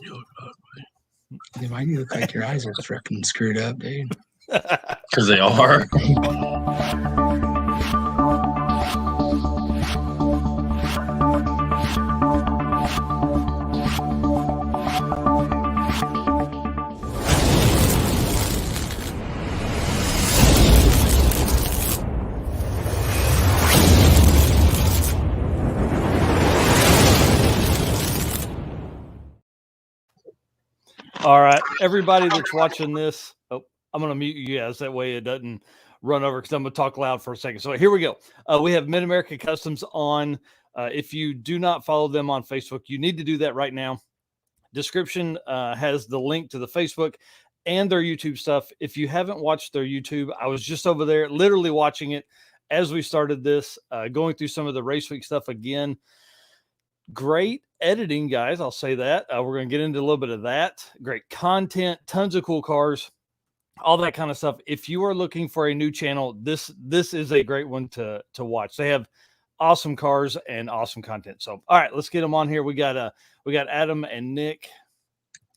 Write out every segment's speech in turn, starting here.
Dude, why do you look like your eyes are freaking screwed up, dude? Because they are. All right, everybody that's watching this, I'm going to mute you guys. That way it doesn't run over because I'm going to talk loud for a second. So here we go. We have Mid-America Customs on. If you do not follow them on Facebook, you need to do that right now. Description has the link to the Facebook and their YouTube stuff. If you haven't watched their YouTube, I was just over there literally watching it as we started this, going through some of the Race Week stuff again. Great editing, guys. I'll say that. We're going to get into a little bit of that. Great content, tons of cool cars, all that kind of stuff. If you are looking for a new channel, this is a great one to watch. They have awesome cars and awesome content. So, all right, let's get them on here. We got Adam and Nick.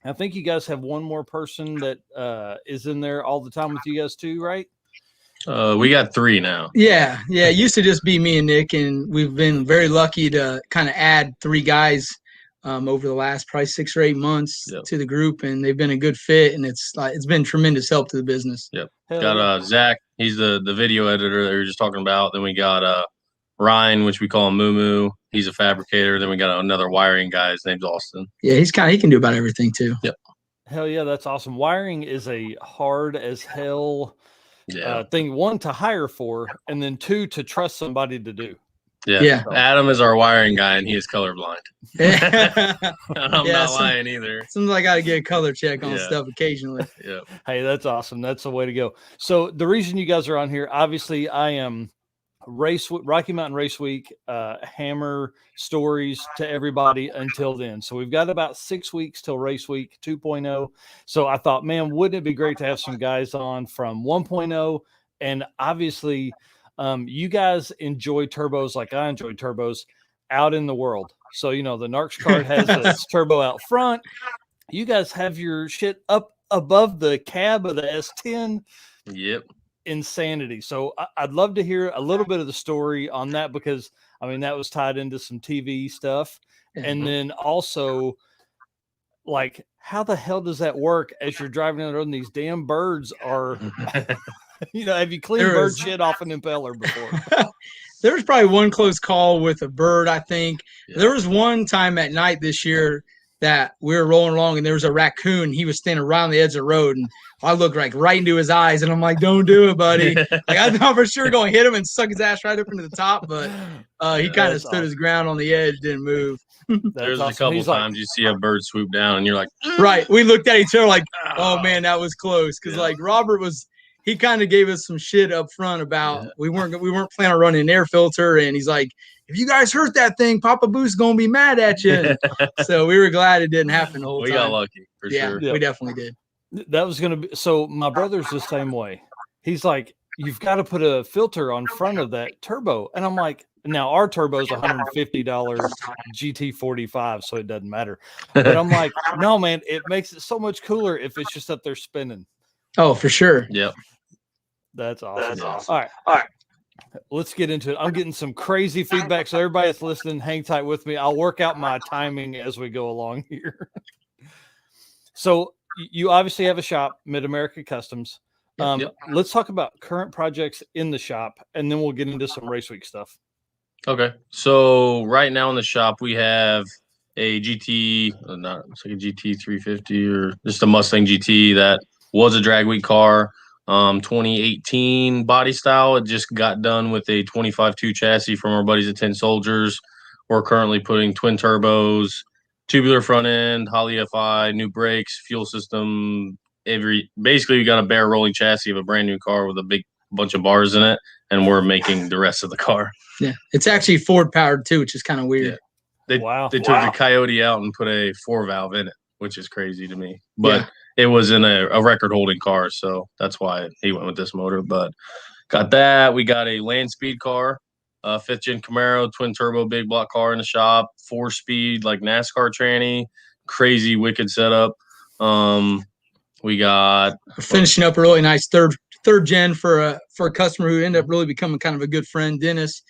I think you guys have one more person that is in there all the time with you guys too, right? We got 3 now. Yeah. It used to just be me and Nick, and we've been very lucky to kind of add 3 guys over the last probably 6 or 8 months to the group, and they've been a good fit, and it's been tremendous help to the business. Yep. Got Zach. He's the video editor that we were just talking about. Then we got Ryan, which we call him Moo Moo. He's a fabricator. Then we got another wiring guy. His name's Austin. Yeah, he can do about everything too. Yep. Hell yeah, that's awesome. Wiring is a hard as hell thing, 1 to hire for, and then 2 to trust somebody to do. Yeah. Adam is our wiring guy, and he is colorblind. I'm not lying either. Sometimes I got to get a color check on stuff occasionally. Yeah. Hey, that's awesome. That's the way to go. So the reason you guys are on here, obviously, I am Rocky Mountain Race Week, hammer stories to everybody until then. So we've got about 6 weeks till Race Week 2.0. So I thought, man, wouldn't it be great to have some guys on from 1.0? And obviously, you guys enjoy turbos like I enjoy turbos out in the world. So, the Narcs card has its turbo out front. You guys have your shit up above the cab of the S10. Yep. Insanity. So I'd love to hear a little bit of the story on that, because that was tied into some TV stuff. And then also, like, how the hell does that work as you're driving down the road and these damn birds are have you cleaned bird shit off an impeller before? There was probably one close call with a bird, I think. There was one time at night this year that we were rolling along and there was a raccoon. He was standing right on the edge of the road, and I looked right into his eyes, and I'm like, "Don't do it, buddy." I thought for sure going to hit him and suck his ass right up into the top, but he kind of stood his ground on the edge, didn't move. There's a couple times you see a bird swoop down, and you're like, right. We looked at each other like, "Oh man, that was close," because like Robert he kind of gave us some shit up front about we weren't planning on running an air filter, and he's like, "If you guys hurt that thing, Papa Boo's gonna be mad at you." So we were glad it didn't happen the whole time. We got lucky for sure. We definitely did. That was gonna be so. My brother's the same way. He's like, "You've got to put a filter on front of that turbo," and I'm like, "Now our turbo's $150 GT45, so it doesn't matter." But I'm like, "No, man, it makes it so much cooler if it's just up there spinning." Oh, for sure. Yep. That's awesome. All right. Let's get into it. I'm getting some crazy feedback, so everybody that's listening, hang tight with me. I'll work out my timing as we go along here. So you obviously have a shop, Mid-America Customs. Let's talk about current projects in the shop, and then we'll get into some Race Week stuff. Okay. So right now in the shop, we have a GT, it's like a GT 350 or just a Mustang GT that was a drag week car. 2018 body style. It just got done with a 25.2 chassis from our buddies at 10 Soldiers. We're currently putting twin turbos, tubular front end, Holley FI, new brakes, fuel system. Basically, we got a bare rolling chassis of a brand new car with a big bunch of bars in it, and we're making the rest of the car. Yeah, it's actually Ford powered too, which is kind of weird. Yeah. They took the Coyote out and put a 4-valve in it, which is crazy to me. But it was in a record-holding car, so that's why he went with this motor. But got that. We got a land speed car, 5th-gen Camaro, twin-turbo, big block car in the shop, 4-speed, like NASCAR tranny. crazy wicked setup. We got finishing up a really nice third gen for a customer who ended up really becoming kind of a good friend, Dennis.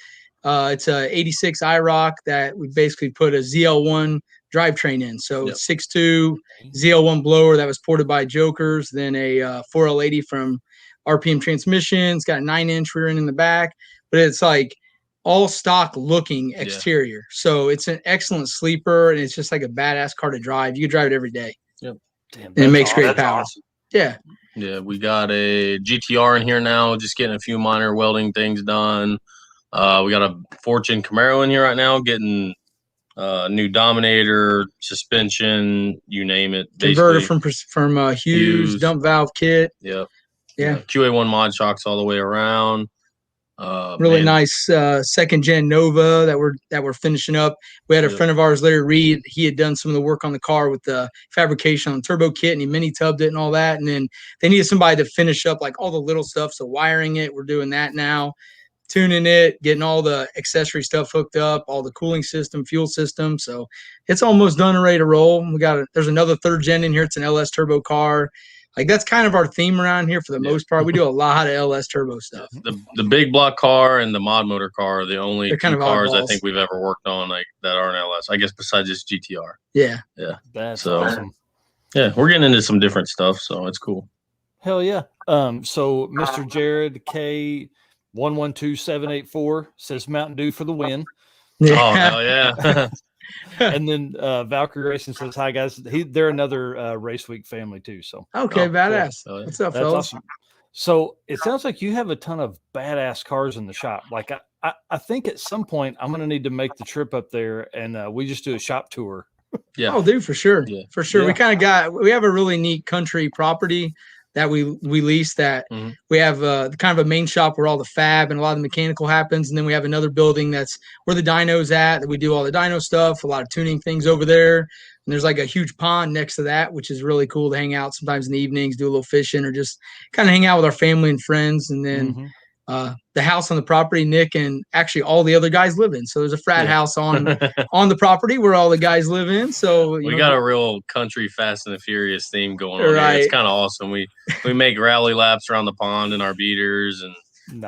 It's a 86 IROC that we basically put a ZL1 drivetrain in. So 6.2 ZL1 blower that was ported by Jokers, then a 4L80 from RPM Transmission. It's got a 9-inch rear end in the back, but it's like all stock looking exterior. So it's an excellent sleeper, and it's just like a badass car to drive. You can drive it every day. Yep. Damn, and it makes great power. Awesome. Yeah. Yeah, we got a GTR in here now, just getting a few minor welding things done. We got a Fortune Camaro in here right now, getting new Dominator, suspension, you name it. Converter from Hughes, dump valve kit. Yep. Yeah. QA1 mod shocks all the way around. Really nice second gen Nova that we're finishing up. We had a friend of ours, Larry Reed. He had done some of the work on the car with the fabrication on the turbo kit, and he mini tubbed it and all that. And then they needed somebody to finish up like all the little stuff. So wiring it, we're doing that now, tuning it, getting all the accessory stuff hooked up, all the cooling system, fuel system. So it's almost done and ready to roll. There's another third gen in here. It's an LS turbo car. Like, that's kind of our theme around here for the most part. We do a lot of LS turbo stuff. The big block car and the mod motor car are the only two kind of cars oddballs I think we've ever worked on like that aren't LS. I guess besides just GTR. Yeah. Yeah. That's awesome. Yeah, we're getting into some different stuff, so it's cool. Hell yeah. So Mr. Jared K112784 says Mountain Dew for the win. Yeah. Oh, hell yeah. And then Valkyrie Racing says, hi guys. They're another Race Week family too. So okay, badass. Cool. What's up, that's fellas? awesome. So it sounds like you have a ton of badass cars in the shop. Like I think at some point I'm gonna need to make the trip up there and we just do a shop tour. Yeah. Oh, dude, for sure. Yeah. For sure. Yeah. We have a really neat country property that we lease that we have kind of a main shop where all the fab and a lot of the mechanical happens. And then we have another building that's where the dyno's at, that we do all the dyno stuff, a lot of tuning things over there. And there's like a huge pond next to that, which is really cool to hang out sometimes in the evenings, do a little fishing, or just kind of hang out with our family and friends. And then the house on the property, Nick and actually all the other guys live in. So there's a frat house on the property where all the guys live in. So we got a real country Fast and the Furious theme going on here. It's kind of awesome. We make rally laps around the pond in our beaters, and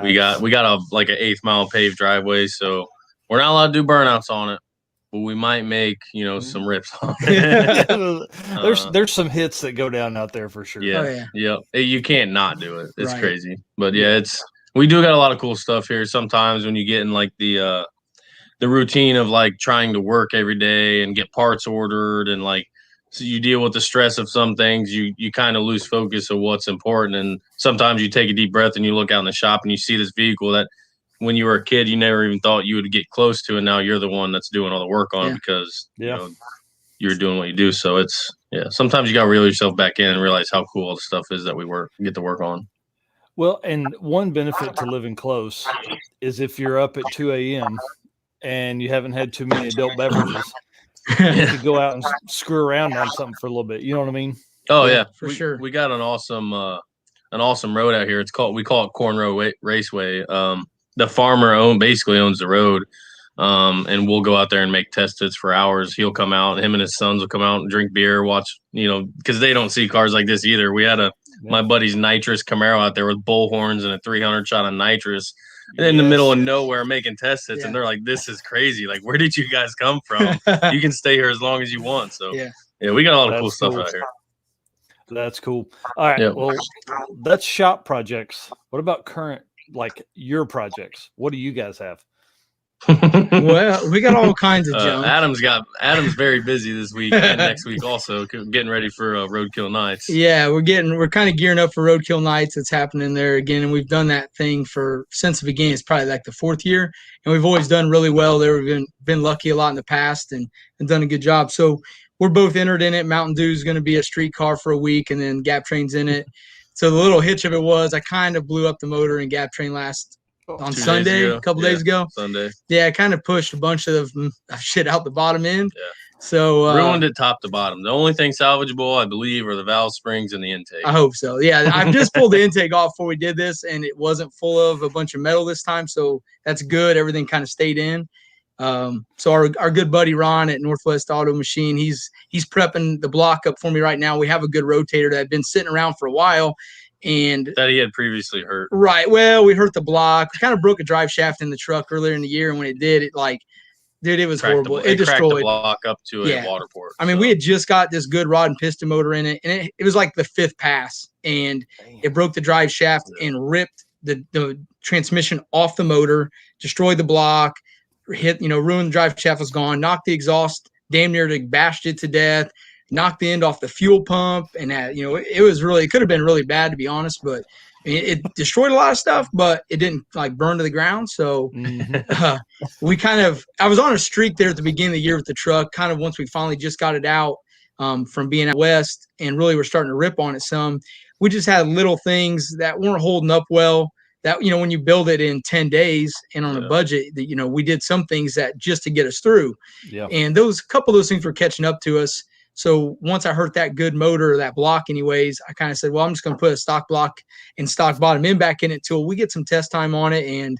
we got a like an 1/8 mile paved driveway. So we're not allowed to do burnouts on it, but we might make some rips on it. There's some hits that go down out there for sure. Yeah, you can't not do it. It's crazy, but we do got a lot of cool stuff here. Sometimes when you get in like the routine of like trying to work every day and get parts ordered, and like so you deal with the stress of some things, you kind of lose focus of what's important. And sometimes you take a deep breath and you look out in the shop and you see this vehicle that when you were a kid you never even thought you would get close to, and now you're the one that's doing all the work on it because you're doing what you do. So it's sometimes you got to reel yourself back in and realize how cool all the stuff is that we get to work on. Well, and one benefit to living close is if you're up at 2 a.m. and you haven't had too many adult beverages, you could go out and screw around on something for a little bit. You know what I mean? Oh yeah, for sure. We got an awesome road out here. We call it Cornrow Raceway. The farmer basically owns the road, and we'll go out there and make test fits for hours. He'll come out, him and his sons will come out and drink beer, watch, because they don't see cars like this either. We had my buddy's nitrous Camaro out there with bull horns and a 300 shot of nitrous in the middle of nowhere making test hits. And they're like, this is crazy. Like, where did you guys come from? You can stay here as long as you want. So we got a lot of cool stuff out here. That's cool. All right. Well, that's shop projects. What about current, like your projects? What do you guys have? Well, we got all kinds of junk. Adam's very busy this week and next week also, getting ready for Roadkill Nights. Yeah, we're kind of gearing up for Roadkill Nights. It's happening there again, and we've done that thing since the beginning. It's probably like the 4th year, and we've always done really well there. We've been lucky a lot in the past and done a good job. So we're both entered in it. Mountain Dew is going to be a street car for a week, and then Gap Train's in it. So the little hitch of it was I kind of blew up the motor in Gap Train on Sunday, a couple days ago. Sunday. Yeah, I kind of pushed a bunch of shit out the bottom end. Yeah. So ruined it top to bottom. The only thing salvageable, I believe, are the valve springs and the intake. I hope so. Yeah, I've just pulled the intake off before we did this, and it wasn't full of a bunch of metal this time, so that's good. Everything kind of stayed in. So our good buddy Ron at Northwest Auto Machine, he's prepping the block up for me right now. We have a good rotator that had been sitting around for a while, and that he had previously hurt. Right. Well, we hurt the block. We kind of broke a drive shaft in the truck earlier in the year, and when it did, it was horrible. It destroyed cracked the block up to a water port. I mean, we had just got this good rod and piston motor in it, and it was like the 5th pass, and it broke the drive shaft and ripped the transmission off the motor, destroyed the block, ruined the drive shaft, was gone, knocked the exhaust damn near bashed it to death, knocked the end off the fuel pump, and it could have been really bad, to be honest, but it destroyed a lot of stuff, but it didn't burn to the ground. So I was on a streak there at the beginning of the year with the truck, kind of once we finally just got it out from being out west, and really we're starting to rip on it some. We just had little things that weren't holding up well, that, when you build it in 10 days and on a budget, that, we did some things that just to get us through. Yeah. And a couple of those things were catching up to us. So once I hurt that good motor, that block anyways, I kind of said, well, I'm just going to put a stock block and stock bottom end back in it till we get some test time on it. And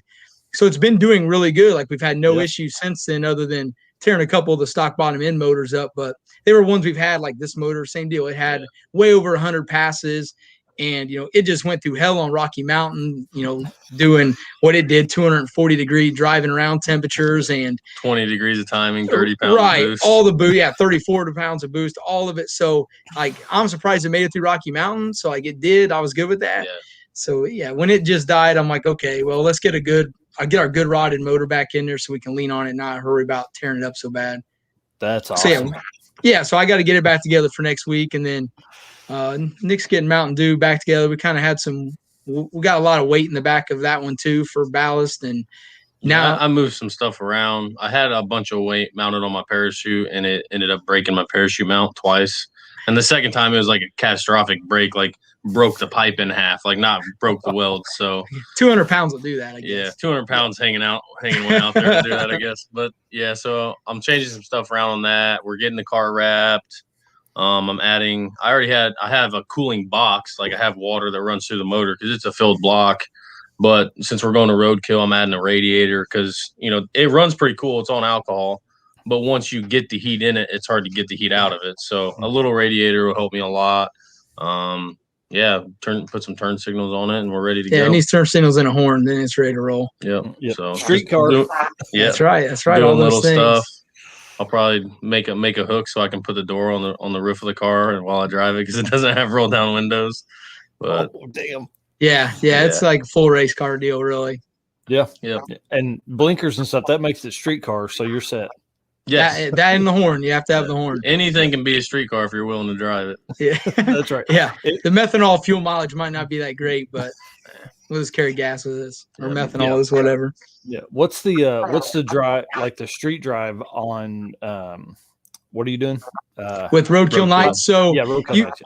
so it's been doing really good. We've had no issues since then, other than tearing a couple of the stock bottom end motors up. But they were ones we've had, like this motor, same deal. It had way over 100 passes. And, it just went through hell on Rocky Mountain, doing what it did, 240-degree driving around temperatures and 20 degrees of timing, 30 pounds of boost. All the boost, 34 pounds of boost, all of it. So, I'm surprised it made it through Rocky Mountain. So, it did. I was good with that. Yeah. So, when it just died, I'm like, okay, well, let's get our good rod and motor back in there so we can lean on it and not hurry about tearing it up so bad. That's awesome. So, so I got to get it back together for next week, and then Nick's getting Mountain Dew back together. We kind of had we got a lot of weight in the back of that one too for ballast. And now I moved some stuff around. I had a bunch of weight mounted on my parachute, and it ended up breaking my parachute mount twice. And the second time it was like a catastrophic break, broke the pipe in half, not broke the weld. So 200 pounds will do that, I guess. Yeah, 200 pounds hanging one out there to do that, I guess. But so I'm changing some stuff around on that. We're getting the car wrapped. I'm adding. I have a cooling box. I have water that runs through the motor because it's a filled block. But since we're going to roadkill, I'm adding a radiator because it runs pretty cool. It's on alcohol, but once you get the heat in it, it's hard to get the heat out of it. So a little radiator will help me a lot. Put some turn signals on it, and we're ready to go. Yeah, it needs turn signals and a horn, then it's ready to roll. Yep. So street car. That's right. Doing all those little things. Stuff. I'll probably make a hook so I can put the door on the roof of the car and while I drive it because it doesn't have roll down windows. But damn. Yeah, it's like a full race car deal, really. Yeah. And blinkers and stuff, that makes it street car, so you're set. Yeah, that and the horn. You have to have the horn. Anything can be a street car if you're willing to drive it. Yeah, that's right. Yeah, the methanol fuel mileage might not be that great, but we'll just carry gas with us, or methanol is whatever. Yeah. What's the drive, the street drive on? What are you doing with roadkill nights? So roadkill nights.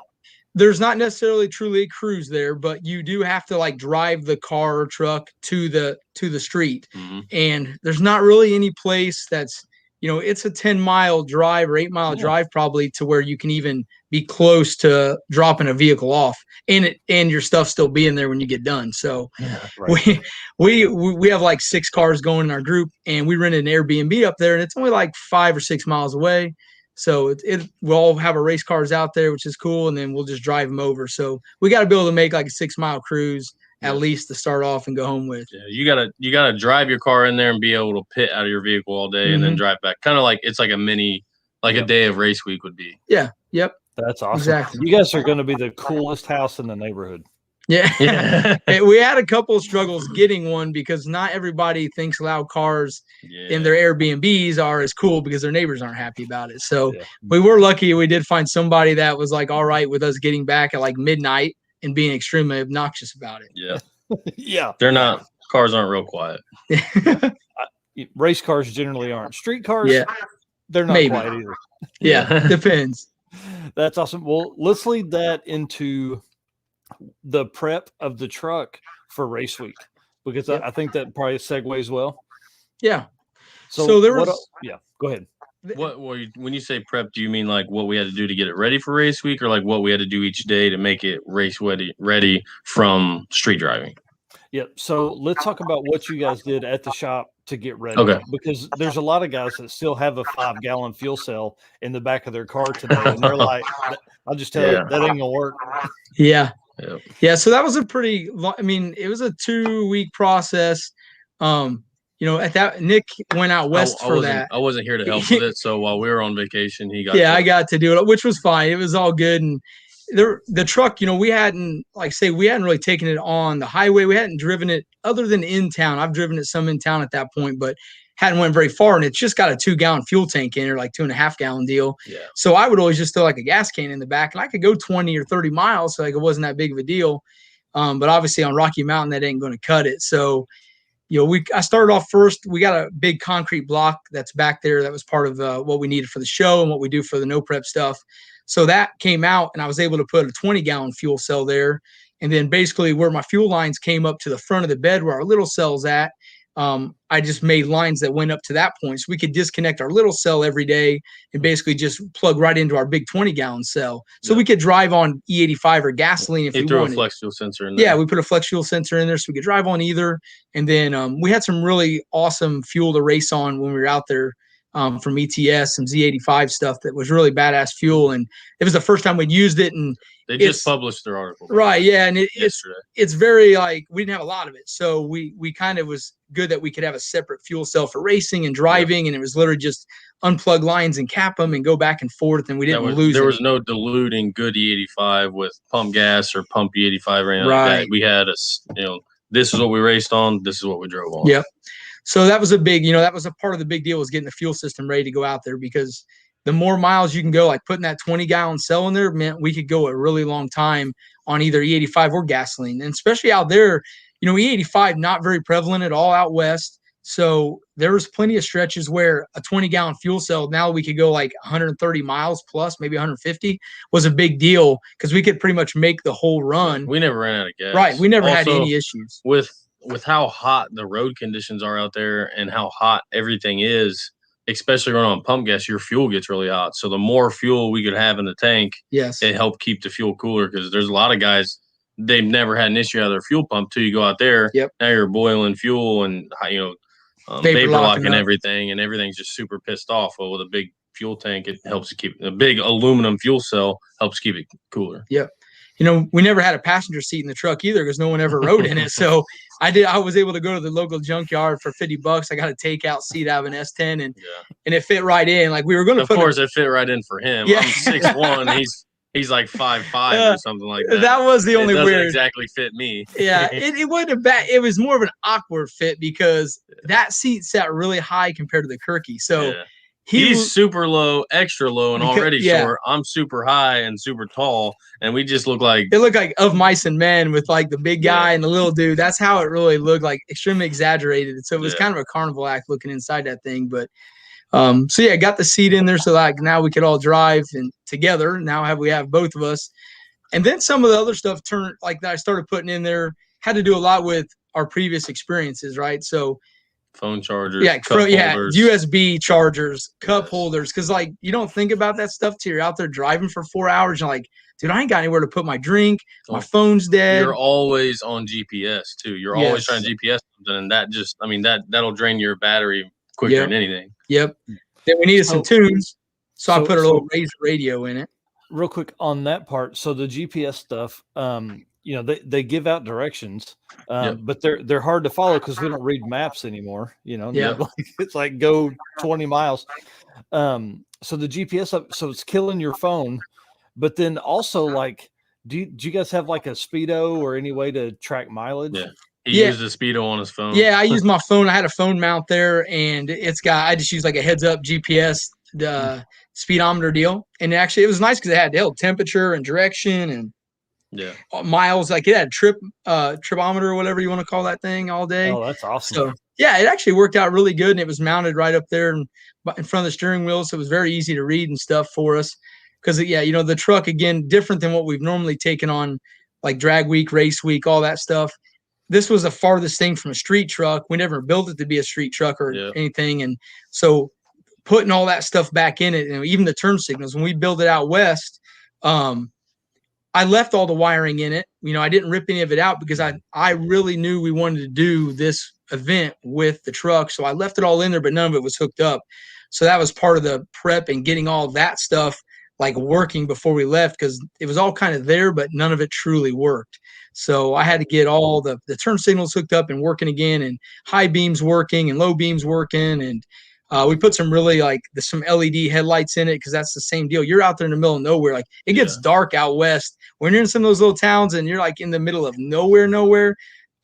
There's not necessarily truly a cruise there, but you do have to drive the car or truck to the street, and there's not really any place that's it's a 10-mile drive or 8-mile drive probably to where you can even be close to dropping a vehicle off and your stuff still being there when you get done. So we have 6 cars going in our group, and we rented an Airbnb up there, and it's only 5 or 6 miles away. So we'll all have our race cars out there, which is cool. And then we'll just drive them over. So we got to be able to make a 6-mile cruise at least to start off and go home with. Yeah, you gotta drive your car in there and be able to pit out of your vehicle all day and then drive back. Kind of it's like a mini, a day of race week would be. Yeah. Yep. That's awesome. Exactly. You guys are going to be the coolest house in the neighborhood. Yeah. We had a couple of struggles getting one because not everybody thinks loud cars in their Airbnbs are as cool because their neighbors aren't happy about it. So we were lucky. We did find somebody that was all right with us getting back at midnight and being extremely obnoxious about it. Yeah. Yeah. Cars aren't real quiet. Race cars generally aren't. Street cars, they're not quiet either. Yeah. Depends. That's awesome. Well, let's lead that into the prep of the truck for race week, because I think that probably segues well. Yeah. So there was, go ahead. When you say prep, do you mean what we had to do to get it ready for race week, or what we had to do each day to make it race ready from street driving? Yep. So let's talk about what you guys did at the shop to get ready. Okay. Because there's a lot of guys that still have a 5-gallon fuel cell in the back of their car today. And they're like, I'll just tell you, that ain't gonna work. Yeah. Yep. Yeah. So that was a pretty I mean, it was a 2-week process. At that, Nick went out west for that. I wasn't here to help with it. So while we were on vacation, he got I got to do it, which was fine. It was all good. And the truck, we hadn't, we hadn't really taken it on the highway. We hadn't driven it other than in town. I've driven it some in town at that point, but hadn't went very far. And it's just got a 2-gallon fuel tank in it, like 2.5-gallon deal. Yeah. So I would always just throw like a gas can in the back, and I could go 20 or 30 miles. So it wasn't that big of a deal. But obviously on Rocky Mountain, that ain't going to cut it. So I started off first. We got a big concrete block that's back there that was part of what we needed for the show and what we do for the no prep stuff. So that came out, and I was able to put a 20-gallon fuel cell there. And then basically where my fuel lines came up to the front of the bed where our little cell's at, I just made lines that went up to that point. So we could disconnect our little cell every day and basically just plug right into our big 20-gallon cell. So we could drive on E85 or gasoline if we wanted. Threw a flex fuel sensor in there. Yeah, we put a flex fuel sensor in there so we could drive on either. And then we had some really awesome fuel to race on when we were out there from ETS, some Z85 stuff that was really badass fuel. And it was the first time we'd used it. And they just published their article. Right, yeah. And it's very we didn't have a lot of it. So we kind of was good that we could have a separate fuel cell for racing and driving. And it was literally just unplug lines and cap them and go back and forth. And we didn't lose There was no diluting good E85 with pump gas or pump E85 or anything like that. We had this is what we raced on. This is what we drove on. Yep. So that was a big, that was a part of the big deal, was getting the fuel system ready to go out there, because the more miles you can go, like putting that 20-gallon cell in there meant we could go a really long time on either E85 or gasoline. And especially out there, E85 not very prevalent at all out west. So there was plenty of stretches where a 20-gallon fuel cell, now we could go like 130 miles plus, maybe 150, was a big deal, because we could pretty much make the whole run. We never ran out of gas. Right. We never had any issues. With how hot the road conditions are out there and how hot everything is, especially running on pump gas, your fuel gets really hot. So the more fuel we could have in the tank, it helped keep the fuel cooler, because there's a lot of guys, they've never had an issue out of their fuel pump till you go out there. Yep. Now you're boiling fuel and vapor locking everything, and everything's just super pissed off. Well, with a big fuel tank, it helps to keep a big aluminum fuel cell helps keep it cooler. Yep. We never had a passenger seat in the truck either, because no one ever rode in it. So I was able to go to the local junkyard for $50. I got a takeout seat out of an S10, and it fit right in. Like we were going to. Of course, it fit right in for him. Yeah. I'm 6'1". He's like 5'5" or something like that. That was the only weird. It doesn't weird. Exactly fit me. Yeah, it wasn't a bad. It was more of an awkward fit, because that seat sat really high compared to the Kirky. So. He's super low, extra low, and already short. I'm super high and super tall, and we just look like... It looked like Of Mice and Men with like the big guy and the little dude. That's how it really looked, like extremely exaggerated. So it was kind of a carnival act looking inside that thing. But got the seat in there so like now we could all drive and together. Now we have both of us. And then some of the other stuff that I started putting in there had to do a lot with our previous experiences, right? So phone chargers, holders. USB chargers, cup holders, because you don't think about that stuff till you're out there driving for 4 hours. You're like, dude, I ain't got anywhere to put my drink. My phone's dead. You're always on GPS too. You're always trying to GPS something, and that just, that'll drain your battery quicker than anything. Yep. Then we needed some tunes, so I put a little Razor radio in it. Real quick on that part. So the GPS stuff, they give out directions, but they're hard to follow because we don't read maps anymore. It's like go 20 miles. So the GPS so it's killing your phone, but then also do you guys have like a speedo or any way to track mileage? Yeah. He used a speedo on his phone. Yeah, I used my phone. I had a phone mount there, and I just used like a heads up GPS, the speedometer deal. And actually it was nice because it held temperature and direction and miles. Like it had tripometer or whatever you want to call that thing all day. Oh, that's awesome. So it actually worked out really good, and it was mounted right up there in front of the steering wheel, so it was very easy to read and stuff for us. Because the truck, again, different than what we've normally taken on, like drag week, race week, all that stuff. This was the farthest thing from a street truck. We never built it to be a street truck or anything, and so putting all that stuff back in it, and even the turn signals when we build it out west, I left all the wiring in it. I didn't rip any of it out because I really knew we wanted to do this event with the truck. So I left it all in there, but none of it was hooked up. So that was part of the prep and getting all that stuff like working before we left, because it was all kind of there, but none of it truly worked. So I had to get all the turn signals hooked up and working again, and high beams working and low beams working. And we put some really some LED headlights in it, because that's the same deal. You're out there in the middle of nowhere. Like, it gets dark out west when you're in some of those little towns and you're like in the middle of nowhere.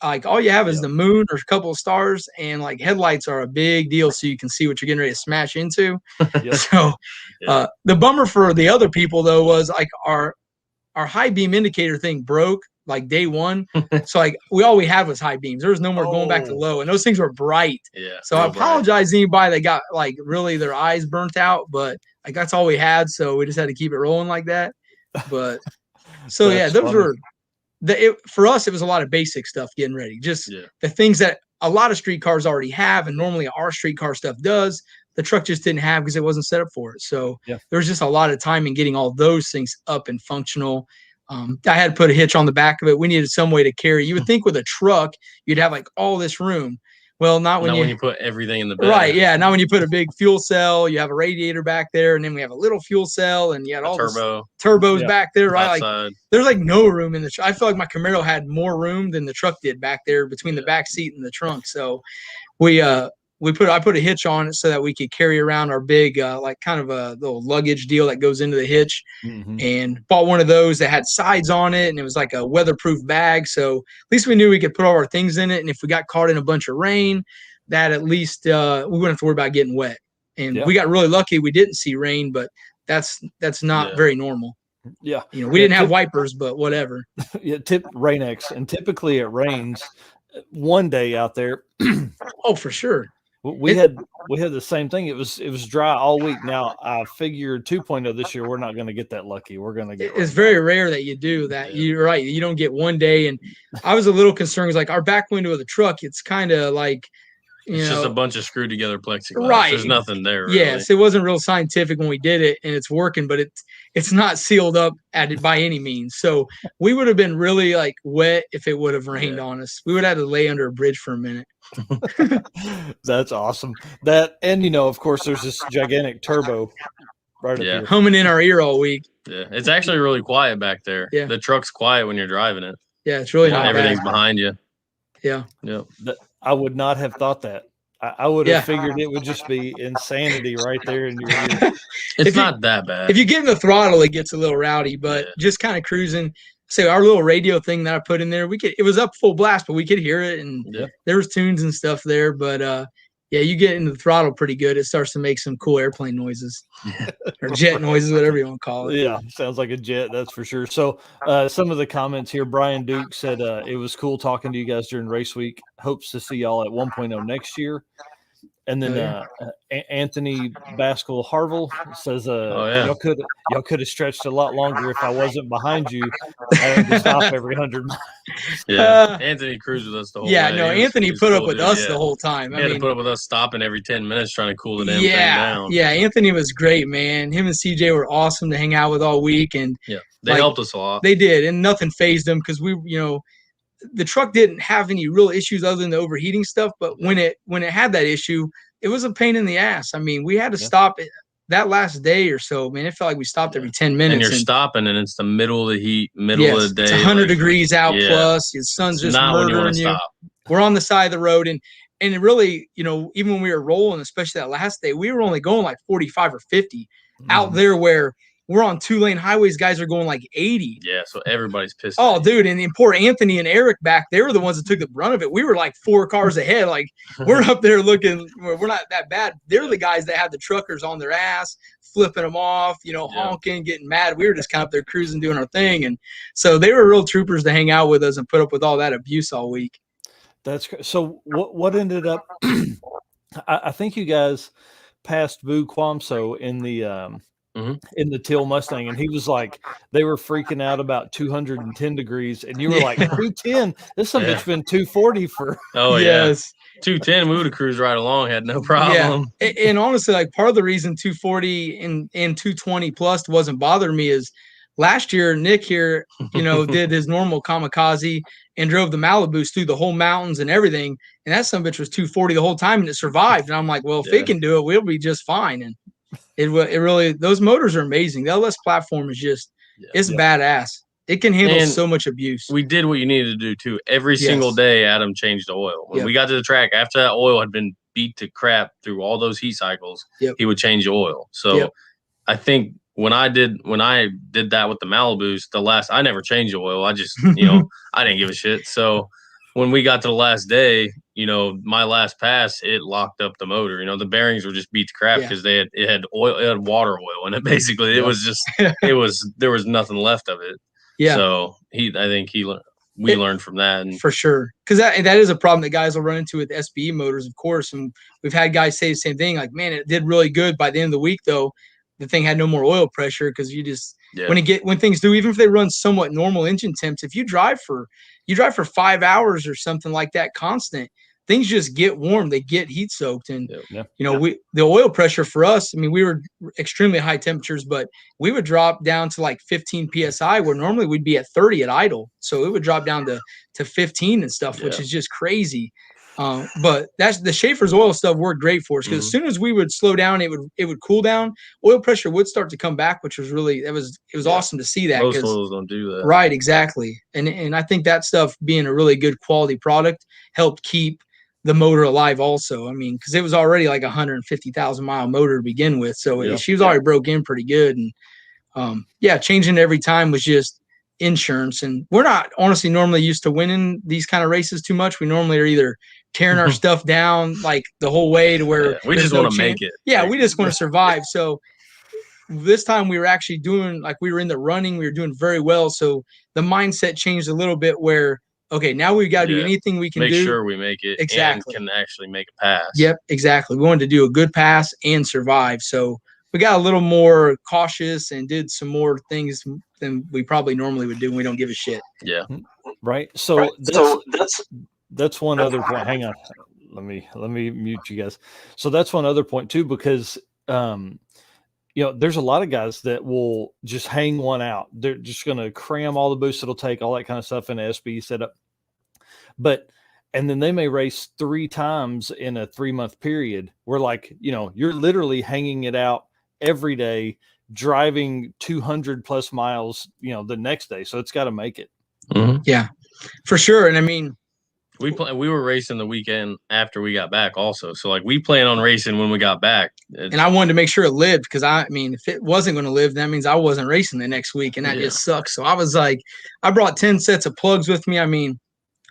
Like, all you have is the moon or a couple of stars, and like headlights are a big deal, so you can see what you're getting ready to smash into. So the bummer for the other people though was like our high beam indicator thing broke like day one. So like all we had was high beams. There was no more going back to low, and those things were bright. So I apologize to anybody that got like really their eyes burnt out, but like that's all we had, so we just had to keep it rolling like that. But so those funny. Were for us, it was a lot of basic stuff getting ready. Just the things that a lot of street cars already have, and normally our street car stuff does. The truck just didn't have because it wasn't set up for it. So there was just a lot of time in getting all those things up and functional. I had to put a hitch on the back of it. We needed some way to carry. You would think with a truck, you'd have like all this room. Well, not when you put everything in the bed. Right. Yeah. Now when you put a big fuel cell, you have a radiator back there, and then we have a little fuel cell, and you had all turbos back there, right? Like, there's like no room in the truck. I feel like my Camaro had more room than the truck did back there between the back seat and the trunk. So I put a hitch on it so that we could carry around our big, like kind of a little luggage deal that goes into the hitch, and bought one of those that had sides on it, and it was like a weatherproof bag. So at least we knew we could put all our things in it. And if we got caught in a bunch of rain, that at least we wouldn't have to worry about getting wet. And we got really lucky. We didn't see rain, but that's not very normal. Yeah. We didn't have wipers, but whatever. Rain-X. And typically it rains one day out there. Oh, for sure. We had the same thing. It was dry all week. Now I figured 2.0 this year, we're not going to get that lucky. We're going to get. It's very rare that you do that. You're right. You don't get one day. And I was a little concerned. It's like our back window of the truck. It's kind of like, it's just a bunch of screwed together plexiglass. Right. There's nothing there. Really. Yes, it wasn't real scientific when we did it, and it's working, but it's not sealed up by any means. So we would have been really like wet if it would have rained on us. We would have had to lay under a bridge for a minute. That's awesome. That, and of course, there's this gigantic turbo right up here, humming in our ear all week. Yeah, it's actually really quiet back there. Yeah, the truck's quiet when you're driving it. Yeah, it's really not everything's bad. behind you. Yeah. I would not have thought that. I would have figured it would just be insanity right there in your ear. It's not that bad. If you get in the throttle, it gets a little rowdy, but just kind of cruising. So our little radio thing that I put in there, it was up full blast, but we could hear it, and there was tunes and stuff there. But you get into the throttle pretty good. It starts to make some cool airplane noises or jet noises, whatever you want to call it. Yeah, sounds like a jet, that's for sure. So some of the comments here, Brian Duke said it was cool talking to you guys during race week. Hopes to see y'all at 1.0 next year. And then Anthony Baskell Harville says, y'all could have stretched a lot longer if I wasn't behind you. I had to stop every 100 miles. Yeah, Anthony cruised with us the whole way. No, Anthony put up with us the whole time. He had to put up with us stopping every 10 minutes trying to cool the damn thing down. Yeah, Anthony was great, man. Him and CJ were awesome to hang out with all week. And they helped us a lot. They did, and nothing fazed them because the truck didn't have any real issues other than the overheating stuff. But when it had that issue, it was a pain in the ass. I mean, we had to stop it that last day or so. Man, it felt like we stopped every 10 minutes. And you're stopping, and it's the middle of the heat, middle of the day. It's 100 degrees out plus. The sun's just murdering you. We're on the side of the road, and it really, even when we were rolling, especially that last day, we were only going like 45 or 50 out there where we're on 2-lane highways. Guys are going like 80. Yeah, so everybody's pissed. Oh, dude, and poor Anthony and Eric back, they were the ones that took the brunt of it. We were like 4 cars ahead. Like, we're up there looking, we're not that bad. They're the guys that had the truckers on their ass, flipping them off, honking, getting mad. We were just kind of up there cruising, doing our thing. And so they were real troopers to hang out with us and put up with all that abuse all week. That's so what ended up, I think you guys passed Boo Quamso in the Teal Mustang, and he was like, they were freaking out about 210 degrees, and you were like, 210, this some bitch been 240 for. Oh yes, 210, we would have cruised right along, had no problem. Yeah. And honestly, like, part of the reason 240 and 220 plus wasn't bothering me is last year, Nick here, did his normal kamikaze and drove the Malibus through the whole mountains and everything. And that son of a bitch was 240 the whole time and it survived. And I'm like, well, if it can do it, we'll be just fine. And it really, those motors are amazing. The LS platform is just, it's badass. It can handle so much abuse. We did what you needed to do too. Every single day, Adam changed the oil. When we got to the track, after that oil had been beat to crap through all those heat cycles, he would change the oil. So I think when I did that with the Malibus, I never changed the oil. I just, I didn't give a shit. So when we got to the last day, my last pass, it locked up the motor. The bearings were just beat to crap because it had water oil in it. Basically, it was just there was nothing left of it. Yeah. So we learned from that, and for sure, because that is a problem that guys will run into with SBE motors, of course. And we've had guys say the same thing, like, man, it did really good. By the end of the week, though, the thing had no more oil pressure because you just when things do, even if they run somewhat normal engine temps, if you drive for 5 hours or something like that constant, things just get warm, they get heat soaked. And the oil pressure for us, I mean, we were extremely high temperatures, but we would drop down to like 15 psi where normally we'd be at 30 at idle. So it would drop down to 15 and stuff, which is just crazy. But that's the Schaefer's oil stuff worked great for us because as soon as we would slow down, it would cool down. Oil pressure would start to come back, which was really it was awesome to see that. Most oils don't do that. Right, exactly. And I think that stuff being a really good quality product helped keep the motor alive also. I mean, because it was already like 150,000 mile motor to begin with. So she was already broke in pretty good. And changing every time was just insurance. And we're not honestly normally used to winning these kind of races too much. We normally are either tearing our stuff down like the whole way to where we just want to make it. Yeah, we just want to survive. So this time we were actually doing like we were in the running. We were doing very well. So the mindset changed a little bit where, okay, now we've got to do anything we can do. Make sure we make it and can actually make a pass. Yep, exactly. We wanted to do a good pass and survive. So we got a little more cautious and did some more things than we probably normally would do when we don't give a shit. Yeah. Right. So that's one other point. Hang on. Let me mute you guys. So that's one other point too, because there's a lot of guys that will just hang one out. They're just going to cram all the boosts it'll take, all that kind of stuff in an SBE setup. And then they may race 3 times in a 3-month period where you're literally hanging it out every day, driving 200 plus miles, the next day. So it's got to make it. Mm-hmm. Yeah, for sure. And I mean, we were racing the weekend after we got back also. So we plan on racing when we got back. And I wanted to make sure it lived because I mean, if it wasn't going to live, that means I wasn't racing the next week. And that just sucks. So I was like, I brought 10 sets of plugs with me. I mean,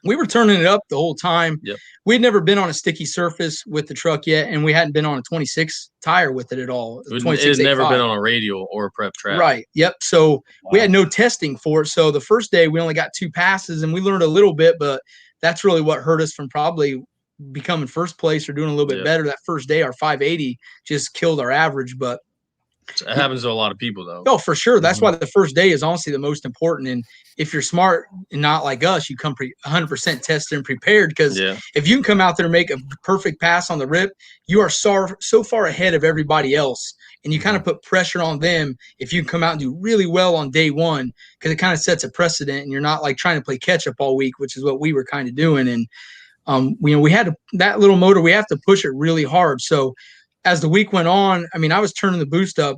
we were turning it up the whole time. Yep. We'd never been on a sticky surface with the truck yet. And we hadn't been on a 26 tire with it at all. It had never been on a radial or a prep track. Right. Yep. So we had no testing for it. So the first day we only got 2 passes and we learned a little bit, but that's really what hurt us from probably becoming first place or doing a little bit better. That first day, our 580 just killed our average, but it happens to a lot of people though. Oh, for sure. That's why the first day is honestly the most important. And if you're smart and not like us, you come 100% tested and prepared because if you can come out there and make a perfect pass on the rip, you are so far ahead of everybody else. And you kind of put pressure on them if you come out and do really well on day one because it kind of sets a precedent and you're not like trying to play catch up all week, which is what we were kind of doing. And, we had that little motor, we have to push it really hard. So as the week went on, I mean, I was turning the boost up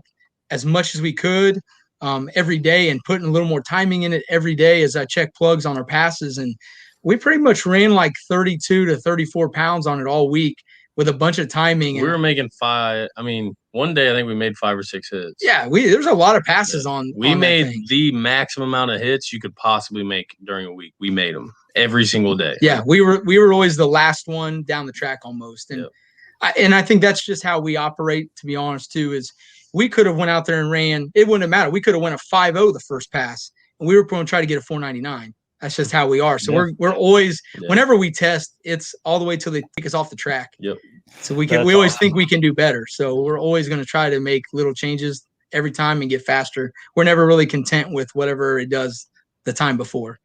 as much as we could every day and putting a little more timing in it every day as I checked plugs on our passes. And we pretty much ran like 32 to 34 pounds on it all week with a bunch of timing. We were making 5. I mean, one day I think we made 5 or 6 hits. Yeah, there's a lot of passes on. We made the maximum amount of hits you could possibly make during a week. We made them every single day. Yeah, we were always the last one down the track almost. And I think that's just how we operate, to be honest, too, is we could have went out there and ran. It wouldn't have mattered. We could have went a 5.0 the first pass, and we were going to try to get a 499. That's just how we are. So we're always, whenever we test, it's all the way till they take us off the track. Yep. So we always think we can do better. So we're always going to try to make little changes every time and get faster. We're never really content with whatever it does the time before.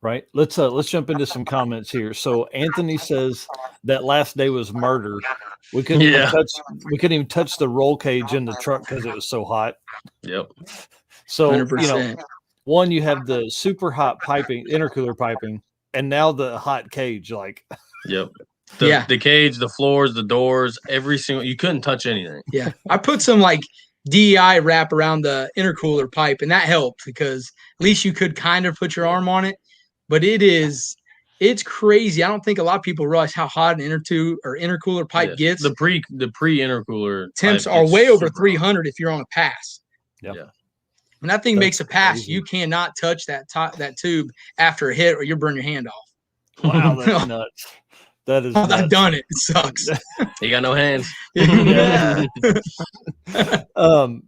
Right. Let's jump into some comments here. So Anthony says that last day was murder. We couldn't even touch the roll cage in the truck because it was so hot. Yep. So 100%. One, you have the super hot piping, intercooler piping, and now the hot cage. Like, yep. The cage, the floors, the doors, every single. You couldn't touch anything. Yeah, I put some like DEI wrap around the intercooler pipe, and that helped because at least you could kind of put your arm on it. But it's crazy. I don't think a lot of people realize how hot an intercooler pipe gets. The pre intercooler temps are way over 300 if you're on a pass. Yeah. When that thing makes a pass, you cannot touch that tube after a hit, or you'll burn your hand off. Wow, that's nuts. That is. I've done it. It sucks. You got no hands. Yeah.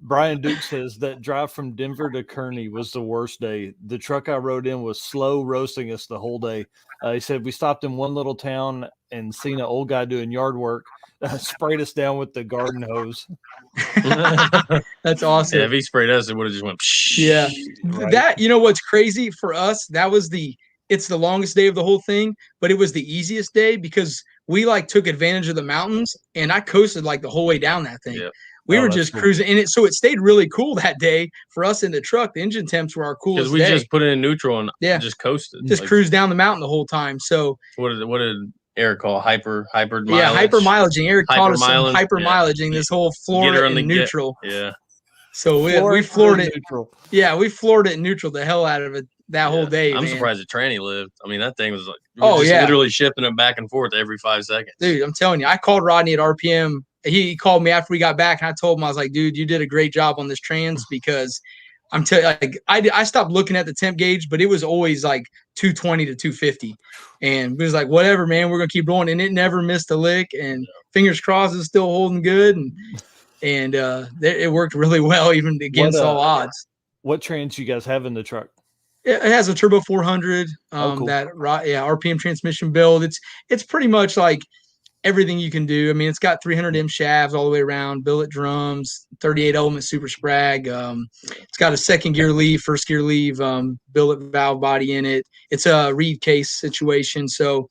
Brian Duke says that drive from Denver to Kearney was the worst day. The truck I rode in was slow roasting us the whole day. He said we stopped in one little town and seen an old guy doing yard work, sprayed us down with the garden hose. That's awesome. Yeah, if he sprayed us, it would have just went. Psh. Yeah, right? That what's crazy for us? That was it's the longest day of the whole thing, but it was the easiest day because we like took advantage of the mountains, and I coasted like the whole way down that thing. Yep. We were just cruising in it, so it stayed really cool that day for us in the truck. The engine temps were our coolest because we just put it in neutral and just coasted, just cruised down the mountain the whole time. So what did Eric call hyper mileage? Yeah, hyper mileaging. Eric called us some hyper mileaging. This whole Florida in neutral. Yeah. So we floored it. Neutral. Yeah, we floored it in neutral the hell out of it that whole day. I'm surprised the tranny lived. I mean, that thing was like literally shifting it back and forth every 5 seconds. Dude, I'm telling you, I called Rodney at RPM. He called me after we got back, and I told him, I was like, dude, you did a great job on this trans because I'm telling you, I stopped looking at the temp gauge, but it was always like 220 to 250. And it was like, whatever, man, we're going to keep rolling. And it never missed a lick. And fingers crossed, it's still holding good. And it worked really well, even against all odds. What trans you guys have in the truck? It has a turbo 400, cool. RPM transmission build. It's pretty much like everything you can do. I mean, it's got 300 M shafts all the way around, billet drums, 38 element super sprag. It's got a second gear leave, first gear leave, billet valve body in it. It's a reed case situation. So,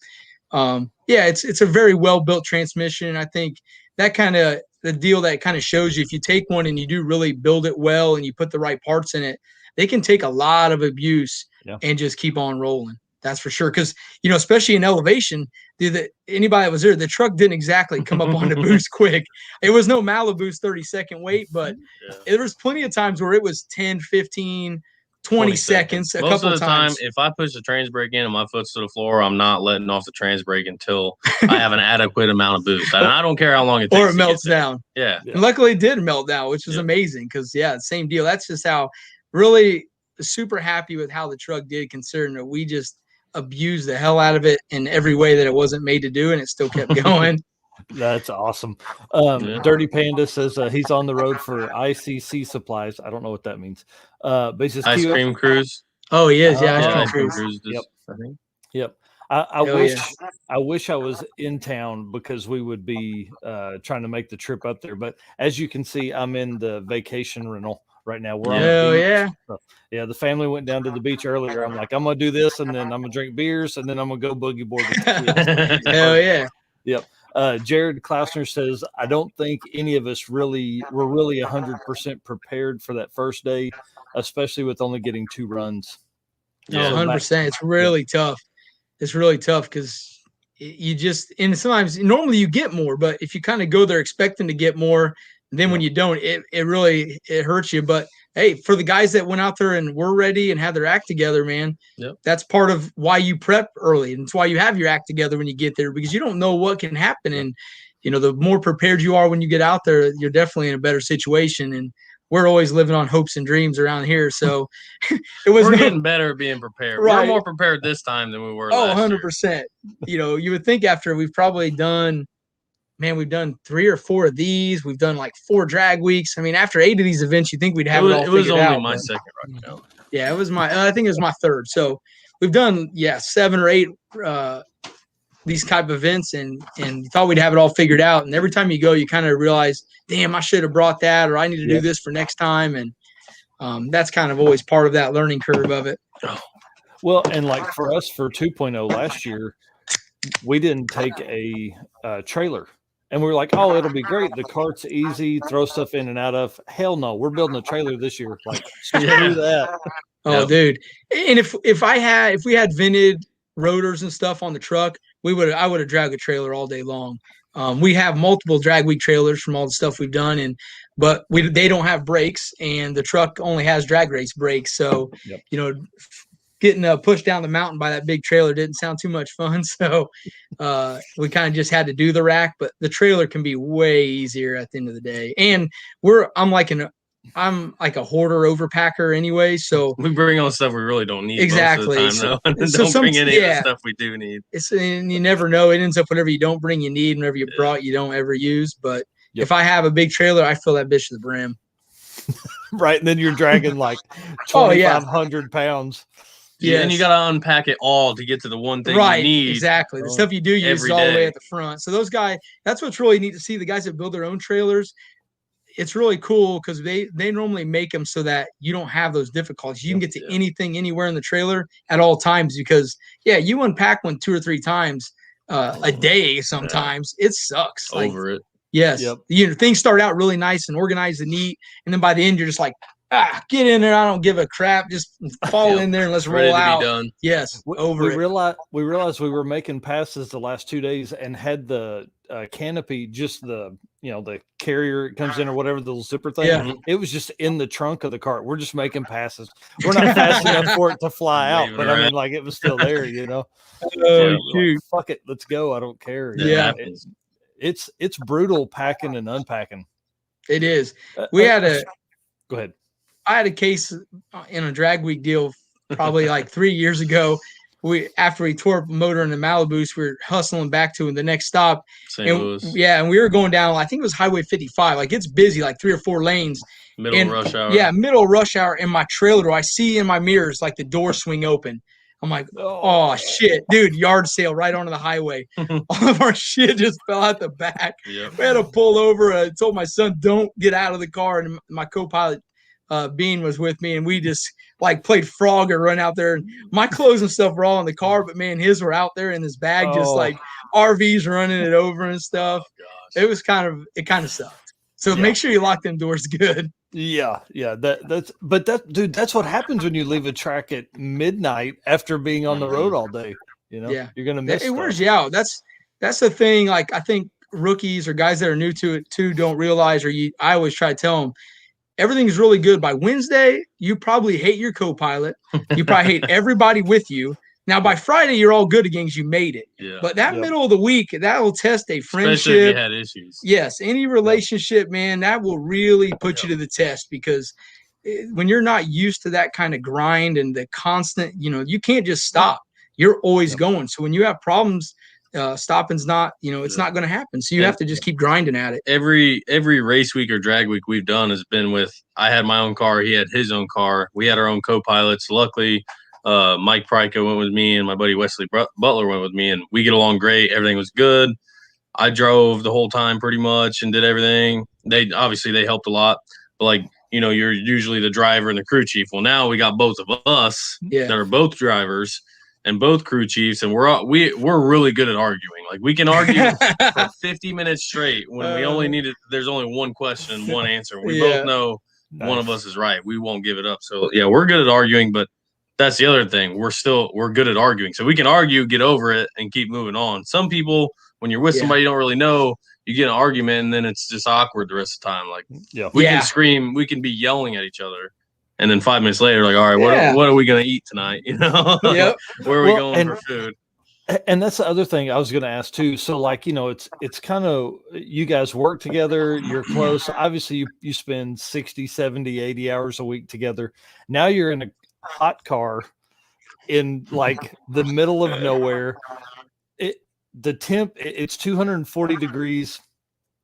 it's a very well built transmission. I think that kind of the deal that kind of shows you if you take one and you do really build it well and you put the right parts in it, they can take a lot of abuse and just keep on rolling. That's for sure. Because, especially in elevation, anybody that was there, the truck didn't exactly come up on the boost quick. It was no Malibu's 30-second wait, but there was plenty of times where it was 10, 15, 20 seconds. Most of the time, if I push the trans brake in and my foot's to the floor, I'm not letting off the trans brake until I have an adequate amount of boost. And I don't care how long it takes. Or it melts down. Yeah. And luckily it did melt down, which was amazing because, same deal. That's just how really super happy with how the truck did, considering that we just abused the hell out of it in every way that it wasn't made to do, and it still kept going. That's awesome. Dirty Panda says he's on the road for ICC supplies. I don't know what that means. But he says ice cream cruise. Oh, he is. Yeah, ice cream cruise. Yep. I wish I was in town because we would be trying to make the trip up there. But as you can see, I'm in the vacation rental right now. We're on the beach. So, the family went down to the beach earlier. I'm like, I'm gonna do this, and then I'm gonna drink beers, and then I'm gonna go boogie board with the kids. Hell yeah. Yep. Jared Klausner says, I don't think any of us were really 100% prepared for that first day, especially with only getting 2 runs. Yeah, 100%. It's really tough. It's really tough because you just, and sometimes normally you get more, but if you kind of go there expecting to get more, then when you don't, it really hurts you. But hey, for the guys that went out there and were ready and had their act together, man, that's part of why you prep early. And it's why you have your act together when you get there, because you don't know what can happen. And, the more prepared you are when you get out there, you're definitely in a better situation. And we're always living on hopes and dreams around here. So we're getting better at being prepared. Right. We're more prepared this time than we were last 100%. Year. You would think after we've probably done, we've done 3 or 4 of these. We've done like 4 drag weeks. I mean, after 8 of these events, you think we'd have it all figured out. It was only my second run now. Yeah, it was I think it was my third. So we've done, 7 or 8 these type of events and you thought we'd have it all figured out. And every time you go, you kind of realize, damn, I should have brought that, or I need to do this for next time. And that's kind of always part of that learning curve of it. Well, and like for us for 2.0 last year, we didn't take a trailer And we were like, oh, it'll be great. The cart's easy, throw stuff in and out of. Hell no, we're building a trailer this year. Like, screw that. Oh, dude. And if we had vented rotors and stuff on the truck, I would have dragged a trailer all day long. We have multiple drag week trailers from all the stuff we've done, but they don't have brakes, and the truck only has drag race brakes. So, getting pushed down the mountain by that big trailer didn't sound too much fun. So we kind of just had to do the rack, but the trailer can be way easier at the end of the day. And I'm like a hoarder overpacker anyway. So we bring on stuff we really don't need. Exactly. Most of the time, so don't bring any of the stuff we do need. And you never know. It ends up whatever you don't bring, you need, and whatever you brought, you don't ever use. But if I have a big trailer, I fill that bitch to the brim. Right. And then you're dragging like 2,500 pounds. Yeah, and you got to unpack it all to get to the one thing you need. Exactly. The stuff you do use all the way at the front. So those guys, that's what's really neat to see. The guys that build their own trailers, it's really cool because they normally make them so that you don't have those difficulties. You can get to anything, anywhere in the trailer at all times because, you unpack one 2 or 3 times a day sometimes. It sucks. Over it. Yes. Yep. Things start out really nice and organized and neat, and then by the end, you're just like, get in there. I don't give a crap. Just fall in there and let's roll out. Be done. Yes. We realized we were making passes the last 2 days and had the canopy, just the carrier it comes in or whatever, the little zipper thing. Yeah. It was just in the trunk of the cart. We're just making passes. We're not fast enough for it to fly out, but I mean, like, it was still there, Oh, shoot. Like, fuck it. Let's go. I don't care. Yeah. It's brutal packing and unpacking. It is. Go ahead. I had a case in a drag week deal probably like 3 years ago. After we tore up a motor in the Malibus, we were hustling back to the next stop. St. Louis. Yeah, and we were going down, I think it was Highway 55. Like, it's busy, like 3 or 4 lanes. Middle rush hour. Yeah, middle rush hour. In my trailer, I see in my mirrors, like, the door swing open. I'm like, oh shit, dude, yard sale right onto the highway. All of our shit just fell out the back. Yep. We had to pull over. I told my son, don't get out of the car. And my co-pilot, Bean, was with me, and we just like played frog or run out there. And my clothes and stuff were all in the car, but man, his were out there in his bag, just like RVs running it over and stuff. It was kind of sucked. So make sure you lock them doors good. Yeah. That's that's what happens when you leave a track at midnight after being on the road all day. You're gonna miss. It wears you out. That's the thing. Like, I think rookies or guys that are new to it too don't realize, I always try to tell them, everything's really good. By Wednesday, you probably hate your co-pilot. You probably hate everybody with you. Now, by Friday, you're all good again because you made it. Yeah. But that middle of the week, that will test a friendship. Especially if you had issues. Yes, any relationship, man, that will really put you to the test because when you're not used to that kind of grind and the constant, you can't just stop. You're always going. So when you have problems, stopping's not, it's not going to happen. So you have to just keep grinding at it. Every race week or drag week we've done has been with, I had my own car. He had his own car. We had our own co-pilots. Luckily, Mike Pryka went with me and my buddy Wesley Butler went with me, and we get along great. Everything was good. I drove the whole time pretty much and did everything. They helped a lot, but you're usually the driver and the crew chief. Well, now we got both of us that are both drivers and both crew chiefs, and we're really good at arguing. Like, we can argue for 50 minutes straight when we only there's only one question and one answer. We both know one of us is right. We won't give it up. So we're good at arguing, but that's the other thing. We're good at arguing. So we can argue, get over it, and keep moving on. Some people, when you're with somebody you don't really know, you get an argument and then it's just awkward the rest of the time. Like, we can scream, we can be yelling at each other. And then 5 minutes later, like, all right, what are we going to eat tonight? Where are we going for food? And that's the other thing I was going to ask too. So it's kind of, you guys work together, you're close. Obviously you spend 60, 70, 80 hours a week together. Now you're in a hot car in like the middle of nowhere. The temp, it's 240 degrees.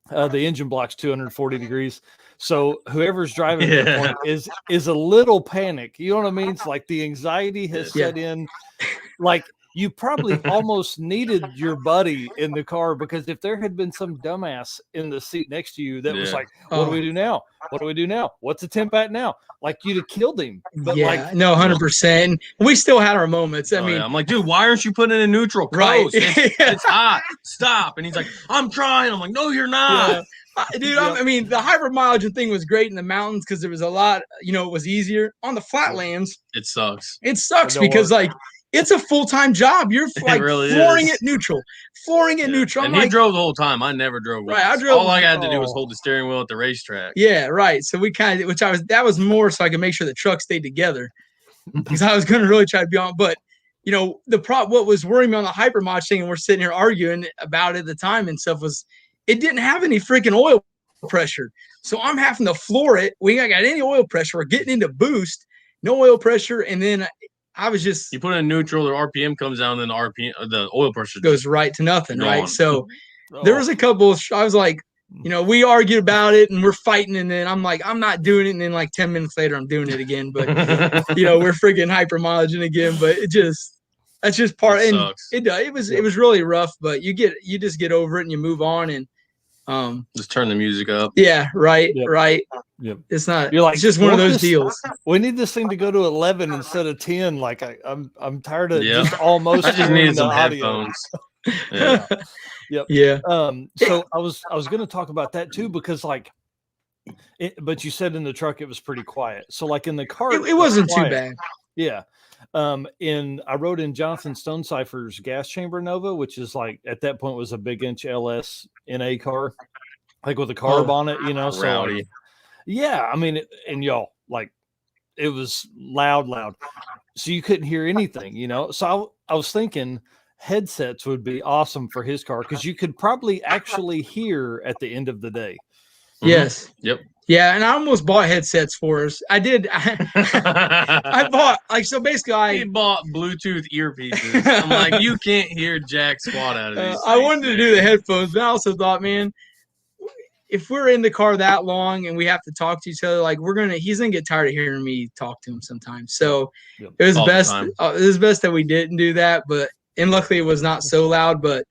The engine block's 240 degrees. So whoever's driving at that point is a little panic. You know what I mean? It's like the anxiety has set in. Like, you probably almost needed your buddy in the car, because if there had been some dumbass in the seat next to you that was like, what do we do now? What do we do now? What's the temp at now? Like, you'd have killed him. But yeah, no, 100%. We still had our moments. I mean, I'm like, dude, why aren't you putting it in neutral? Coast. Right. It's hot. Stop. And he's like, I'm trying. I'm like, no, you're not. Yeah. Dude, I mean, the hyper mileage thing was great in the mountains because there was a lot, it was easier. On the flatlands, it sucks. It sucks because, like, it's a full-time job. You're like really flooring it neutral. Neutral. And he drove the whole time. I never drove. Right, I drove. All I had to do was hold the steering wheel at the racetrack. Yeah, right. So we kind of, that was more so I could make sure the truck stayed together, because I was going to really try to be on. But what was worrying me on the hypermod thing, and we're sitting here arguing about it at the time and stuff, was it didn't have any freaking oil pressure. So I'm having to floor it. We ain't got any oil pressure. We're getting into boost, no oil pressure, and then I was just, you put it in neutral, the RPM comes down, then the oil pressure goes right to nothing, gone. right? So there was a couple. I was like, we argued about it and we're fighting, and then I'm like, I'm not doing it, and then like 10 minutes later, I'm doing it again. But we're freaking hyper mileaging again. But that's just part. It and sucks. It was really rough, but you just get over it and you move on, and just turn the music up. Yeah, right, right. Yep. It's not. You're like, it's just one of those deals. We need this thing to go to 11 instead of 10. Like I'm tired of Yeah. just almost. I just needed some audio. headphones. Yeah. Yep. Yeah. So I was going to talk about that too, because like, but you said in the truck it was pretty quiet. So like in the car, it wasn't too bad. Yeah. I rode in Jonathan Stonecipher's gas chamber Nova, which is like at that point was a big inch LS NA car, like with a carb on it, So rowdy. like, yeah, I mean, and y'all, like, it was loud, so you couldn't hear anything, So I was thinking headsets would be awesome for his car, because you could probably actually hear at the end of the day. Yes. Yep. Yeah, and I almost bought headsets for us. I did. I bought so basically he bought Bluetooth earpieces. I'm like, you can't hear jack squat out of these. I wanted to do the headphones, but I also thought, man, if we're in the car that long and we have to talk to each other, like he's gonna get tired of hearing me talk to him sometimes. So it was best. It was best that we didn't do that, and luckily it was not so loud. But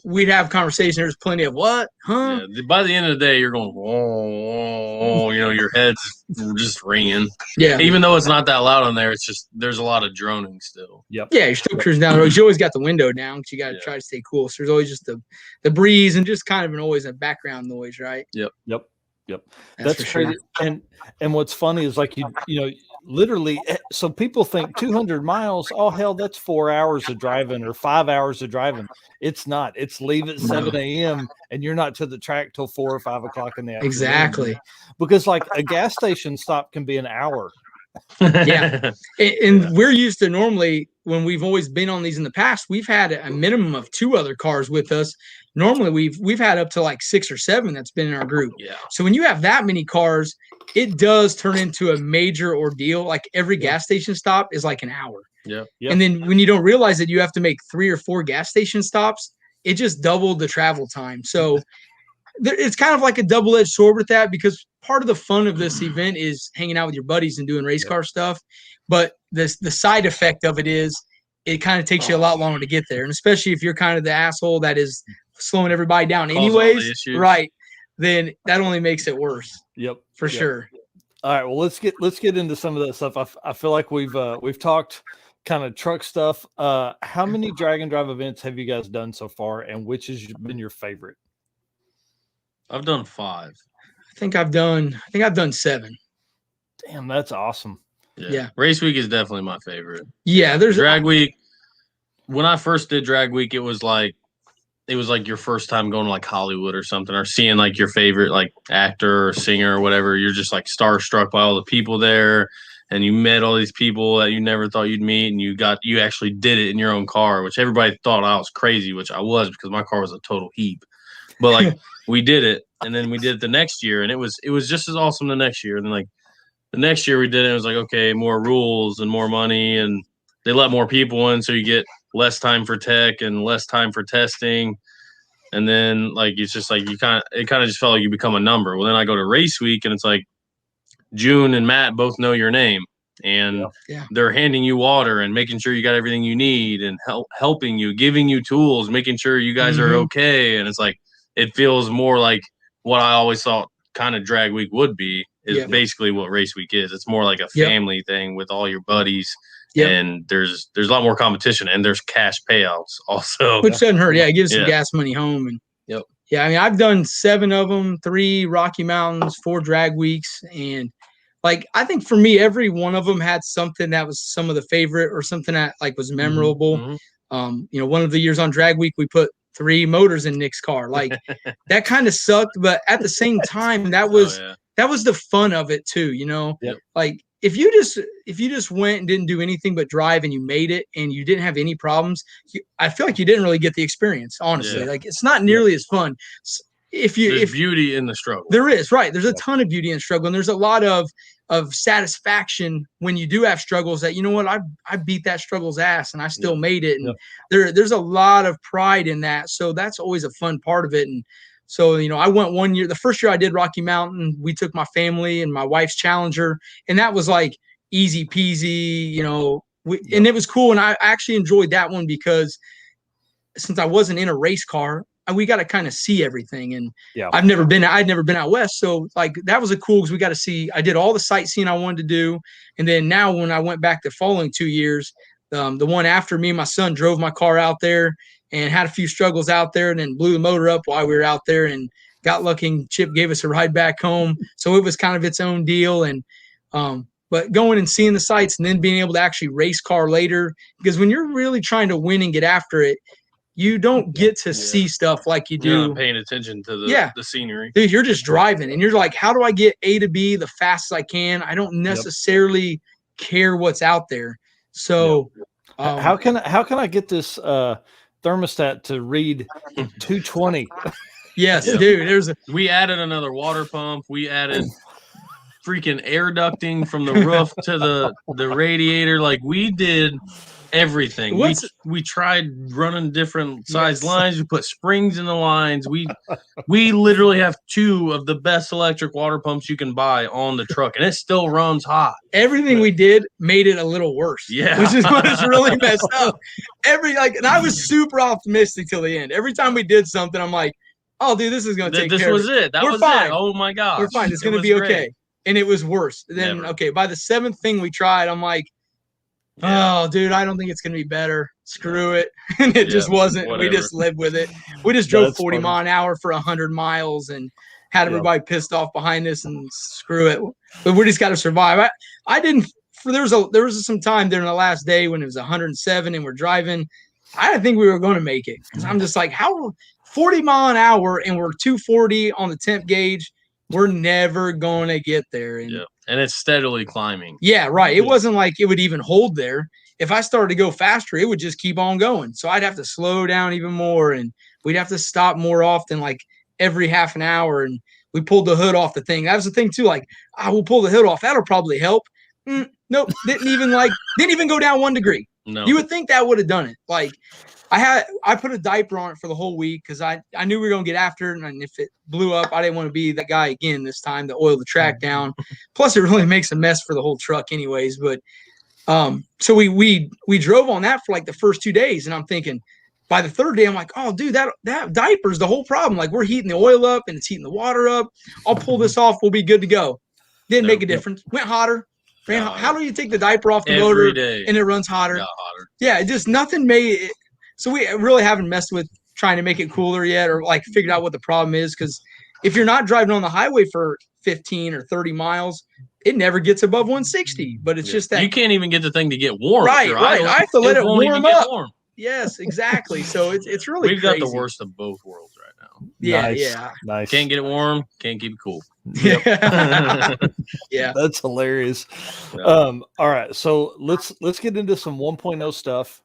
we'd have conversations. There's plenty of what, huh? Yeah, by the end of the day, you're going, whoa, your head's just ringing. Yeah. Even though it's not that loud on there, it's just there's a lot of droning still. Yep. Yeah, you're still cruising down the road. You always got the window down because you got to try to stay cool. So there's always just the breeze and just kind of always a background noise, right? Yep. That's for crazy. sure. And what's funny is like literally, so people think 200 miles, oh hell, that's 4 hours of driving or 5 hours of driving. It's not. It's leave at 7 a.m. and you're not to the track till 4 or 5 o'clock in the afternoon. Exactly. Because like a gas station stop can be an hour. Yeah. And we're used to normally, when we've always been on these in the past, we've had a minimum of 2 other cars with us. Normally we've had up to like 6 or 7 that's been in our group. Yeah. So when you have that many cars, it does turn into a major ordeal. Like every gas station stop is like an hour. Yeah. And then when you don't realize that you have to make 3 or 4 gas station stops, it just doubled the travel time. So it's kind of like a double-edged sword with that, because part of the fun of this event is hanging out with your buddies and doing race car stuff. But the side effect of it is it kind of takes you a lot longer to get there. And especially if you're kind of the asshole that is slowing everybody down anyways, right, then that only makes it worse. Yep. For sure. All right. Well, let's get into some of that stuff. I feel like we've talked kind of truck stuff. How many drag and drive events have you guys done so far, and which has been your favorite? I've done 5. I think I've done 7. Damn, that's awesome. Yeah. Race week is definitely my favorite. Yeah, there's drag week. When I first did drag week, it was like your first time going to like Hollywood or something, or seeing like your favorite like actor or singer or whatever. You're just like starstruck by all the people there, and you met all these people that you never thought you'd meet, and you actually did it in your own car, which everybody thought I was crazy, which I was, because my car was a total heap. But like we did it, and then we did it the next year, and it was just as awesome the next year. And then like the next year we did it, it was like, okay, more rules and more money, and they let more people in, so you get less time for tech and less time for testing. And then like it's just like it kind of just felt like you become a number. Well, then I go to race week, and it's like June and Matt both know your name. and they're handing you water and making sure you got everything you need and helping you, giving you tools, making sure you guys are okay. And it's like, it feels more like what I always thought kind of drag week would be is basically what race week is. It's more like a family thing with all your buddies. And there's a lot more competition, and there's cash payouts also. Which doesn't hurt. Yeah, it gives some gas money home. And yeah, I mean, I've done 7 of them, 3 Rocky Mountains, 4 drag weeks. And like, I think for me, every one of them had something that was some of the favorite or something that like was memorable. You know, one of the years on drag week, we put 3 motors in Nick's car. Like that kind of sucked. But at the same time, that was the fun of it too, you know, like if you just went and didn't do anything but drive and you made it and you didn't have any problems, I feel like you didn't really get the experience, honestly. Like it's not nearly as fun. There's beauty in the struggle. There is, right. There's a ton of beauty in struggle, and there's a lot of satisfaction when you do have struggles that, you know what, I beat that struggle's ass and I still made it. And there's a lot of pride in that. So that's always a fun part of it. And so, you know, I went one year, the first year I did Rocky Mountain, we took my family and my wife's Challenger, and that was like easy peasy, you know, and it was cool. And I actually enjoyed that one because since I wasn't in a race car, we got to kind of see everything. And I'd never been out west. So like that was cool because we got to see, I did all the sightseeing I wanted to do. And then now when I went back the following 2 years, the one after me, my son drove my car out there and had a few struggles out there and then blew the motor up while we were out there and got lucky. And Chip gave us a ride back home. So it was kind of its own deal. And, but going and seeing the sights and then being able to actually race car later, because when you're really trying to win and get after it, you don't get to see stuff like you do. You're not paying attention to the scenery. Dude, you're just driving and you're like, how do I get A to B the fastest I can? I don't necessarily care what's out there. So how can I get this thermostat to read 220? Yes, dude. We added another water pump. We added freaking air ducting from the roof to the radiator. Like we did everything. We tried running different size lines. We put springs in the lines. We literally have 2 of the best electric water pumps you can buy on the truck, and it still runs hot. Everything we did made it a little worse. Yeah, which is what is really messed up. And I was super optimistic till the end. Every time we did something, I'm like, "Oh, dude, this is gonna take care of it. It. That was fine. It. Oh my god, we're fine. It's gonna be okay." And it was worse. Then by the 7th thing we tried, I'm like, oh, dude, I don't think it's going to be better. Screw it. And it just wasn't. Whatever. We just lived with it. We just drove 40 mile an hour for 100 miles and had everybody pissed off behind us and screw it. But we just got to survive. There was some time during the last day when it was 107 and we're driving. I didn't think we were going to make it because I'm just like, how 40 mile an hour and we're 240 on the temp gauge. We're never going to get there. And it's steadily climbing. Yeah, right. It wasn't like it would even hold there. If I started to go faster, it would just keep on going. So I'd have to slow down even more, and we'd have to stop more often, like every half an hour. And we pulled the hood off the thing. That was the thing too. Like, we'll pull the hood off. That'll probably help. Nope. Didn't even go down 1 degree. No. You would think that would have done it. Like, I put a diaper on it for the whole week because I knew we were going to get after it. And if it blew up, I didn't want to be that guy again this time to oil the track down. Plus, it really makes a mess for the whole truck anyways. But so we drove on that for like the first 2 days. And I'm thinking by the 3rd day, I'm like, oh, dude, that diaper's the whole problem. Like we're heating the oil up and it's heating the water up. I'll pull this off. We'll be good to go. Didn't make a difference. Went hotter. How do you take the diaper off the motor and it runs hotter? Got hotter. Yeah, just nothing made it. So we really haven't messed with trying to make it cooler yet or like figured out what the problem is. Because if you're not driving on the highway for 15 or 30 miles, it never gets above 160. But it's just that you can't even get the thing to get warm. Right. I have to let it warm up. Yes, exactly. So it's really we've crazy. Got the worst of both worlds right now. Yeah, nice. Can't get it warm, can't keep it cool. Yep. Yeah, that's hilarious. Yeah. All right, so let's get into some 1.0 stuff.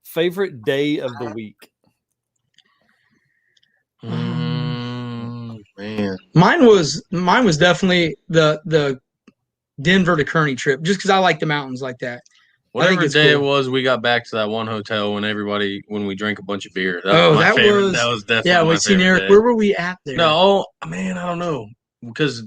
Favorite day of the week? Man, mine was definitely the Denver to Kearney trip, just because I like the mountains like that. Whatever day it was, we got back to that one hotel when we drank a bunch of beer. That was definitely my favorite day. Where were we at there? No, man, I don't know, because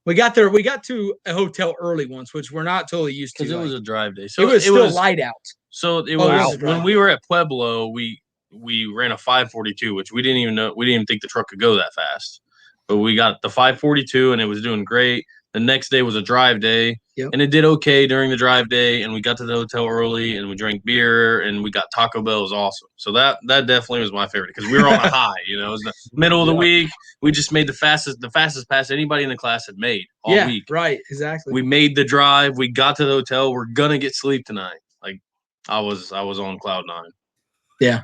We got there. We got to a hotel early once, which we're not totally used to. Because it was a drive day. So it was still light out. So it Oh, was it was when we were at Pueblo, we ran a 542, which we didn't even think the truck could go that fast. But we got the 542 and it was doing great. The next day was a drive day, and it did okay during the drive day. And we got to the hotel early, and we drank beer, and we got Taco Bell. It was awesome. So that definitely was my favorite because we were on a high. You know, it was the middle of the week. We just made the fastest pass anybody in the class had made all week. Right, exactly. We made the drive. We got to the hotel. We're gonna get sleep tonight. Like I was on cloud 9. Yeah.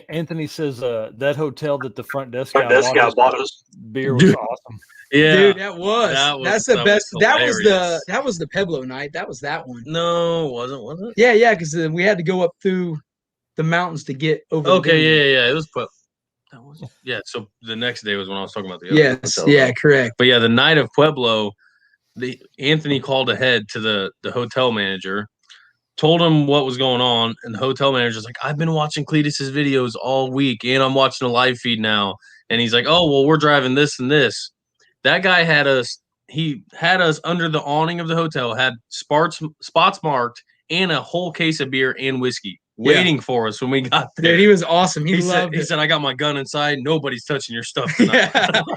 Anthony says that hotel that the front desk guy bought us beer was awesome. Yeah, dude, that's the best. That was the Pueblo night. That was that one. No, was it? Yeah, because we had to go up through the mountains to get over. Okay, yeah, it was Pueblo. Yeah, so the next day was when I was talking about the other hotel. Yeah, correct. But yeah, the night of Pueblo, Anthony called ahead to the hotel manager, told him what was going on, and the hotel manager's like, I've been watching Cletus's videos all week, and I'm watching the live feed now. And he's like, oh, well, we're driving this and this. That guy had us under the awning of the hotel, had spots marked, and a whole case of beer and whiskey waiting for us when we got there. Dude, he was awesome. He said, I got my gun inside. Nobody's touching your stuff tonight.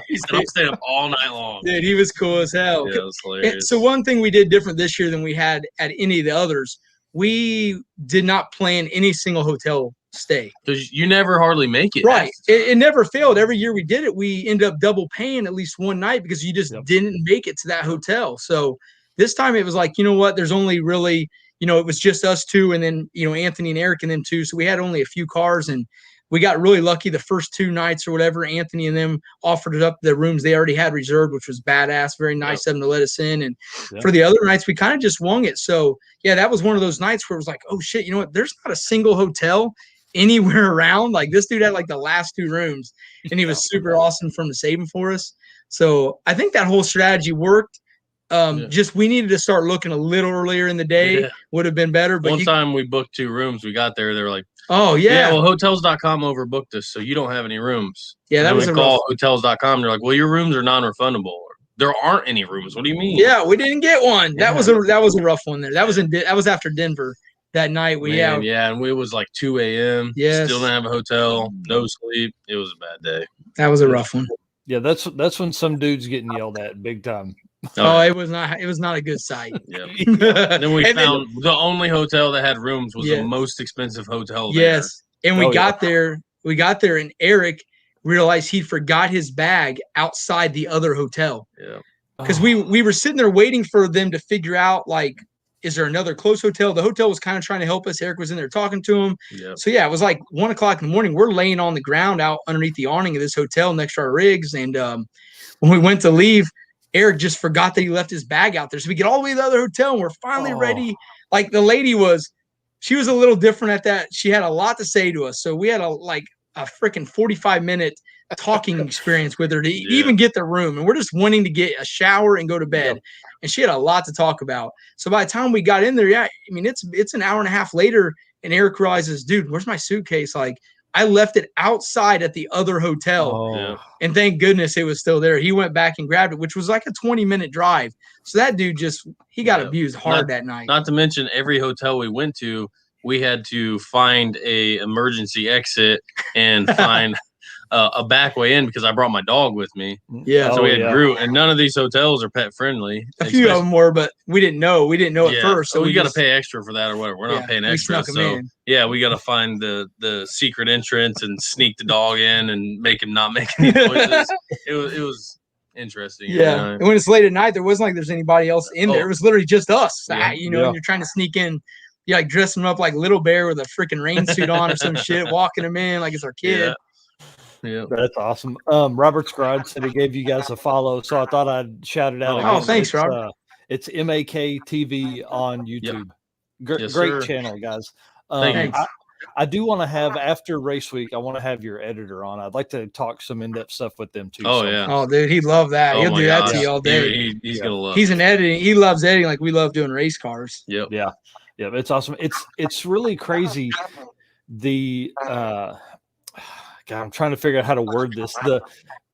He said, I'm staying up all night long. Dude, he was cool as hell. Yeah, it was hilarious. So one thing we did different this year than we had at any of the others, we did not plan any single hotel stay. Because you never hardly make it. Right. It never failed. Every year we did it, we ended up double paying at least one night because you just didn't make it to that hotel. So this time it was like, you know what, there's only really, it was just us two and then, Anthony and Eric and them two. So we had only a few cars and we got really lucky the first 2 nights or whatever. Anthony and them offered up the rooms they already had reserved, which was badass. Very nice of them to let us in. And for the other nights, we kind of just wung it. So yeah, that was one of those nights where it was like, oh shit, you know what? There's not a single hotel anywhere around. Like this dude had like the last 2 rooms and he was super awesome from the saving for us. So I think that whole strategy worked. Just we needed to start looking a little earlier in the day would have been better. But one time we booked 2 rooms. We got there. They were like, oh yeah. Well, hotels.com overbooked us, so you don't have any rooms. Yeah, that was a call hotels.com. They're like, well, your rooms are non-refundable. There aren't any rooms. What do you mean? Yeah, we didn't get one. That was a rough one there. That was after Denver. That night and it was like 2 a.m. Yeah, still didn't have a hotel, no sleep. It was a bad day. That was a rough one. Yeah, that's when some dude's getting yelled at big time. It was not a good sight. Yeah. Then we found the only hotel that had rooms was the most expensive hotel there. Yes. And we got there and Eric realized he forgot his bag outside the other hotel. Yeah. Because we were sitting there waiting for them to figure out, like, is there another close hotel? The hotel was kind of trying to help us. Eric was in there talking to him. Yep. So, yeah, it was like 1 o'clock in the morning. We're laying on the ground out underneath the awning of this hotel next to our rigs. And when we went to leave, Eric just forgot that he left his bag out there. So we get all the way to the other hotel and we're finally ready. Like the lady she was a little different at that. She had a lot to say to us. So we had a freaking 45-minute talking experience with her to even get the room. And we're just wanting to get a shower and go to bed. Yep. And she had a lot to talk about. So by the time we got in there, it's an hour and a half later and Eric realizes, dude, where's my suitcase? Like I left it outside at the other hotel and thank goodness it was still there. He went back and grabbed it, which was like a 20-minute drive. So that dude he got abused hard that night. Not to mention every hotel we went to, we had to find a emergency exit and find a back way in because I brought my dog with me. Yeah. So we had Groot, and none of these hotels are pet friendly. A few of them were, but we didn't know. We didn't know at first. So we got to pay extra for that or whatever. We're not paying extra. So we got to find the secret entrance and sneak the dog in and make him not make any noises. It was interesting. Yeah. And when it's late at night, there wasn't like there's anybody else in there. It was literally just us. And you're trying to sneak in. You like dress him up like Little Bear with a freaking rain suit on or some shit, walking him in like it's our kid. Yeah, that's awesome. Robert Scribe said he gave you guys a follow, so I thought I'd shout it out again. Oh, thanks, Robert. It's MAK TV on YouTube. Yep. Great channel, guys. Thanks. I do want to have, after race week, I want to have your editor on. I'd like to talk some in-depth stuff with them too. Oh, dude, he'd love that. He'll do that to you all day. He's gonna love. He's an editing. He loves editing like we love doing race cars. Yep. Yeah. It's awesome. It's really crazy. God, I'm trying to figure out how to word this.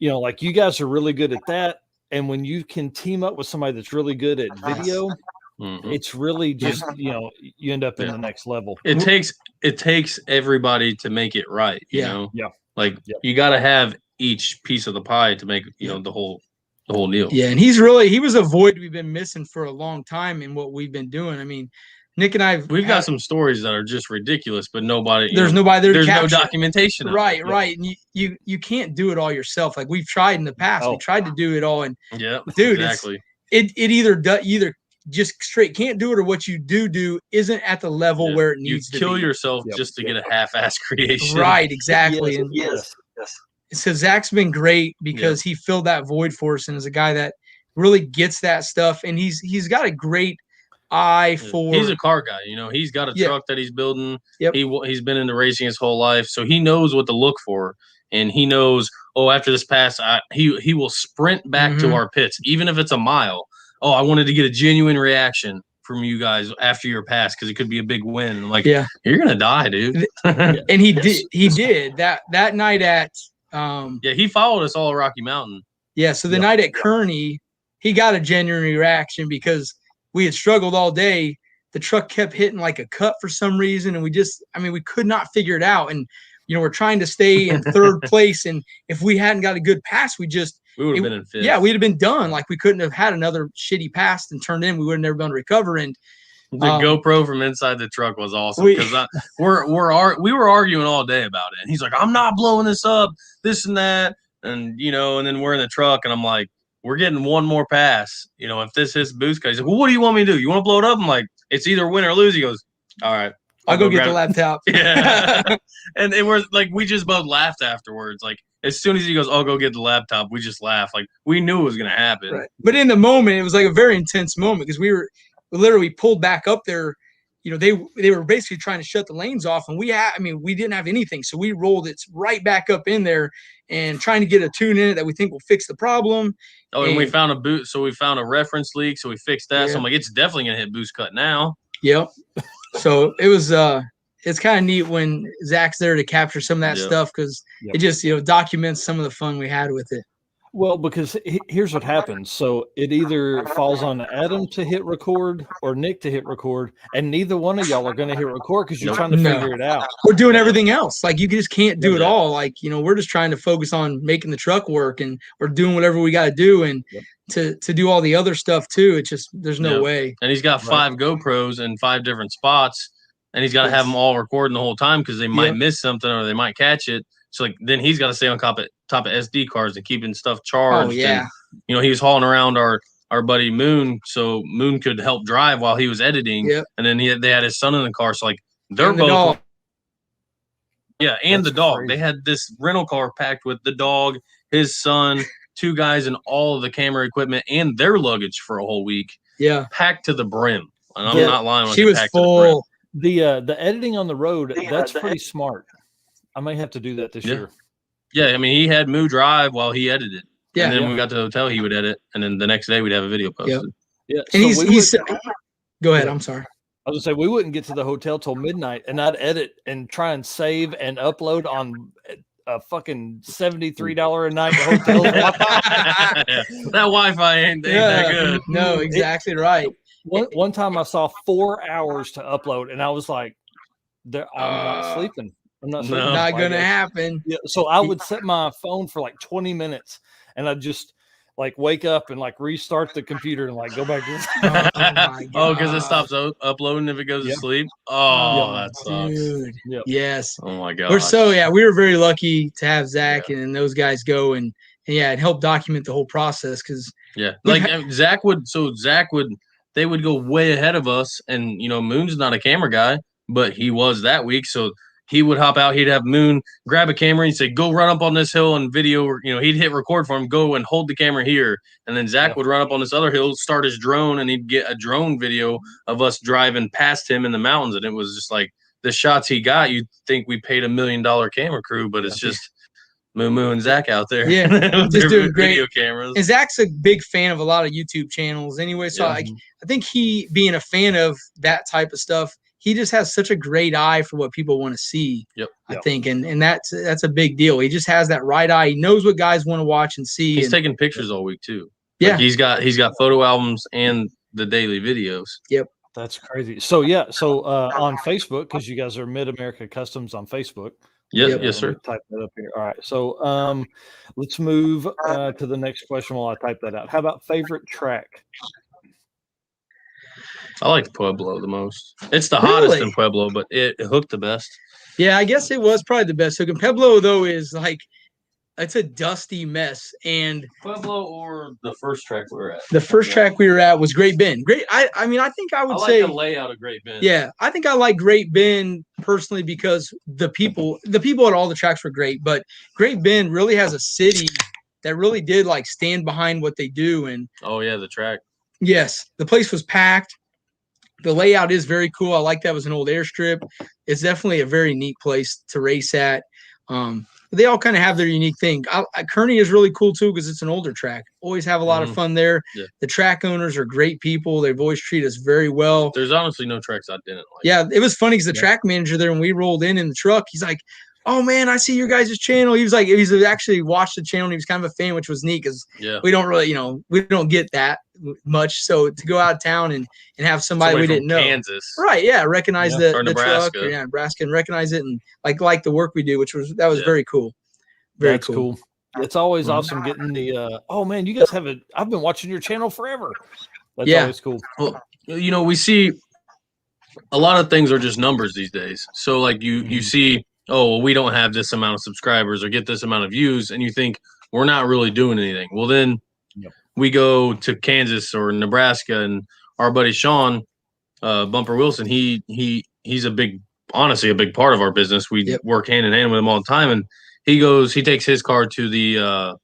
Like you guys are really good at that. And when you can team up with somebody that's really good at video, it's really just, you end up in the next level. It takes everybody to make it right. You know? Yeah. Like you got to have each piece of the pie to make, the whole deal. Yeah. And he was a void we've been missing for a long time in what we've been doing. I mean, Nick and we've got some stories that are just ridiculous, but nobody there's nobody there. There's to no documentation. Right. And you can't do it all yourself. Like we've tried in the past. We tried to do it all, and dude, exactly. It either just straight can't do it, or what you do isn't at the level where it needs to be. You kill yourself just to get a half-ass creation. Right. Exactly. Yes. So Zach's been great because he filled that void for us, and is a guy that really gets that stuff, and he's got a great eye for. He's a car guy, He's got a truck that he's building. Yep. He's been into racing his whole life, so he knows what to look for, and he knows. Oh, after this pass, he will sprint back to our pits, even if it's a mile. Oh, I wanted to get a genuine reaction from you guys after your pass because it could be a big win. I'm like, you're gonna die, dude. And he did that night at. He followed us all Rocky Mountain. Yeah, so the night at Kearney, he got a genuine reaction because we had struggled all day. The truck kept hitting like a cut for some reason, and we could not figure it out. And we're trying to stay in third place, and if we hadn't got a good pass, we would have been in fifth. Yeah, we'd have been done. Like we couldn't have had another shitty pass and turned in. We would have never been able to recover. And the GoPro from inside the truck was awesome because we were arguing all day about it, and he's like, "I'm not blowing this up, this and that," and and then we're in the truck, and I'm like, "We're getting one more pass, if this hits boost cut." He's like, "Well, what do you want me to do? You want to blow it up?" I'm like, "It's either win or lose." He goes, "All right, I'll go get the laptop." Yeah, and we're like, we just both laughed afterwards. Like as soon as he goes, "I'll go get the laptop," we just laughed. Like we knew it was gonna happen. Right. But in the moment, it was like a very intense moment because we literally pulled back up there. They were basically trying to shut the lanes off, and we didn't have anything, so we rolled it right back up in there and trying to get a tune in it that we think will fix the problem. Oh, and we found a boot, so we found a reference leak, so we fixed that. So I'm like, it's definitely gonna hit boost cut now. Yep. So it was it's kind of neat when Zach's there to capture some of that stuff because it just documents some of the fun we had with it. Well, because here's what happens. So it either falls on Adam to hit record or Nick to hit record, and neither one of y'all are going to hit record because you're trying to figure it out. We're doing everything else. Like you just can't do it all. Like, we're just trying to focus on making the truck work, and we're doing whatever we got to do. And to do all the other stuff too, it's just, there's no way. And he's got 5 GoPros in 5 different spots, and he's got to have them all recording the whole time because they might miss something or they might catch it. So then he's got to stay on top of SD cards and keeping stuff charged. Oh, yeah. And, he was hauling around our buddy Moon, so Moon could help drive while he was editing. Yep. And then they had his son in the car, so like they're both. Yeah, and the dog. Crazy. They had this rental car packed with the dog, his son, 2 guys, and all of the camera equipment and their luggage for a whole week. Yeah, packed to the brim. And I'm not lying. When she was full. The editing on the road, that's pretty smart. I may have to do that this year. Yeah, he had Moo drive while he edited. Yeah. And then when we got to the hotel, he would edit. And then the next day, we'd have a video posted. Yeah. And he's go ahead. I'm sorry. I was going to say, we wouldn't get to the hotel till midnight, and I'd edit and try and save and upload on a fucking $73 a night hotel. That Wi-Fi ain't that good. No, exactly right. One time I saw 4 hours to upload, and I was like, I'm not sleeping. I'm not sleeping. Not going to happen. Yeah, so I would set my phone for like 20 minutes, and I'd just like wake up and like restart the computer and like go back to because it stops uploading if it goes to sleep. Oh, that sucks. Dude. Yep. Yes. Oh my God. We were very lucky to have Zach and those guys go and it helped document the whole process because Zach would they would go way ahead of us, and Moon's not a camera guy, but he was that week, so he would hop out. He'd have Moon grab a camera and say, "Go run up on this hill and video." He'd hit record for him, go and hold the camera here. And then Zach would run up on this other hill, start his drone, and he'd get a drone video of us driving past him in the mountains. And it was just like the shots he got, you'd think we paid $1 million camera crew, but it's just Moo and Zach out there. Yeah, just doing great video cameras. And Zach's a big fan of a lot of YouTube channels anyway. So I think he being a fan of that type of stuff, he just has such a great eye for what people want to see. I think, and that's a big deal. He just has that right eye. He knows what guys want to watch and see. He's taking pictures all week too. Yeah. Like he's got photo albums and the daily videos. Yep. That's crazy. So yeah, so on Facebook, because you guys are Mid-America Customs on Facebook. Yes, Let sir. me type that up here. All right. So let's move to the next question while I type that out. How about favorite track? I like Pueblo the most. It's the hottest in Pueblo, but it hooked the best. Yeah, I guess it was probably the best hook. And Pueblo, though, is like, it's a dusty mess. And Pueblo or the first track we were at? The first track we were at was Great Bend. I mean, I think I would say the layout of Great Bend. Yeah, I think I like Great Bend personally because the people at all the tracks were great. But Great Bend really has a city that really did like stand behind what they do. And oh yeah, the track. Yes, the place was packed. The layout is very cool. I like that it was an old airstrip. It's definitely a very neat place to race at. They all kind of have their unique thing. Kearney is really cool too because it's an older track. Always have a lot of fun there. Yeah. The track owners are great people. They've always treated us very well. There's honestly no tracks I didn't like. Yeah, it was funny because the track manager there, when we rolled in the truck, he's like, "Oh man, I see your guys' channel." He's actually watched the channel and he was kind of a fan, which was neat because we don't really, we don't get that much. So to go out of town and have somebody we didn't know, Kansas, right? Yeah, recognize the Nebraska. Truck, Nebraska, and recognize it and like the work we do, which was very cool. That's cool. It's always awesome getting the. Oh man, you guys have it. I've been watching your channel forever. That's always cool. Well, we see a lot of things are just numbers these days. So like you see, oh, well, we don't have this amount of subscribers or get this amount of views, and you think we're not really doing anything. Well, then we go to Kansas or Nebraska, and our buddy Sean Bumper Wilson, he's a big part of our business. We work hand in hand with him all the time, and he takes his car to the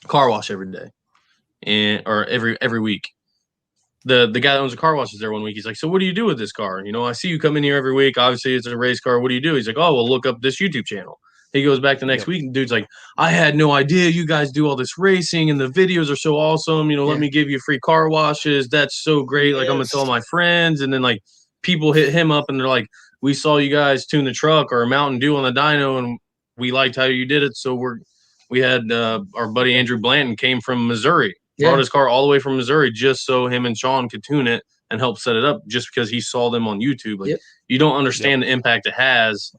car wash every day, or every week. The guy that owns the car wash is there one week. He's like, "So what do you do with this car? I see you come in here every week. Obviously, it's a race car. What do you do?" He's like, "Oh, well, look up this YouTube channel." He goes back the next week, and dude's like, "I had no idea you guys do all this racing, and the videos are so awesome. Let me give you free car washes. That's so great. Like, I'm gonna tell my friends." And then like people hit him up, and they're like, "We saw you guys tune the truck or Mountain Dew on the dyno, and we liked how you did it. So we had our buddy Andrew Blanton came from Missouri." Brought his car all the way from Missouri just so him and Sean could tune it and help set it up just because he saw them on YouTube. Like you don't understand the impact it has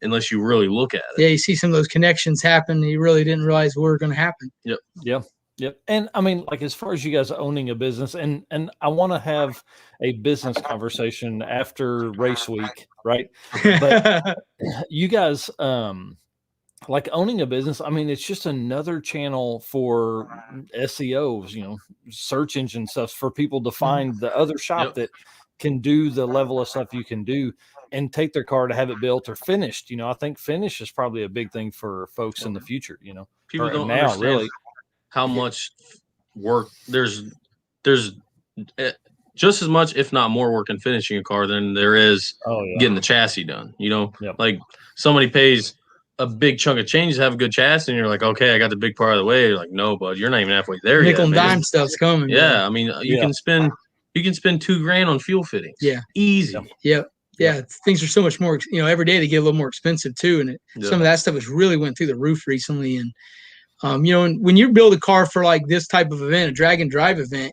unless you really look at it. Yeah, you see some of those connections happen. You really didn't realize were going to happen. Yep. And I mean, like as far as you guys owning a business, and I want to have a business conversation after race week, right? But you guys, like owning a business, I mean, it's just another channel for SEOs, search engine stuff for people to find the other shop that can do the level of stuff you can do and take their car to have it built or finished. I think finish is probably a big thing for folks in the future, People don't understand really how much work there's just as much, if not more work in finishing a car than there is getting the chassis done. Like somebody pays a big chunk of change to have a good chassis, and you're like, okay, I got the big part of the way. You're like, no, bud, you're not even halfway there yet. Nickel and dime stuff's coming. Yeah, man. I mean, you can spend $2,000 on fuel fittings. Yeah, easy. Yeah. Things are so much more. Every day they get a little more expensive too, and some of that stuff has really went through the roof recently. And and when you build a car for like this type of event, a drag and drive event,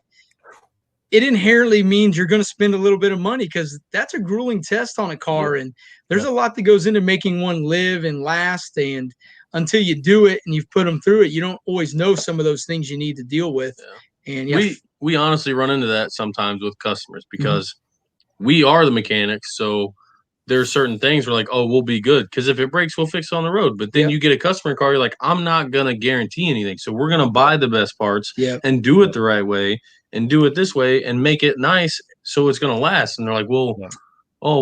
it inherently means you're going to spend a little bit of money because that's a grueling test on a car. And there's a lot that goes into making one live and last. And until you do it and you've put them through it, you don't always know some of those things you need to deal with. Yeah. And we honestly run into that sometimes with customers because we are the mechanics. So there's certain things we're like, oh, we'll be good. Because if it breaks, we'll fix it on the road. But then you get a customer car, you're like, I'm not going to guarantee anything. So we're going to buy the best parts and do it the right way and do it this way and make it nice so it's going to last. And they're like, well,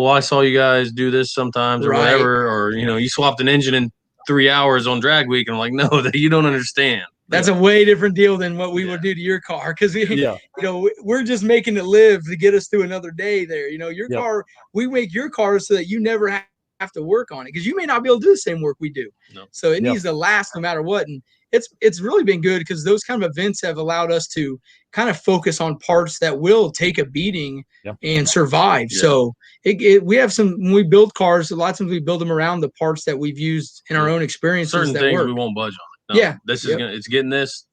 I saw you guys do this sometimes or whatever. Or, you swapped an engine in 3 hours on drag week. And I'm like, no, that you don't understand. That's a way different deal than what we would do to your car because we're just making it live to get us through another day there. Your car, we make your car so that you never have to work on it because you may not be able to do the same work we do. No. So it needs to last no matter what. And it's really been good because those kind of events have allowed us to kind of focus on parts that will take a beating and survive. Yeah. So we have when we build cars, a lot of times we build them around the parts that we've used in our own experiences. Certain things we won't budge on. No, this is it's getting this.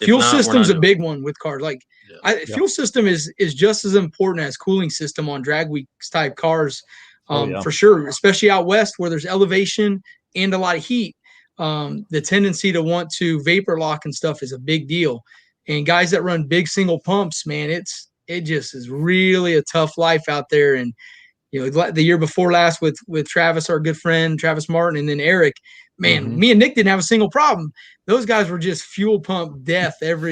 Fuel not, we're system's not a big one with cars. Like fuel system is just as important as cooling system on drag weeks type cars, for sure. Especially out west where there's elevation and a lot of heat. The tendency to want to vapor lock and stuff is a big deal. And guys that run big single pumps, man, it just is really a tough life out there. And the year before last with Travis, our good friend Travis Martin, and then Eric, man, me and Nick didn't have a single problem. Those guys were just fuel pump death they were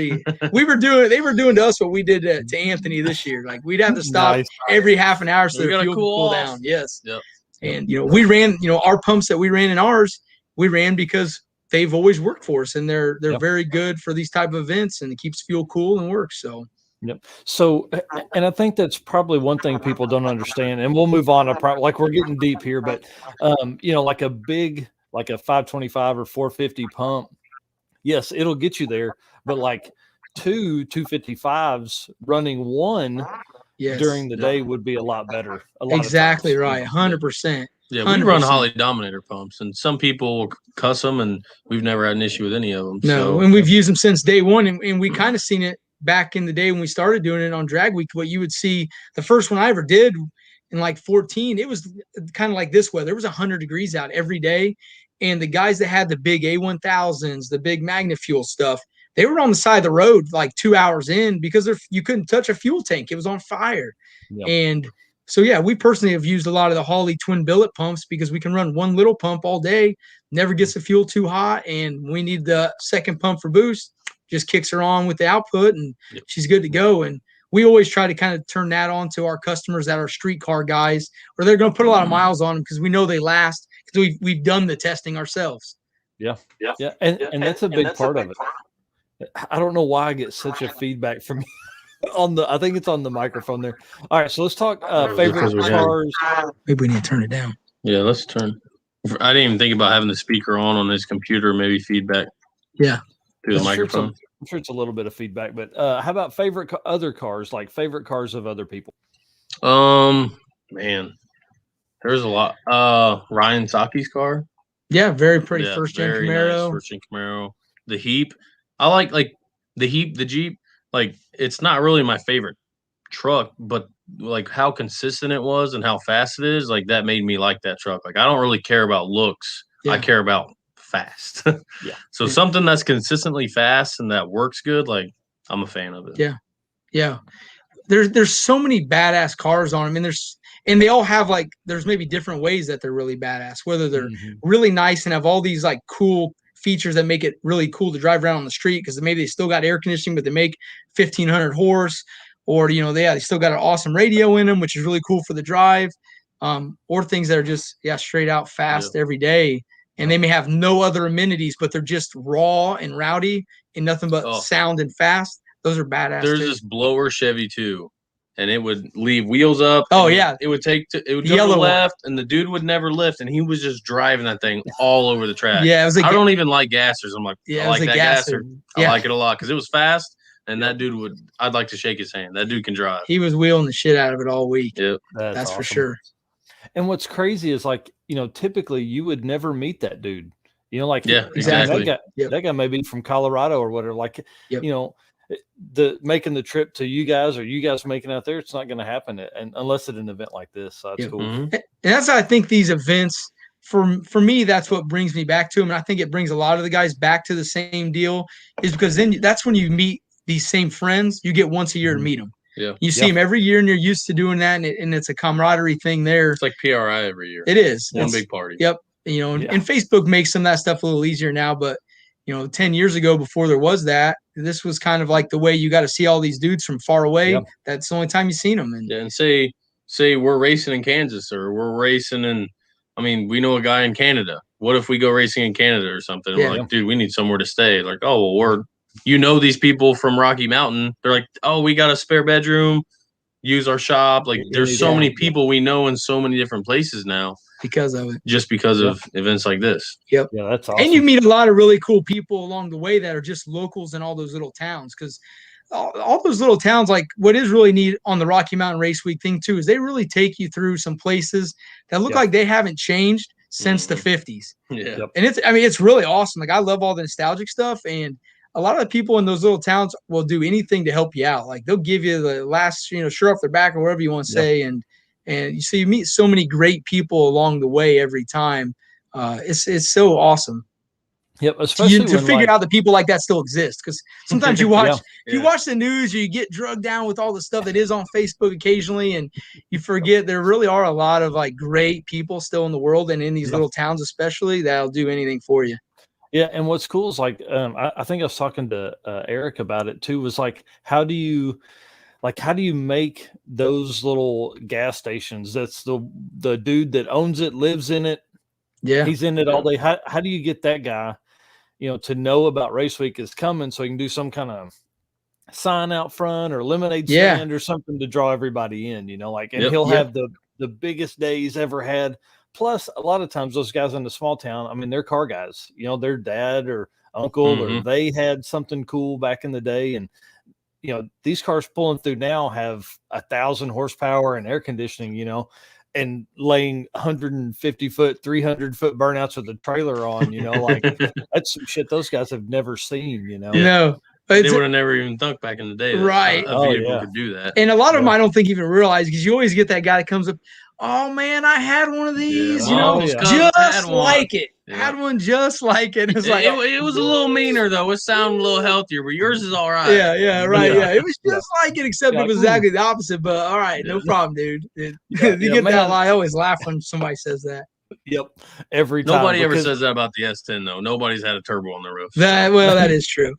doing to us what we did to Anthony this year. Like we'd have to stop every half an hour so their fuel cool down. Yes. Yep. And we ran, our pumps that we ran in ours, we ran because they've always worked for us, and they're very good for these type of events, and it keeps fuel cool and works. So So, and I think that's probably one thing people don't understand, and we'll move on. Like we're getting deep here, but like a big, like a 525 or 450 pump, yes, it'll get you there, but like 255s running one during the day would be a lot better. Exactly right, 100%. Yeah, we run Holly Dominator pumps, and some people will cuss them, and we've never had an issue with any of them. No, and we've used them since day one, and we kind of seen it back in the day when we started doing it on drag week. What you would see, the first one I ever did in like 14, it was kind of like this weather. It was 100 degrees out every day, and the guys that had the big A1000s, the big Magna Fuel stuff, they were on the side of the road like 2 hours in because you couldn't touch a fuel tank. It was on fire. And so, we personally have used a lot of the Holley twin billet pumps because we can run one little pump all day, never gets the fuel too hot, and we need the second pump for boost. Just kicks her on with the output, and she's good to go. And we always try to kind of turn that on to our customers that are streetcar guys, or they're going to put a lot of miles on them because we know they last because we've done the testing ourselves. And that's a big part of it. I don't know why I get such a feedback from you. I think it's on the microphone there. All right, so let's talk favorite cars. Maybe we need to turn it down. Yeah, let's turn. I didn't even think about having the speaker on his computer, maybe feedback. Yeah, through the microphone. I'm sure it's a little bit of feedback, but how about favorite other cars, like favorite cars of other people? Man, there's a lot. Ryan Saki's car. Yeah, very pretty. First gen Camaro. Nice. First gen Camaro. The Heap. I like the Heap, the Jeep. Like, it's not really my favorite truck, but like how consistent it was and how fast it is, like that made me like that truck. Like, I don't really care about looks. I care about fast. So something that's consistently fast and that works good, like I'm a fan of it. Yeah. There's so many badass cars on them, and they all have there's maybe different ways that they're really badass, whether they're really nice and have all these like cool features that make it really cool to drive around on the street because maybe they still got air conditioning, but they make 1,500 horse, or they still got an awesome radio in them, which is really cool for the drive, or things that are just straight out fast every day, and they may have no other amenities, but they're just raw and rowdy and nothing but sound and fast. Those are badass. There's this blower Chevy too, and it would leave wheels up. It would go to the left, and the dude would never lift, and he was just driving that thing all over the track. Yeah, it was I don't even like gassers. I'm like, I like that gasser. I like it a lot because it was fast, and that dude I'd like to shake his hand. That dude can drive. He was wheeling the shit out of it all week. Yep, that's awesome. For sure. And what's crazy is typically you would never meet that dude. Exactly. That guy may be from Colorado or whatever. Making the trip to you guys or you guys making out there, it's not going to happen unless at an event like this. So that's cool. And that's how I think these events, for me, that's what brings me back to them. And I think it brings a lot of the guys back to the same deal, is because then that's when you meet these same friends. You get once a year to meet them. Yeah, you see them every year, and you're used to doing that, and it's a camaraderie thing there. It's like PRI every year. It is one big party. Yep. And Facebook makes some of that stuff a little easier now, but 10 years ago, before there was that, this was kind of like the way you got to see all these dudes from far away. Yep. That's the only time you've seen them. And say we're racing in Kansas, or we're racing in, we know a guy in Canada. What if we go racing in Canada or something? We're like, dude, we need somewhere to stay. Like, oh, well, these people from Rocky Mountain. They're like, oh, we got a spare bedroom. Use our shop. Like, there's so many people we know in so many different places now. Because of it. Just because of events like this. Yep. Yeah, that's awesome. And you meet a lot of really cool people along the way that are just locals in all those little towns. Because all those little towns, like what is really neat on the Rocky Mountain Race Week thing too, is they really take you through some places that look like they haven't changed since the 50s. Yeah. And it's really awesome. Like, I love all the nostalgic stuff. And a lot of the people in those little towns will do anything to help you out. Like they'll give you the last, shirt off their back or whatever you want to say. And you meet so many great people along the way every time. It's so awesome. Yep, especially to figure out that people like that still exist. Because sometimes you watch you watch the news, or you get drugged down with all the stuff that is on Facebook occasionally, and you forget there really are a lot of like great people still in the world, and in these little towns especially, that'll do anything for you. Yeah, and what's cool is like I think I was talking to Eric about it too. Was like, how do you make those little gas stations? That's the dude that owns it, lives in it. Yeah, he's in it all day. How do you get that guy, to know about Race Week is coming, so he can do some kind of sign out front or lemonade stand or something to draw everybody in, and he'll have the biggest day he's ever had. Plus, a lot of times those guys in the small town, I mean, they're car guys, their dad or uncle, or they had something cool back in the day. And, these cars pulling through now have 1,000 horsepower and air conditioning, and laying 150 foot, 300 foot burnouts with a trailer on, like that's some shit those guys have never seen, No. They would have never even thought back in the day that a vehicle could do that. And a lot of them I don't think even realize, because you always get that guy that comes up, oh man, I had one of these, just like it. Had one just like it. It's like it was a little meaner though. It sounded a little healthier, but yours is all right. Yeah, right. Yeah, it was just like it, except it was exactly the opposite. But all right, no problem, dude. You get that lie. I always laugh when somebody says that. Yep, every time. Nobody ever says that about the S10 though. Nobody's had a turbo on the roof. That is true.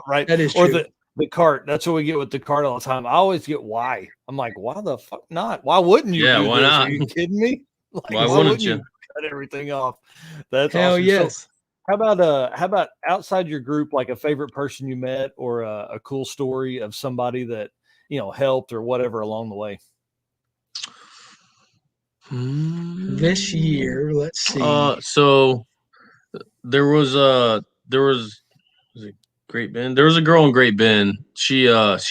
Right. That is true. Or the cart. That's what we get with the cart all the time. I always get why. I'm like, why the fuck not? Why wouldn't you? Yeah, why not? Are you kidding me? Like, why wouldn't you cut everything off? That's hell awesome. Yes. So, how about outside your group, like a favorite person you met, or a cool story of somebody that helped or whatever along the way? This year, let's see. So there was Great Bend. There was a girl in Great Bend. She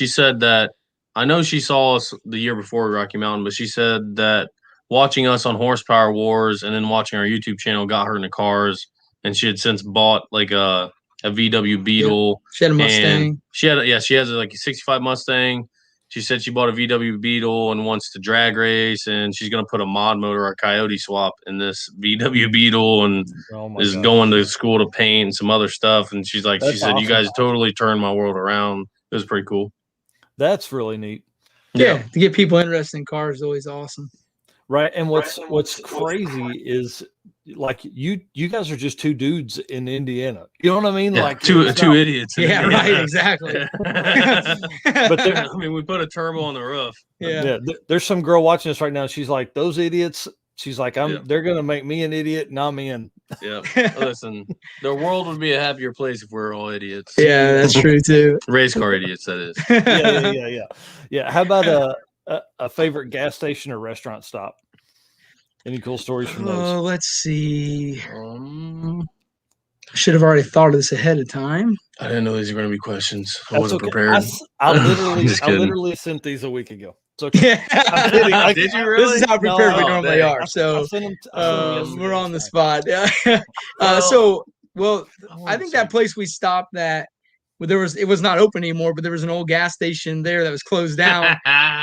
said that, I know she saw us the year before Rocky Mountain, but she said that watching us on Horsepower Wars and then watching our YouTube channel got her into cars, and she had since bought like a VW Beetle. She had a Mustang. She has like a 65 Mustang. She said she bought a VW Beetle and wants to drag race, and she's going to put a mod motor or Coyote swap in this VW Beetle, and is going to school to paint and some other stuff. And she said, awesome. You guys totally turned my world around. It was pretty cool. That's really neat. Yeah, to get people interested in cars is always awesome. Right. And what's crazy is like you guys are just two dudes in Indiana. You know what I mean? Yeah, like two idiots. Yeah, right, exactly. But I mean, we put a turbo on the roof. Yeah. There's some girl watching us right now. She's like, those idiots. She's like, they're gonna make me an idiot, and I'm in. Yeah. Listen, the world would be a happier place if we were all idiots. Yeah, that's true too. Race car idiots, that is. Yeah. How about a favorite gas station or restaurant stop? Any cool stories from those? Let's see. Should have already thought of this ahead of time. I didn't know these were going to be questions. I wasn't prepared. I literally sent these a week ago. It's okay. Yeah. Did you really? This is how prepared we normally are. So we're on the spot. Yeah. I think that place we stopped at, it was not open anymore, but there was an old gas station there that was closed down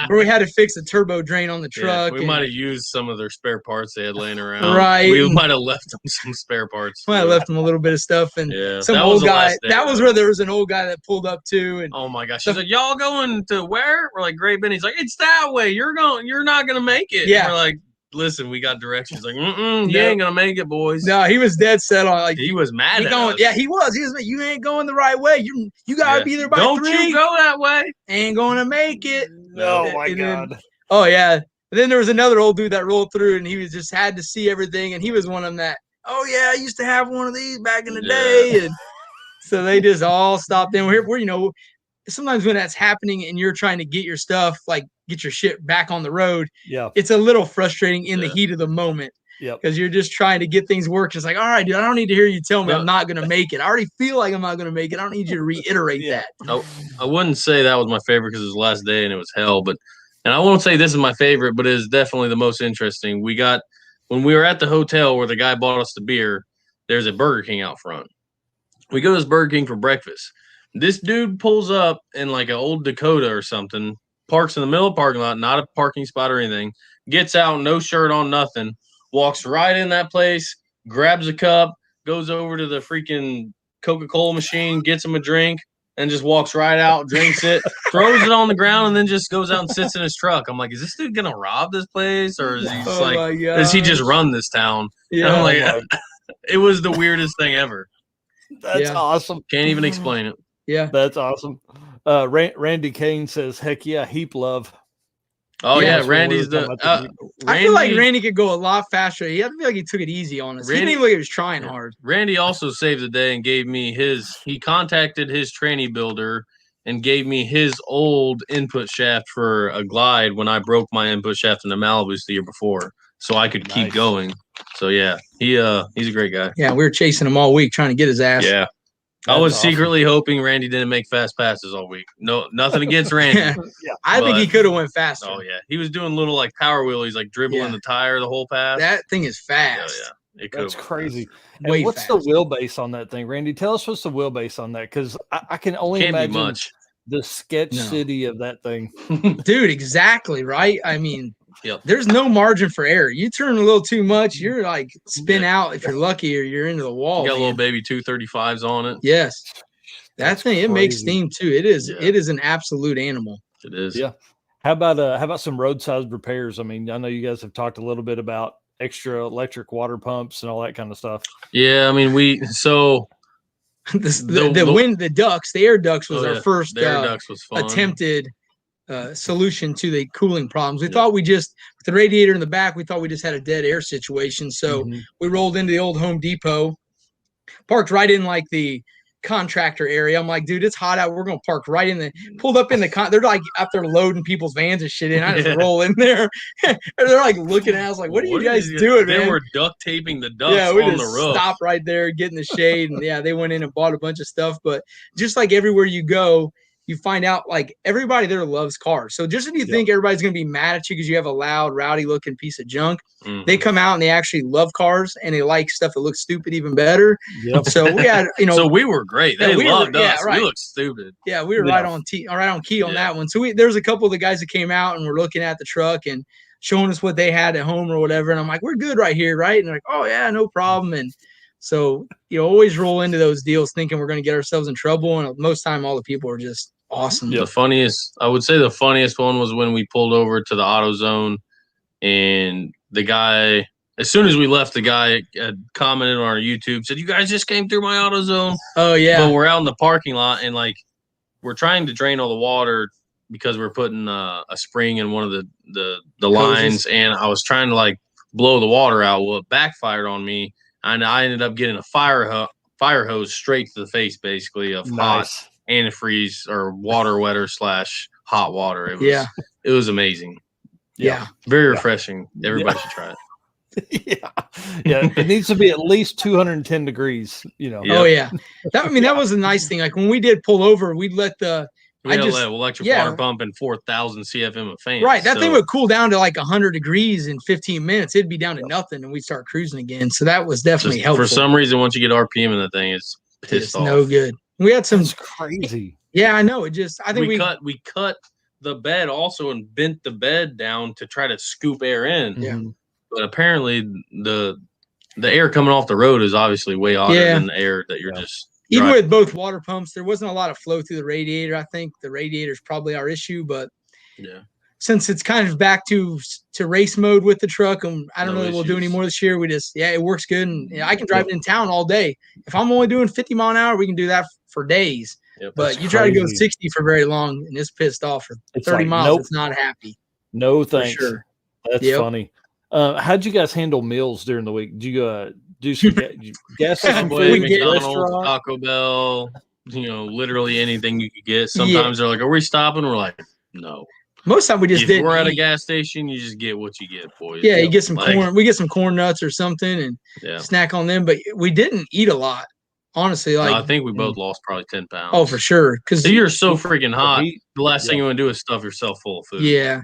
where we had to fix a turbo drain on the truck. We might have used some of their spare parts they had laying around. Right. We might have left them some spare parts. Might have left them a little bit of stuff. And some old guy. That was where there was an old guy that pulled up too. And oh my gosh. He's like, y'all going to where? We're like, Great Bend. He's like, it's that way. You're not going to make it. Yeah. And we're like, listen, we got directions. Like, you ain't gonna make it, boys. No, he was dead set on like he was mad at us. Yeah, he was. You ain't going the right way. You gotta be there by 3. Don't you go that way. Ain't gonna make it. Oh my God. Oh yeah. And then there was another old dude that rolled through, and he was just had to see everything, and he was one of them that, oh yeah, I used to have one of these back in the day, and so they just all stopped in. We're sometimes when that's happening and you're trying to get your stuff, like get your shit back on the road, it's a little frustrating in the heat of the moment. Because you're just trying to get things working. It's like, all right, dude, I don't need to hear you tell me I'm not going to make it. I already feel like I'm not going to make it. I don't need you to reiterate that. I wouldn't say that was my favorite because it was the last day and it was hell. And I won't say this is my favorite, but it is definitely the most interesting. When we were at the hotel where the guy bought us the beer, there's a Burger King out front. We go to this Burger King for breakfast. This dude pulls up in like an old Dakota or something, parks in the middle of the parking lot, not a parking spot or anything, gets out, no shirt on, nothing, walks right in that place, grabs a cup, goes over to the freaking Coca-Cola machine, gets him a drink, and just walks right out, drinks it, throws it on the ground, and then just goes out and sits in his truck. I'm like, is this dude gonna rob this place, or is he just does he just run this town? Yeah, and I'm like, it was the weirdest thing ever. That's awesome. Can't even explain it. Yeah, that's awesome. Randy Kane says, "Heck yeah, heap love." Oh yeah, Randy's the. I feel like Randy could go a lot faster. I feel like he took it easy on us. He didn't even look like he was trying hard. Randy also saved the day and gave me his. He contacted his tranny builder and gave me his old input shaft for a glide when I broke my input shaft in the Malibus the year before, so I could keep going. So yeah, he's a great guy. Yeah, we were chasing him all week trying to get his ass. Yeah. I was secretly hoping Randy didn't make fast passes all week. No, nothing against Randy. I think he could have went faster. Oh yeah, he was doing little like power wheelies, like dribbling the tire the whole pass. That thing is fast. Yeah, that's crazy. And what's the wheelbase on that thing, Randy? Tell us what's the wheelbase on that, because I can only imagine the sketch city of that thing. Dude, exactly right. I mean, there's no margin for error. You turn a little too much, you're like spin out if you're lucky, or you're into the wall. You got little baby 235s on it. Yes, that thing it makes steam too. It is an absolute animal. It is. Yeah. How about some roadside repairs? I mean, I know you guys have talked a little bit about extra electric water pumps and all that kind of stuff. Yeah, I mean the air ducts was our first air ducts was fun. Attempted solution to the cooling problems. We thought with the radiator in the back, we thought we just had a dead air situation. So we rolled into the old Home Depot, parked right in like the contractor area. I'm like, dude, it's hot out. We're gonna park right in pulled up in the they're like out there loading people's vans and shit in. I just roll in there. And they're like looking at us like, what are you guys doing, man? They were duct taping the ducts on the roof. Stop right there, get in the shade, and they went in and bought a bunch of stuff. But just like everywhere you go, you find out like everybody there loves cars. So just if you think everybody's going to be mad at you because you have a loud, rowdy looking piece of junk, they come out and they actually love cars and they like stuff that looks stupid even better. Yep. So we had, so we were great. They loved us. We looked stupid. Yeah, we were right on key on that one. So there's a couple of the guys that came out and were looking at the truck and showing us what they had at home or whatever. And I'm like, we're good right here, right? And they're like, oh yeah, no problem. And so, always roll into those deals thinking we're going to get ourselves in trouble. And most time, all the people are just awesome. I would say the funniest one was when we pulled over to the AutoZone and the guy, as soon as we left, the guy had commented on our YouTube, said, you guys just came through my AutoZone. Oh, yeah. But we're out in the parking lot and like, we're trying to drain all the water because we're putting a spring in one of the lines. And I was trying to like blow the water out. Well, it backfired on me. And I ended up getting a fire hose straight to the face, basically, of hot antifreeze or water wetter / hot water. It was amazing. Yeah. Very refreshing. Everybody should try it. Yeah. It needs to be at least 210 degrees, Oh yeah. That was a nice thing. Like when we did pull over, we'd let electric water pump and 4,000 CFM of fan. Right. That thing would cool down to like 100 degrees in 15 minutes. It'd be down to nothing and we'd start cruising again. So that was definitely helpful. For some reason, once you get RPM in the thing, it's pissed off. No good. We had some crazy. Yeah, I know. I think we cut the bed also and bent the bed down to try to scoop air in. Yeah. But apparently the air coming off the road is obviously way hotter than the air that you're just even with both water pumps, there wasn't a lot of flow through the radiator. I think the radiator is probably our issue, but since it's kind of back to race mode with the truck, and I don't know that we'll do any more this year. We just it works good, and I can drive it in town all day. If I'm only doing 50 mile an hour, we can do that for days. Yep, but you try to go 60 for very long, and it's pissed off for 30 miles. It's not happy. No thanks. For sure. That's funny. How'd you guys handle meals during the week? Did you do some gas station food, McDonald's, Taco Bell, literally anything you could get. Sometimes they're like, "Are we stopping?" We're like, "No." Most time we just did. If we're at a gas station, you just get what you get, boys. Yeah, you get some corn. We get some corn nuts or something and snack on them. But we didn't eat a lot, honestly. Like I think we both lost probably 10 pounds. Oh, for sure. Because you're so freaking hot. The last thing you want to do is stuff yourself full of food. Yeah.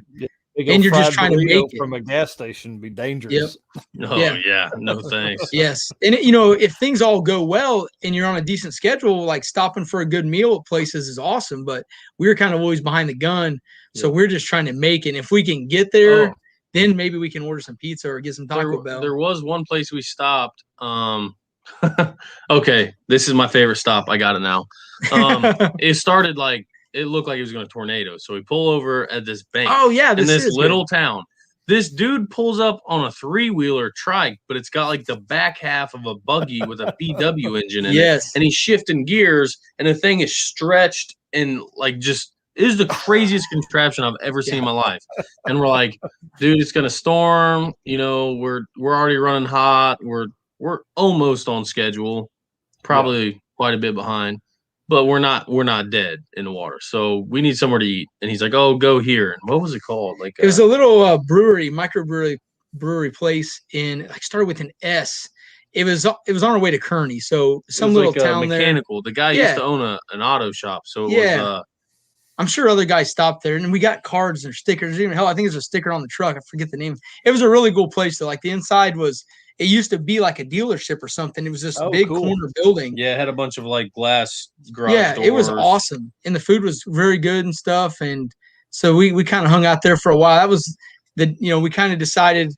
and you're just trying to make it from a gas station would be dangerous. Oh yeah, no thanks. Yes, and if things all go well and you're on a decent schedule, like stopping for a good meal at places is awesome. But we're kind of always behind the gun, so we're just trying to make it. And if we can get there, then maybe we can order some pizza or get some Taco Bell. There was one place we stopped. Okay, this is my favorite stop. I got it now. It started like it looked like it was going to tornado. So we pull over at this bank. Oh yeah, in this little town. This dude pulls up on a 3-wheeler trike, but it's got like the back half of a buggy with a VW engine in it. And he's shifting gears, and the thing is stretched and like just is the craziest contraption I've ever seen in my life. And we're like, dude, it's gonna storm. You know, we're already running hot. We're almost on schedule, probably quite a bit behind, but we're not dead in the water. So we need somewhere to eat. And he's like, oh, go here. And what was it called? Like it was a little microbrewery place started with an S. It was on our way to Kearney. So some little like town mechanical. there. The guy used to own an auto shop. So it was I'm sure other guys stopped there, and we got cards and stickers. Even hell, I think there's a sticker on the truck. I forget the name. It was a really cool place though. Like the inside it used to be like a dealership or something. It was this big corner building. Yeah, it had a bunch of like glass garage doors. It was awesome. And the food was very good and stuff. And so we kind of hung out there for a while. That was we kind of decided,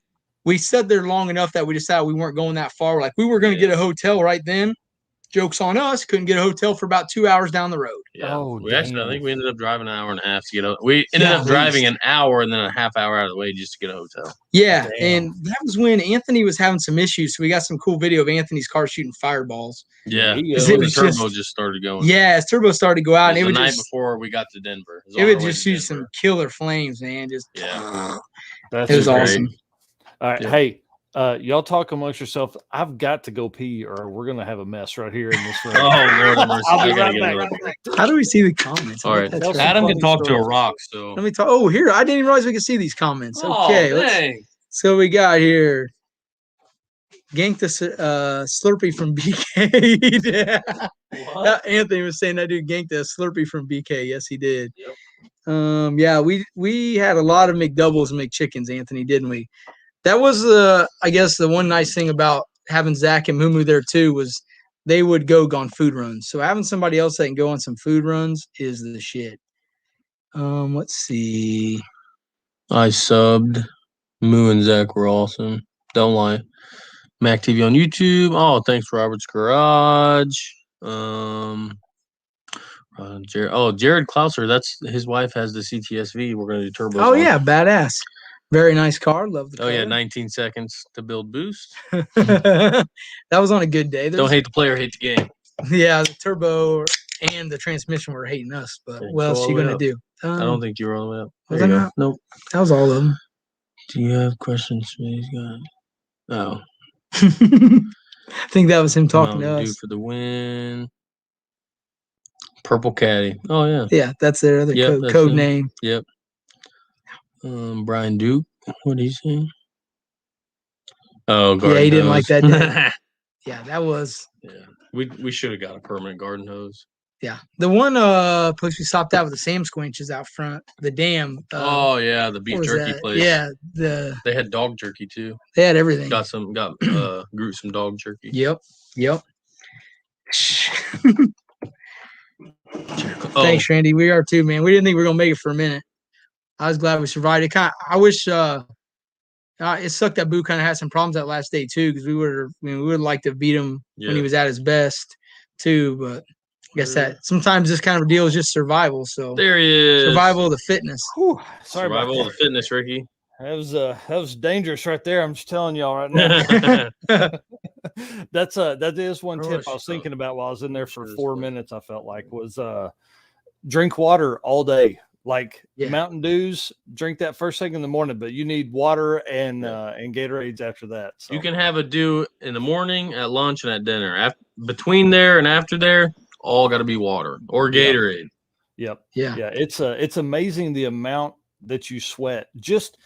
we sat there long enough that we decided we weren't going that far. Like we were going to get a hotel right then. Joke's on us. Couldn't get a hotel for about 2 hours down the road. Yeah. I think we ended up driving an hour and a half to get a. We ended up driving an hour and then a half hour out of the way just to get a hotel. Yeah, and that was when Anthony was having some issues. So we got some cool video of Anthony's car shooting fireballs. Yeah, the turbo just started going. Yeah, his turbo started to go out. It was the night before we got to Denver. It would just shoot some killer flames, man. Just it was awesome. All right, hey. Y'all talk amongst yourself. I've got to go pee, or we're gonna have a mess right here in this room. Oh Lord, I'll be right back. How do we see the comments? All right, Adam can talk to a rock. So let me talk. Oh, here I didn't even realize we could see these comments. Okay, so we got here. Gank the Slurpee from BK. Anthony was saying that dude ganked the Slurpee from BK. Yes, he did. Yep. We had a lot of McDoubles and McChickens, Anthony, didn't we? That was I guess the one nice thing about having Zach and Mumu there too was they would go on food runs. So having somebody else that can go on some food runs is the shit. Let's see. I subbed. Moo and Zach were awesome. Don't lie. MAK TV on YouTube. Oh, thanks, Robert's Garage. Jared Klauser. That's his wife has the CTSV. We're gonna do turbo. Oh yeah, badass. Very nice car. Love the car. Oh, yeah, 19 seconds to build boost. That was on a good day. Don't hate the player, hate the game. Yeah, the turbo and the transmission were hating us, but what else are you going to do? I don't think you were all the way up. Was I not? Nope. That was all of them. Do you have questions for these guys? Oh. I think that was him talking to us. For the win. Purple Caddy. Oh, yeah. Yeah, that's their other code name. Yep. Brian Duke, what did he say? Oh, garden he didn't hose. like that day. Yeah, that was. Yeah, we should have got a permanent garden hose. Yeah, the one place we stopped at with the Sam Squinches out front, the dam. The beef jerky place. Yeah, they had dog jerky too. They had everything. Got grew some dog jerky. Yep. Thanks, Randy. We are too, man. We didn't think we were gonna make it for a minute. I was glad we survived it. I wish it sucked that Boo kind of had some problems that last day too, because we would like to beat him when he was at his best too. But I guess that sometimes this kind of deal is just survival. So there he is. Survival of the fitness. Whew, sorry survival about of the fitness, Ricky. That was dangerous right there. I'm just telling y'all right now. That is one tip I was thinking about while I was in there for 4 minutes. I felt like was drink water all day. Like Mountain Dews, drink that first thing in the morning, but you need water and Gatorades after that. So. You can have a Dew in the morning, at lunch, and at dinner. Between there and after there, all got to be water or Gatorade. Yep. Yeah. It's amazing the amount that you sweat just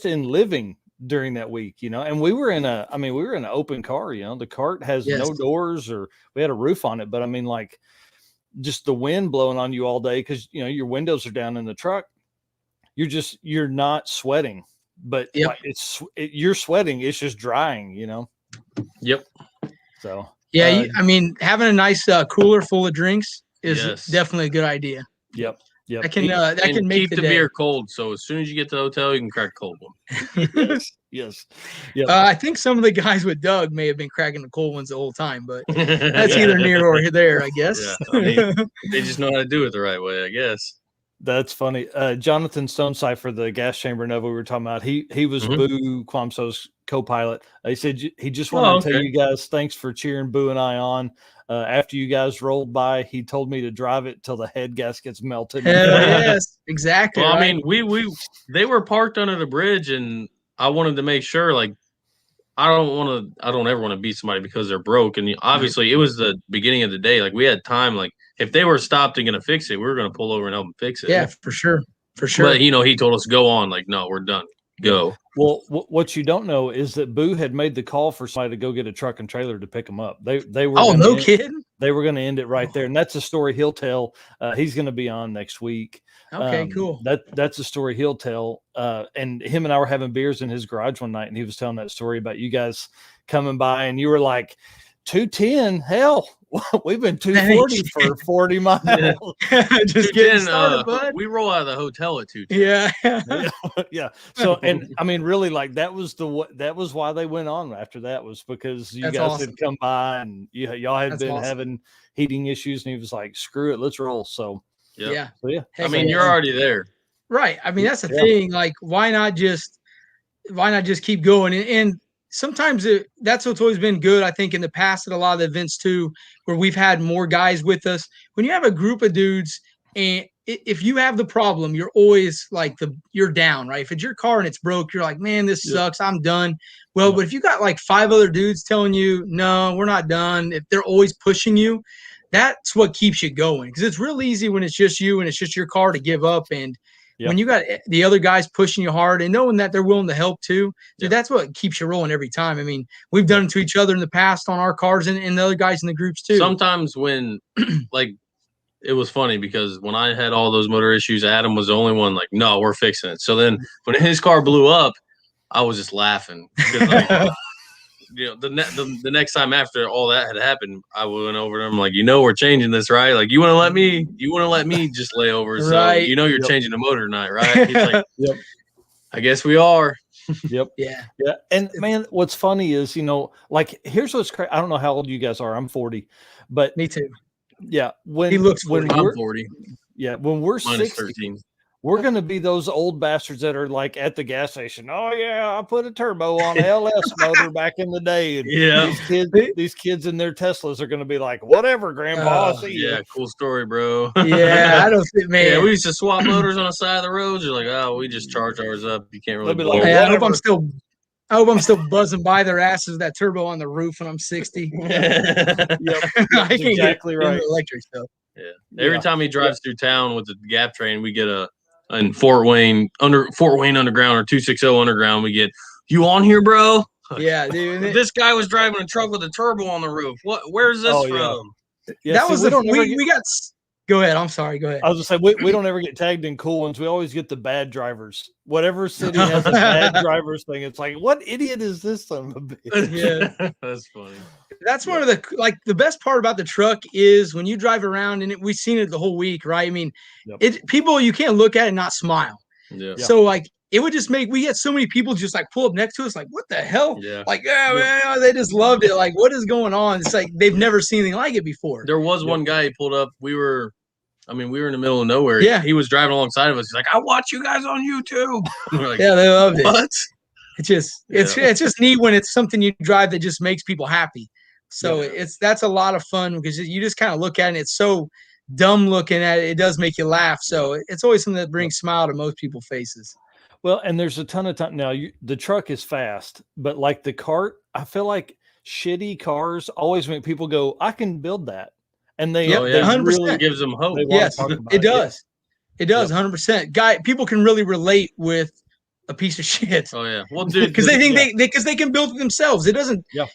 in living during that week, And we were in an open car, The cart has no doors, or we had a roof on it, but just the wind blowing on you all day because your windows are down in the truck. you're not sweating, but like, you're sweating. It's just drying, Yep. So yeah, I mean, having a nice cooler full of drinks is definitely a good idea. Yep. That can make keep the day. beer cold. So as soon as you get to the hotel, you can crack a cold one. Yes. Yep. I think some of the guys with Doug may have been cracking the cold ones the whole time, but that's either near or there, I guess. Yeah, I mean, they just know how to do it the right way, I guess. That's funny. Jonathan Stonecipher, the gas chamber Nova we were talking about, he was Boo Quamso's co-pilot. He said he just wanted to tell you guys thanks for cheering Boo and I on. After you guys rolled by, he told me to drive it till the head gaskets melted. Yes, exactly. Well, right? I mean, they were parked under the bridge, and I wanted to make sure, like, I don't ever want to beat somebody because they're broke. And obviously, it was the beginning of the day. Like, we had time. Like, if they were stopped and going to fix it, we were going to pull over and help them fix it. Yeah, for sure. But, he told us, go on. Like, no, we're done. Go. Well, what you don't know is that Boo had made the call for somebody to go get a truck and trailer to pick them up. They were. Oh, no kidding. They were going to end it right there, and that's a story he'll tell. He's going to be on next week. Okay, cool. That's a story he'll tell. And him and I were having beers in his garage one night, and he was telling that story about you guys coming by, and you were like, 210, hell, we've been 240 for 40 miles. Just getting started, bud. We roll out of the hotel at 210. Yeah. So, and I mean, really, like that was why they went on after that, was because you guys had come by and y'all had been having heating issues, and he was like, screw it, let's roll. So yeah. I mean, you're already there. Right. I mean, that's the thing. Like, why not just keep going? And sometimes that's what's always been good, I think, in the past at a lot of the events too, where we've had more guys with us. When you have a group of dudes, and if you have the problem, you're always like you're down, right? If it's your car and it's broke, you're like, man, this sucks, I'm done. Well, but if you got like 5 other dudes telling you, no, we're not done, if they're always pushing you, that's what keeps you going. Because it's real easy when it's just you and it's just your car to give up. And when you got the other guys pushing you hard and knowing that they're willing to help too, dude, that's what keeps you rolling every time. I mean, we've done it to each other in the past on our cars and the other guys in the groups too. Sometimes when, like, it was funny because when I had all those motor issues, Adam was the only one like, no, we're fixing it. So then when his car blew up, I was just laughing. Because, like, the next time after all that had happened, I went over to him like, we're changing this, right? Like, you want to let me just lay over. So you're changing the motor tonight, right? He's like, I guess we are. Yeah. And man, what's funny is, like, here's what's crazy. I don't know how old you guys are. I'm 40, but me too. Yeah. He looks 40. I'm 40. Yeah. When we're 60, 13. We're going to be those old bastards that are like at the gas station. Oh yeah, I put a turbo on an LS motor back in the day. And these kids in their Teslas are going to be like, whatever, Grandpa. Cool story, bro. Yeah, I don't think, man. Yeah, we used to swap motors on the side of the roads. You're like, oh, we just charge ours up. You can't really. Be like, I hope I'm still buzzing by their asses with that turbo on the roof when I'm 60. Yep, I can't exactly get right. Electric stuff. Yeah. Every time he drives through town with the Gap train, we get in Fort Wayne Underground or 260 Underground, we get, you on here, bro? Yeah, dude. This guy was driving a truck with a turbo on the roof. Where's this from? Yeah, that was we got. Go ahead. I'm sorry. Go ahead. I was gonna say we don't ever get tagged in cool ones. We always get the bad drivers. Whatever city has a bad drivers thing, it's like, what idiot is this son of a bitch? Yeah, that's funny. That's one of the best part about the truck is when you drive around, and we've seen it the whole week, right? I mean, people, you can't look at it and not smile. Yeah. So like, it would just we get so many people just like pull up next to us, like, what the hell? Yeah. Like, man, they just loved it. Like, what is going on? It's like they've never seen anything like it before. There was one guy, he pulled up. We were in the middle of nowhere. Yeah. He was driving alongside of us. He's like, I watch you guys on YouTube. We're like, yeah, they loved it. What? It's just neat when it's something you drive that just makes people happy. So that's a lot of fun because you just kind of look at it and it's so dumb looking at it. It does make you laugh. So it's always something that brings smile to most people's faces. Well, and there's a ton of time now. The truck is fast, but like the cart, I feel like shitty cars always make people go, I can build that. And they 100% really gives them hope. Yes, it does. It does 100%. People can really relate with a piece of shit. Oh yeah, well, dude, because they think they can build it themselves. It doesn't. Yeah.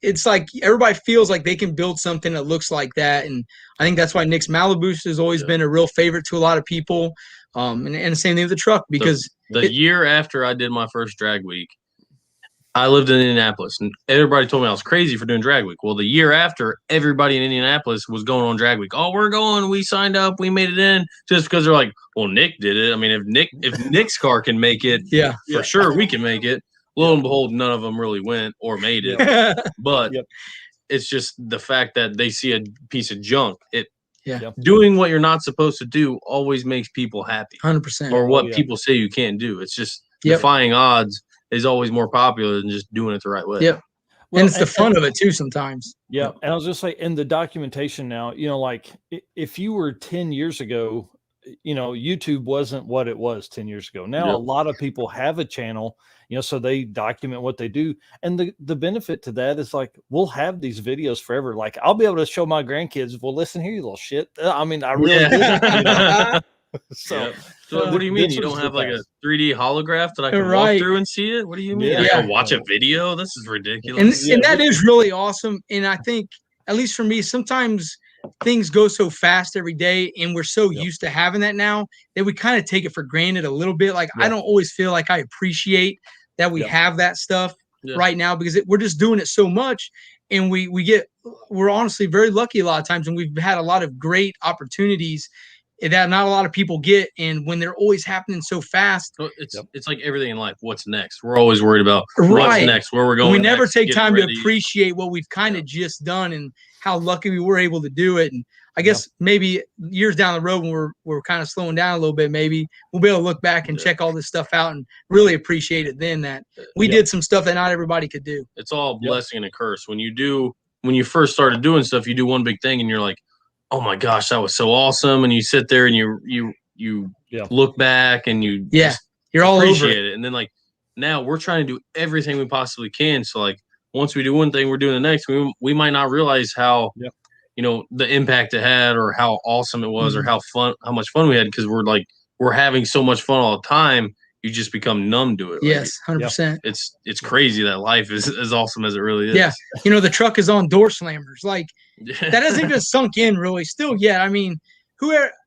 It's like everybody feels like they can build something that looks like that, and I think that's why Nick's Malibu has always been a real favorite to a lot of people. And the same thing with the truck, because the year after I did my first drag week, I lived in Indianapolis, and everybody told me I was crazy for doing drag week. Well, the year after, everybody in Indianapolis was going on drag week. Oh, we're going. We signed up. We made it in, just because they're like, well, Nick did it. I mean, if Nick's car can make it, for sure we can make it. Lo and behold, none of them really went or made it. But it's just the fact that they see a piece of junk. Doing what you're not supposed to do always makes people happy. 100%. Or what people say you can't do. It's just defying odds is always more popular than just doing it the right way. Well, and it's the fun of it too sometimes. And I was just say, in the documentation now, you know, like if you were 10 years ago, you know, YouTube wasn't what it was 10 years ago. Now a lot of people have a channel, you know, so they document what they do. And the benefit to that is, like, we'll have these videos forever. Like, I'll be able to show my grandkids, well, listen here, you little shit. I mean, I really did, you know? So what do you mean? You don't have like a 3D holograph that I can walk through and see it? What do you mean? I can watch a video? This is ridiculous. And that is really awesome. And I think, at least for me, sometimes things go so fast every day, and we're so used to having that now that we kind of take it for granted a little bit. Like, I don't always feel like I appreciate that we have that stuff right now, because we're just doing it so much. And we're honestly very lucky a lot of times, and we've had a lot of great opportunities that not a lot of people get, and when they're always happening so fast, it's like everything in life. What's next? We're always worried about what's next, where we're going. We never next, take time to appreciate what we've kind of just done and how lucky we were able to do it. And I guess maybe years down the road, when we're kind of slowing down a little bit, maybe we'll be able to look back and check all this stuff out and really appreciate it then, that we did some stuff that not everybody could do. It's all a blessing and a curse. When you first started doing stuff, you do one big thing and you're like, oh my gosh, that was so awesome. And you sit there and you look back and you're all appreciate it. And then, like, now we're trying to do everything we possibly can. So, like, once we do one thing, we're doing the next. We might not realize how you know, the impact it had, or how awesome it was, or how much fun we had, because we're having so much fun all the time. You just become numb to it. Yes, 100%. It's crazy that life is as awesome as it really is. Yeah, you know, the truck is on door slammers. Like, that hasn't even sunk in really still yet. I mean,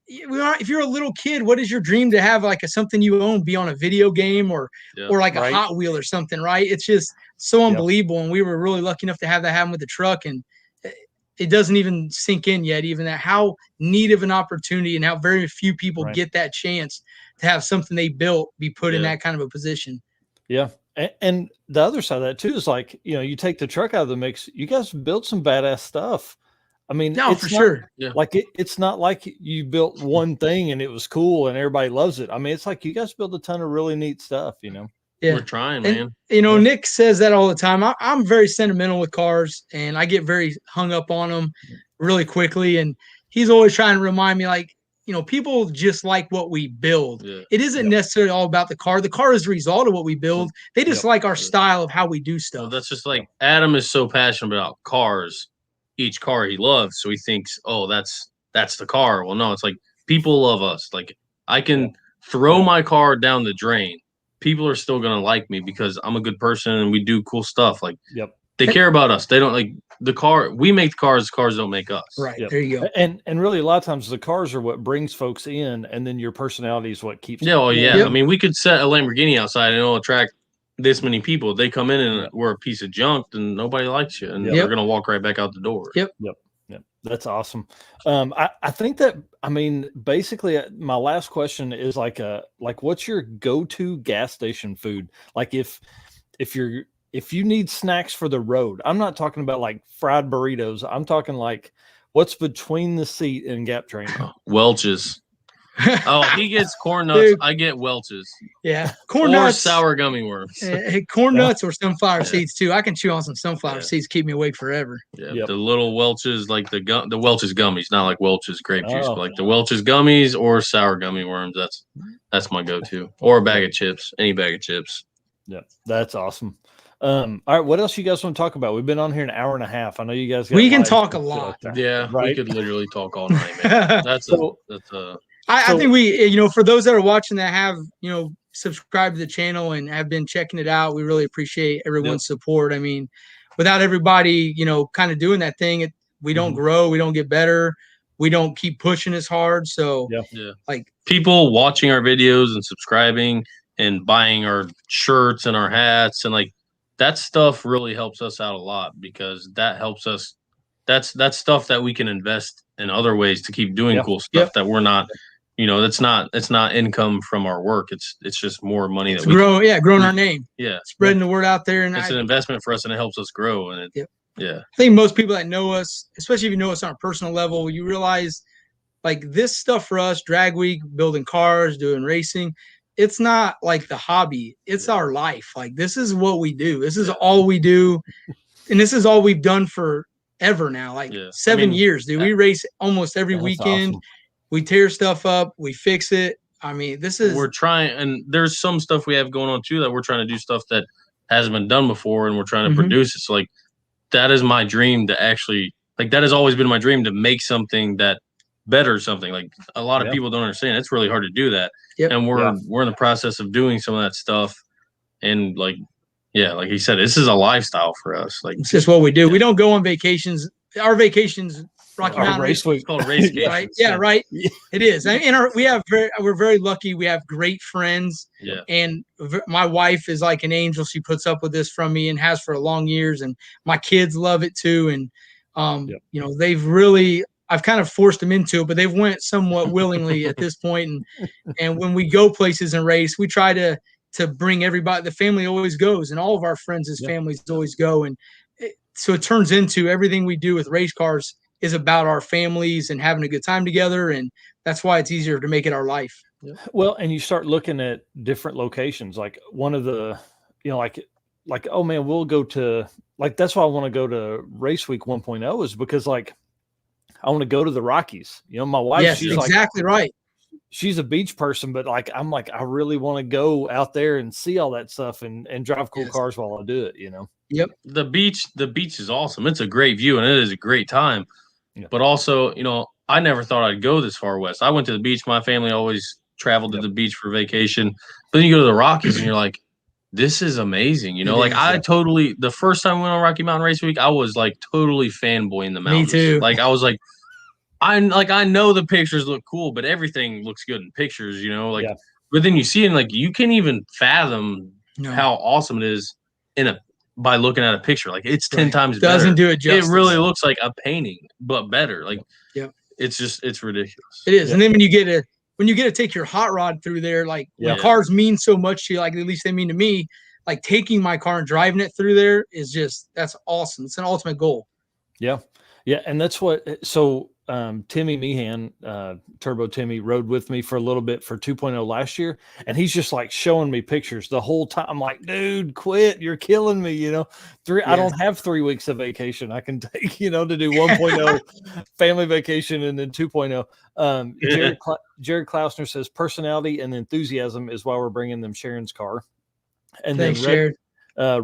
if you're a little kid, what is your dream to have, like, something you own be on a video game or like a Hot Wheel or something, right? It's just so unbelievable. And we were really lucky enough to have that happen with the truck, and it doesn't even sink in yet, even that how neat of an opportunity and how very few people get that chance to have something they built be put in that kind of a position. Yeah. And the other side of that too is, like, you know, you take the truck out of the mix, you guys built some badass stuff. I mean, no, for sure. Like, it's not like you built one thing and it was cool and everybody loves it. I mean, it's like you guys built a ton of really neat stuff, you know? Yeah. We're trying, man. You know, Nick says that all the time. I'm very sentimental with cars, and I get very hung up on them really quickly. And he's always trying to remind me, like, you know, people just like what we build. It isn't necessarily all about the car. The car is the result of what we build. They just like our style of how we do stuff. Well, that's just like Adam is so passionate about cars, each car he loves. So he thinks, oh, that's the car. Well, no, it's like, people love us. Like, I can throw my car down the drain. People are still going to like me because I'm a good person and we do cool stuff. Like, they care about us. They don't, like, the car. We make the cars don't make us. Right. There you go. And really, a lot of times the cars are what brings folks in, and then your personality is what keeps them. I mean, we could set a Lamborghini outside and it'll attract this many people. They come in and we're a piece of junk and nobody likes you, and they're going to walk right back out the door. Yep. That's awesome. I think that, I mean, basically my last question is like what's your go-to gas station food? Like, if you need snacks for the road, I'm not talking about like fried burritos. I'm talking like, what's between the seat and Gap Train? Welch's. Oh, he gets corn nuts. Dude. I get Welch's. Yeah, corn nuts, sour gummy worms. Corn nuts or sunflower seeds too. I can chew on some sunflower seeds, keep me awake forever. The little Welch's, like the Welch's gummies, not like Welch's grape juice, but like the Welch's gummies or sour gummy worms. That's my go-to. Or a bag of chips, any bag of chips. Yeah, that's awesome. All right, what else you guys want to talk about? We've been on here an hour and a half. I know you guys. We can talk a lot. Like we could literally talk all night, man. I think we, you know, for those that are watching that have, you know, subscribed to the channel and have been checking it out, we really appreciate everyone's support. I mean, without everybody, you know, kind of doing that thing, we don't grow, we don't get better. we don't keep pushing as hard. So like people watching our videos and subscribing and buying our shirts and our hats and like that stuff really helps us out a lot, because that helps us. That's stuff that we can invest in other ways to keep doing cool stuff that we're not, it's not income from our work. It's just more money that growing our name. Yeah. Spreading the word out there. And it's an investment for us, and it helps us grow. And I think most people that know us, especially if you know us on a personal level, you realize like this stuff for us, Drag Week, building cars, doing racing, it's not like the hobby. It's our life. Like this is what we do. This is all we do. And this is all we've done for ever now. Like 7 years, dude. We race almost every weekend. Awesome. We tear stuff up. We fix it. I mean, we're trying, and there's some stuff we have going on too that we're trying to do stuff that hasn't been done before, and we're trying to produce it. So like that is my dream to actually, like that has always been my dream to make something that better something. Like a lot of people don't understand. It's really hard to do that. And we're in the process of doing some of that stuff. And like he said, this is a lifestyle for us. Like it's just what we do. We don't go on vacations. Our vacations, Rocky Mountain Raceway, called race right? Yeah, right. It is. And we're very lucky. We have great friends. Yeah. And my wife is like an angel. She puts up with this from me and has for long years. And my kids love it too. And they've really. I've kind of forced them into it, but they've went somewhat willingly at this point. And when we go places and race, we try to bring everybody. The family always goes, and all of our friends' families always go. And so it turns into everything we do with race cars is about our families and having a good time together. And that's why it's easier to make it our life. Well, and you start looking at different locations. Like one of the, like, oh man, we'll go to, like, that's why I want to go to Race Week 1.0 is because like, I want to go to the Rockies. My wife, she's exactly right. She's a beach person, but like, I'm like, I really want to go out there and see all that stuff and drive cool cars while I do it, Yep. The beach is awesome. It's a great view and it is a great time. Yeah. But also, I never thought I'd go this far west. I went to the beach. My family always traveled to the beach for vacation. But then you go to the Rockies and you're like, this is amazing. The first time I went on Rocky Mountain Race Week, I was like totally fanboying the mountains. Me too. Like I was like, I know the pictures look cool, but everything looks good in pictures, but then you see it and like you can't even fathom how awesome it is by looking at a picture. Like it's 10 times better. Doesn't do it justice. It really looks like a painting, but better. Like it's ridiculous. It is. And then when you get to take your hot rod through there, like when cars mean so much to you, like at least they mean to me, like taking my car and driving it through there is that's awesome. It's an ultimate goal. Yeah. Yeah. And that's so Timmy Meehan, Turbo Timmy, rode with me for a little bit for 2.0 last year, and he's just like showing me pictures the whole time. I'm like, dude, quit! You're killing me. I don't have 3 weeks of vacation I can take, to do 1.0 family vacation and then 2.0. Jared Klausner says personality and enthusiasm is why we're bringing them Sharon's car. And Thanks, then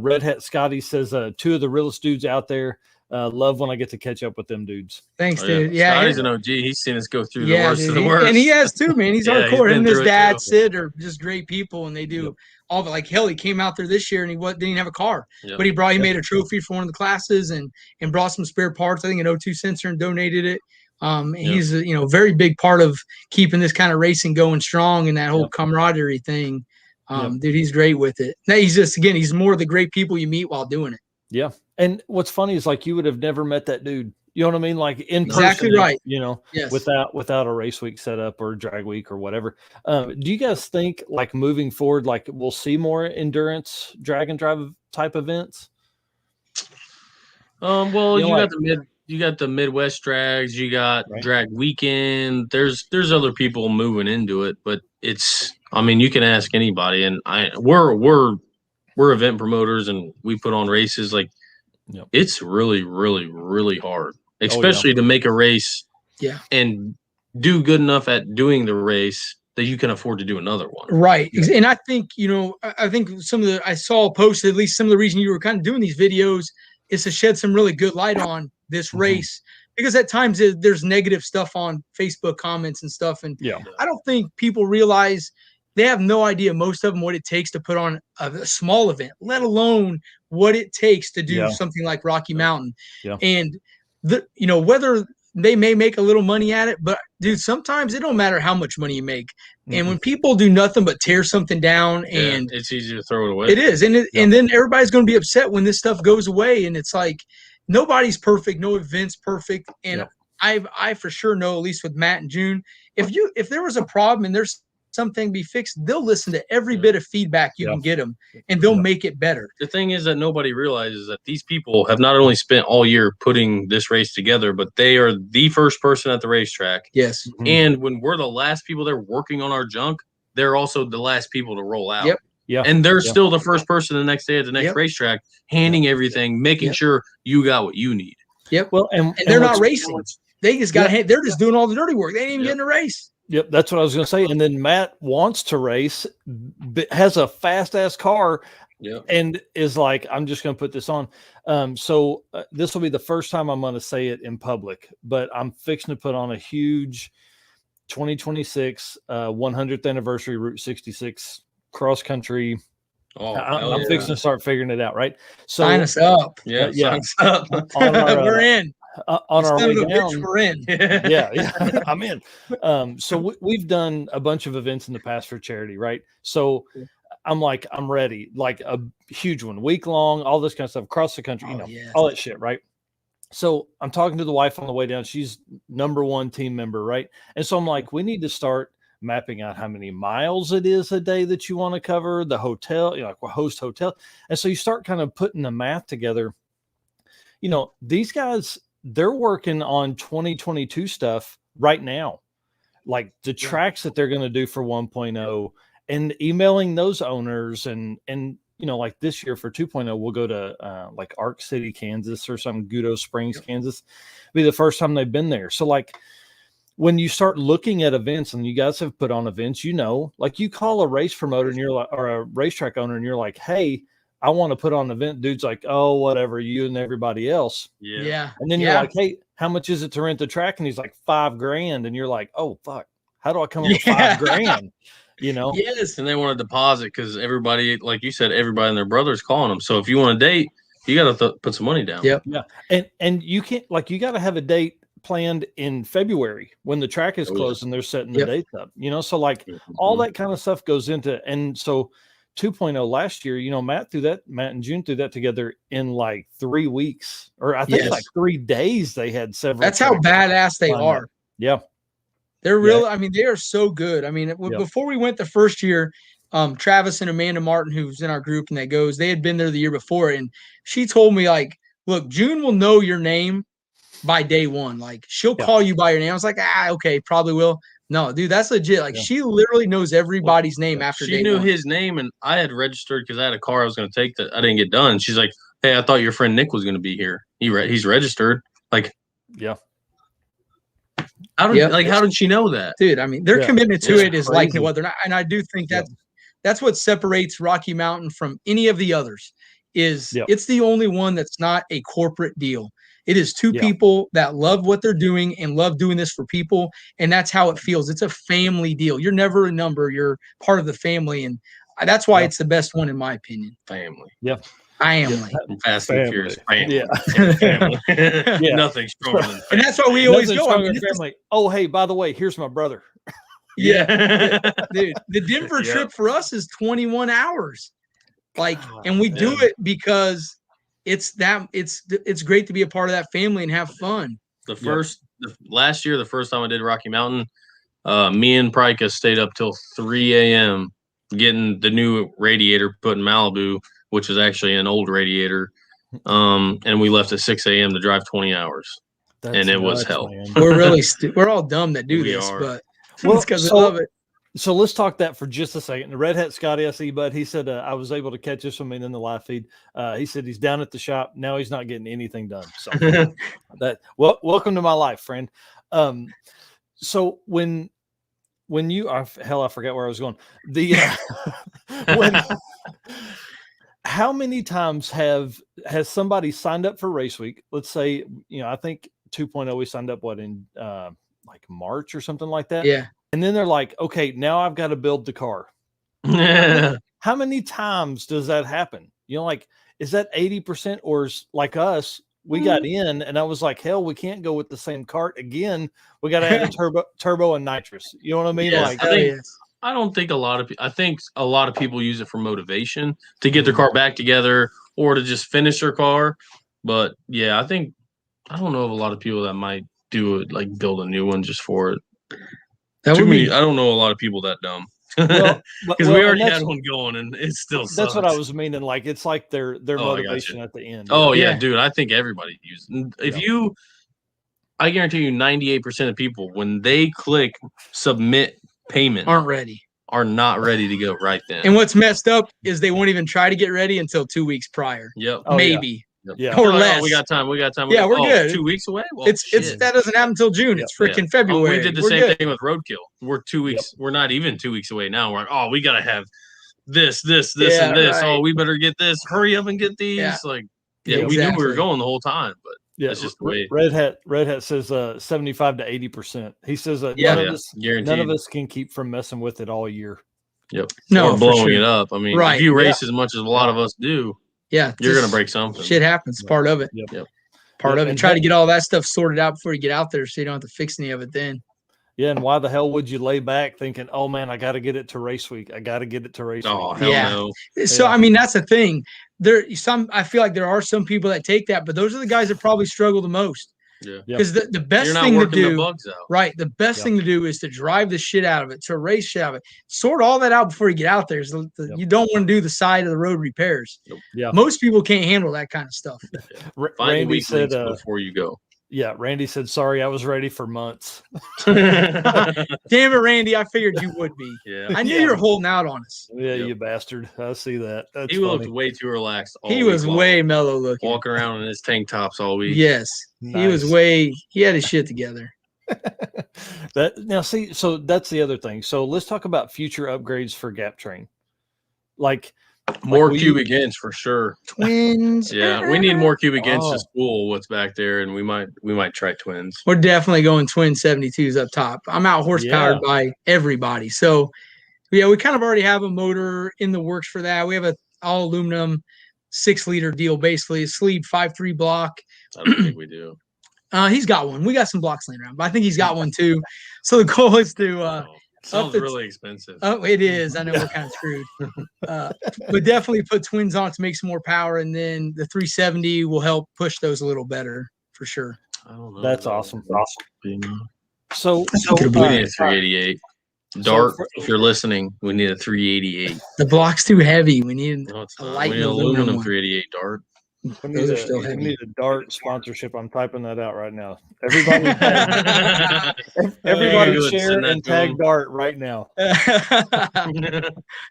Red Hat Scotty says two of the realest dudes out there. Love when I get to catch up with them dudes. Thanks, dude. Yeah, Scotty's an OG. He's seen us go through the worst of the worst. And he has too, man. He's hardcore. Him and his dad, Sid, are just great people, and they do all of it. Like, hell, he came out there this year, and he didn't even have a car. But he made a trophy for one of the classes and brought some spare parts, I think an O2 sensor, and donated it. He's a very big part of keeping this kind of racing going strong and that whole camaraderie thing. Dude, he's great with it. Now, he's more of the great people you meet while doing it. Yeah. And what's funny is like you would have never met that dude. You know what I mean? Like in exactly person, right. Yes. without a race week setup or drag week or whatever. Do you guys think like moving forward, like we'll see more endurance drag and drive type events? Well, you got the Midwest drags, you got drag weekend. There's other people moving into it, but you can ask anybody, and we're event promoters and we put on races. Like it's really, really, really hard, especially to make a race and do good enough at doing the race that you can afford to do another one. Right. And I think, I think I saw posted, at least some of the reason you were kind of doing these videos is to shed some really good light on this race, because at times there's negative stuff on Facebook comments and stuff. And I don't think people realize, they have no idea, most of them, what it takes to put on a small event, let alone what it takes to do something like Rocky Mountain. And whether they may make a little money at it, but dude, sometimes it don't matter how much money you make. And when people do nothing but tear something down, and it's easy to throw it away. It is, and and then everybody's going to be upset when this stuff goes away. And it's like nobody's perfect, no event's perfect. And I for sure know, at least with Matt and June, if there was a problem and there's something be fixed, they'll listen to every bit of feedback you can get them, and they'll make it better. The thing is that nobody realizes that these people have not only spent all year putting this race together, but they are the first person at the racetrack. Yes. And when we're the last people there working on our junk, they're also the last people to roll out. Yep. Yeah. And they're still the first person the next day at the next racetrack, handing everything, making sure you got what you need. Yep. Well, and they're not racing. They just got they're just doing all the dirty work. They ain't even getting a race. Yep, that's what I was going to say. And then Matt wants to race, has a fast ass car, and is like, I'm just going to put this on. So this will be the first time I'm going to say it in public, but I'm fixing to put on a huge 2026 100th anniversary Route 66 cross country. I'm fixing to start figuring it out. Right. So sign us up. Sign us up. We're in. On our way down, we're in. I'm in. So we've done a bunch of events in the past for charity, right? So I'm like, I'm ready, like a huge one, week long, all this kind of stuff across the country, all that shit, right? So I'm talking to the wife on the way down. She's #1 team member, right? And so I'm like, we need to start mapping out how many miles it is a day that you want to cover, the hotel, like host hotel. And so you start kind of putting the math together. These guys, they're working on 2022 stuff right now, like the tracks that they're going to do for 1.0, and emailing those owners. And like this year for 2.0, we'll go to like Ark City, Kansas, or some Gudo Springs, Kansas. It'll be the first time they've been there. So like when you start looking at events, and you guys have put on events, like you call a race promoter and you're like, or a racetrack owner, and you're like, hey, I want to put on an event. Dude's like, oh, whatever, you and everybody else. Yeah. And then you're like, hey, how much is it to rent the track? And he's like, $5,000. And you're like, oh, fuck. How do I come up with $5,000? Yes. And they want to deposit because everybody, like you said, everybody and their brother's calling them. So if you want a date, you got to put some money down. Yep. Yeah. And you can't, like, you got to have a date planned in February when the track is closed and they're setting the dates up, so like all that kind of stuff goes into. And so 2.0 last year, Matt and June threw that together in like 3 weeks, or I think like 3 days. They had several. That's how badass they are. Yeah. They're real. I mean, they are so good. I mean, before we went the first year, Travis and Amanda Martin, who's in our group and they had been there the year before. And she told me, like, look, June will know your name by day one. Like, she'll call you by your name. I was like, okay, probably will. No, dude, that's legit. Like, she literally knows everybody's name after day one. She knew his name, and I had registered because I had a car I was going to take that I didn't get done. She's like, hey, I thought your friend Nick was going to be here. He's registered. Like, how did she know that? Dude, I mean, their commitment to it is crazy. Like no other. And I do think that's what separates Rocky Mountain from any of the others. It's the only one that's not a corporate deal. It is two people that love what they're doing and love doing this for people. And that's how it feels. It's a family deal. You're never a number. You're part of the family. And that's why it's the best one, in my opinion. Family. Yep. Family. Fast and Furious. Family. Yeah. Family. Nothing stronger than family. And that's why we always go. Family. Oh, hey, by the way, here's my brother. Dude, the Denver trip for us is 21 hours. Like, and we do it because it's great to be a part of that family and have fun. Last year, the first time I did Rocky Mountain, me and Prika stayed up till 3 a.m. getting the new radiator put in Malibu, which is actually an old radiator. And we left at 6 a.m. to drive 20 hours. And it was hell. We're all dumb that do this, but it's because we love it. So let's talk that for just a second. The Red Hat Scotty SE, bud, he said, I was able to catch this one in the live feed. He said he's down at the shop. Now he's not getting anything done. So welcome to my life, friend. So when you are, I forgot where I was going. How many times has somebody signed up for Race Week? Let's say, I think 2.0, we signed up in like March or something like that. Yeah. And then they're like, okay, now I've got to build the car. How many times does that happen? Like, is that 80%, or is like us, we got in, and I was like, hell, we can't go with the same cart again. We got to add a turbo and nitrous. You know what I mean? Yes, Like, I don't think I think a lot of people use it for motivation to get their car back together or to just finish their car. But yeah, I don't know of a lot of people that might do it, like build a new one just for it. I don't know a lot of people that dumb. Well, because we already had one going and it still sucks. That's what I was meaning. Like, it's like their motivation at the end. Oh yeah, dude. I think everybody uses it. I guarantee you 98% of people, when they click submit payment, are not ready to go right then. And what's messed up is they won't even try to get ready until 2 weeks prior. Yep. Maybe. Yeah. Or less. We got time. Yeah, we're good. 2 weeks away. Well, it's that doesn't happen until June. It's freaking February. We did the same thing with Roadkill. We're 2 weeks. We're not even 2 weeks away now. We're like, we gotta have this, and this. Right. Oh, we better get this. Hurry up and get these. Yeah. Like, we knew we were going the whole time, but it's just the way. Red Hat says 75 to 80%. He says none of us can keep from messing with it all year. Yep. No, or blowing it up. I mean, if you race as much as a lot of us do, you're gonna break something. Shit happens. It's part of it. Yep. Part of it. Try to get all that stuff sorted out before you get out there, so you don't have to fix any of it then. Yeah, and why the hell would you lay back thinking, "Oh man, I got to get it to race week. I got to get it to race week." Oh hell no. So I mean, that's the thing. I feel like there are some people that take that, but those are the guys that probably struggle the most. Yeah. Because the best thing to do, the best thing to do is to drive the shit out of it, to race shit out of it. Sort all that out before you get out there. So you don't want to do the side of the road repairs. Yeah. Most people can't handle that kind of stuff. Randy said before you go. Yeah, Randy said, "Sorry, I was ready for months." Damn it, Randy! I figured you would be. Yeah, I knew you were holding out on us. Yeah, you bastard! I see that. That's he looked way too relaxed. He was way mellow looking, walking around in his tank tops all week. Yes, nice. He had his shit together. So that's the other thing. So let's talk about future upgrades for Gap Train. More cubic inch for sure. Twins. Yeah, we need more cubic inch to spool what's back there, and we might try twins. We're definitely going twin 72s up top. I'm out horsepowered by everybody. So yeah, we kind of already have a motor in the works for that. We have a all aluminum 6-liter deal, basically a sleeve 5.3 block. I don't think we do. He's got one. We got some blocks laying around, but I think he's got one too. So the goal is to sounds really expensive. Oh, it is. I know we're kind of screwed. But definitely put twins on to make some more power, and then the 370 will help push those a little better for sure. I don't know. That's awesome. So we need a 388. Dart, if you're listening, we need a 388. The block's too heavy. We need a light aluminum 388 Dart. We need a Dart sponsorship. I'm typing that out right now. Everybody share and tag Dart right now.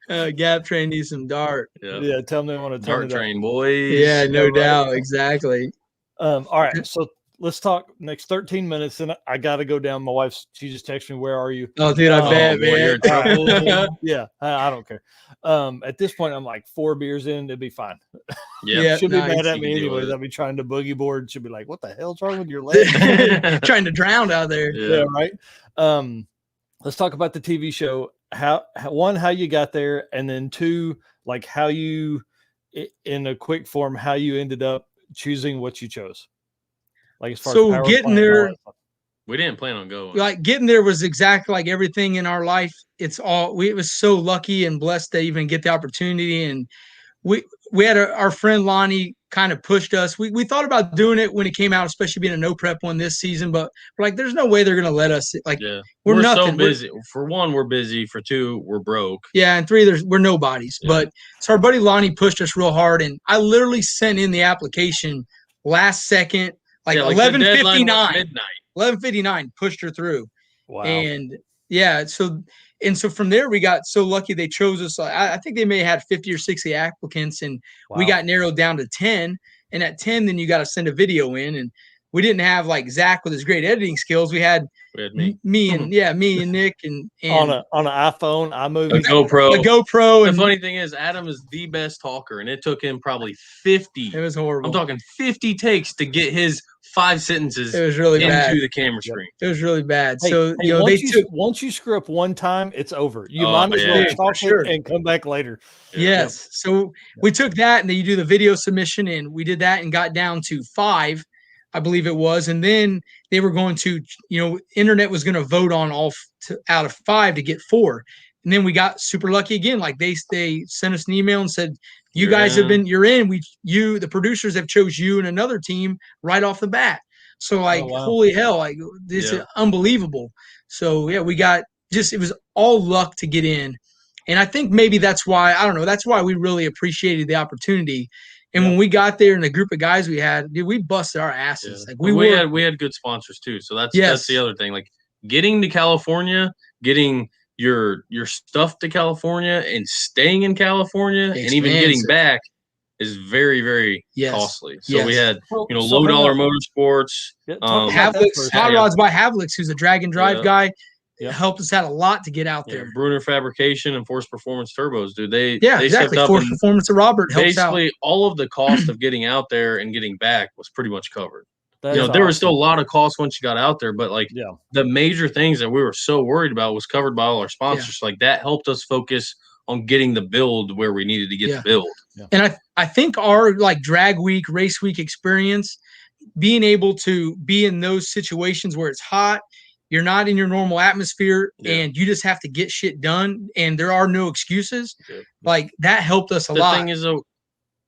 Gap Train needs some Dart. Yeah, tell them they want to turn Dart Train, boys. Yeah, no doubt. Exactly. All right, so let's talk next 13 minutes, and I got to go down. My wife, she just texted me, "Where are you?" Oh, dude, I bet, man. You're in trouble. Yeah, I don't care. At this point, I'm like 4 beers in, it'd be fine. Yeah, she'll be mad at me anyways. I'll be trying to boogie board. She'll be like, "What the hell's wrong with your leg?" Trying to drown out there. Yeah, right. Let's talk about the TV show. How you got there, and then 2, like how you, in a quick form, how you ended up choosing what you chose. Like as far as getting there, we didn't plan on going. Like getting there was exactly like everything in our life. It was so lucky and blessed to even get the opportunity. And we had our friend Lonnie kind of pushed us. We thought about doing it when it came out, especially being a no prep one this season. But we're like, there's no way they're gonna let us. Like, we're nothing. So busy. For 1, we're busy. For 2, we're broke. Yeah, and 3, we're nobodies. Yeah. But so our buddy Lonnie pushed us real hard, and I literally sent in the application last second. Like 11:59, 11:59 pushed her through. Wow. And so from there we got so lucky they chose us. I think they may have had 50 or 60 applicants, and we got narrowed down to 10. And at 10, then you got to send a video in. And we didn't have like Zach with his great editing skills. We had me and Nick and on an iPhone, iMovie, a GoPro. A GoPro. The funny thing is, Adam is the best talker, and it took him probably 50. It was horrible. I'm talking 50 takes to get his 5 sentences. It was really into bad. the camera screen. It was really bad. Hey, so you know, once you screw up one time, it's over. You might as well talk it and come back later. Yes. So we took that, and then you do the video submission, and we did that and got down to 5, I believe it was, and then they were going to, you know, internet was going to vote on all out of 5 to get 4, and then we got super lucky again. Like they sent us an email and said, you're in. The producers have chose you and another team right off the bat. So like, holy hell, like this is unbelievable. So yeah, we got it was all luck to get in. And I think maybe that's why, I don't know, that's why we really appreciated the opportunity. And when we got there and the group of guys we had, dude, we busted our asses. Like we had good sponsors too. So that's the other thing. Like getting to California, getting your stuff to California and staying in California and even getting back is very, very costly. So we had, low dollar motorsports. Havlicks, Hot Rods by Havlicks, who's a drag and drive guy. Helped us out a lot to get out there. Bruner Fabrication and Force Performance Turbos, dude. They exactly. stepped up. Force Performance of Robert helps out. Basically, all of the cost of getting out there and getting back was pretty much covered. There was still a lot of costs once you got out there, but like the major things that we were so worried about was covered by all our sponsors. Like that helped us focus on getting the build where we needed to get the build. And I think our like drag week, race week experience, being able to be in those situations where it's hot, you're not in your normal atmosphere, and you just have to get shit done, and there are no excuses. Like that helped us a lot. The thing is, though,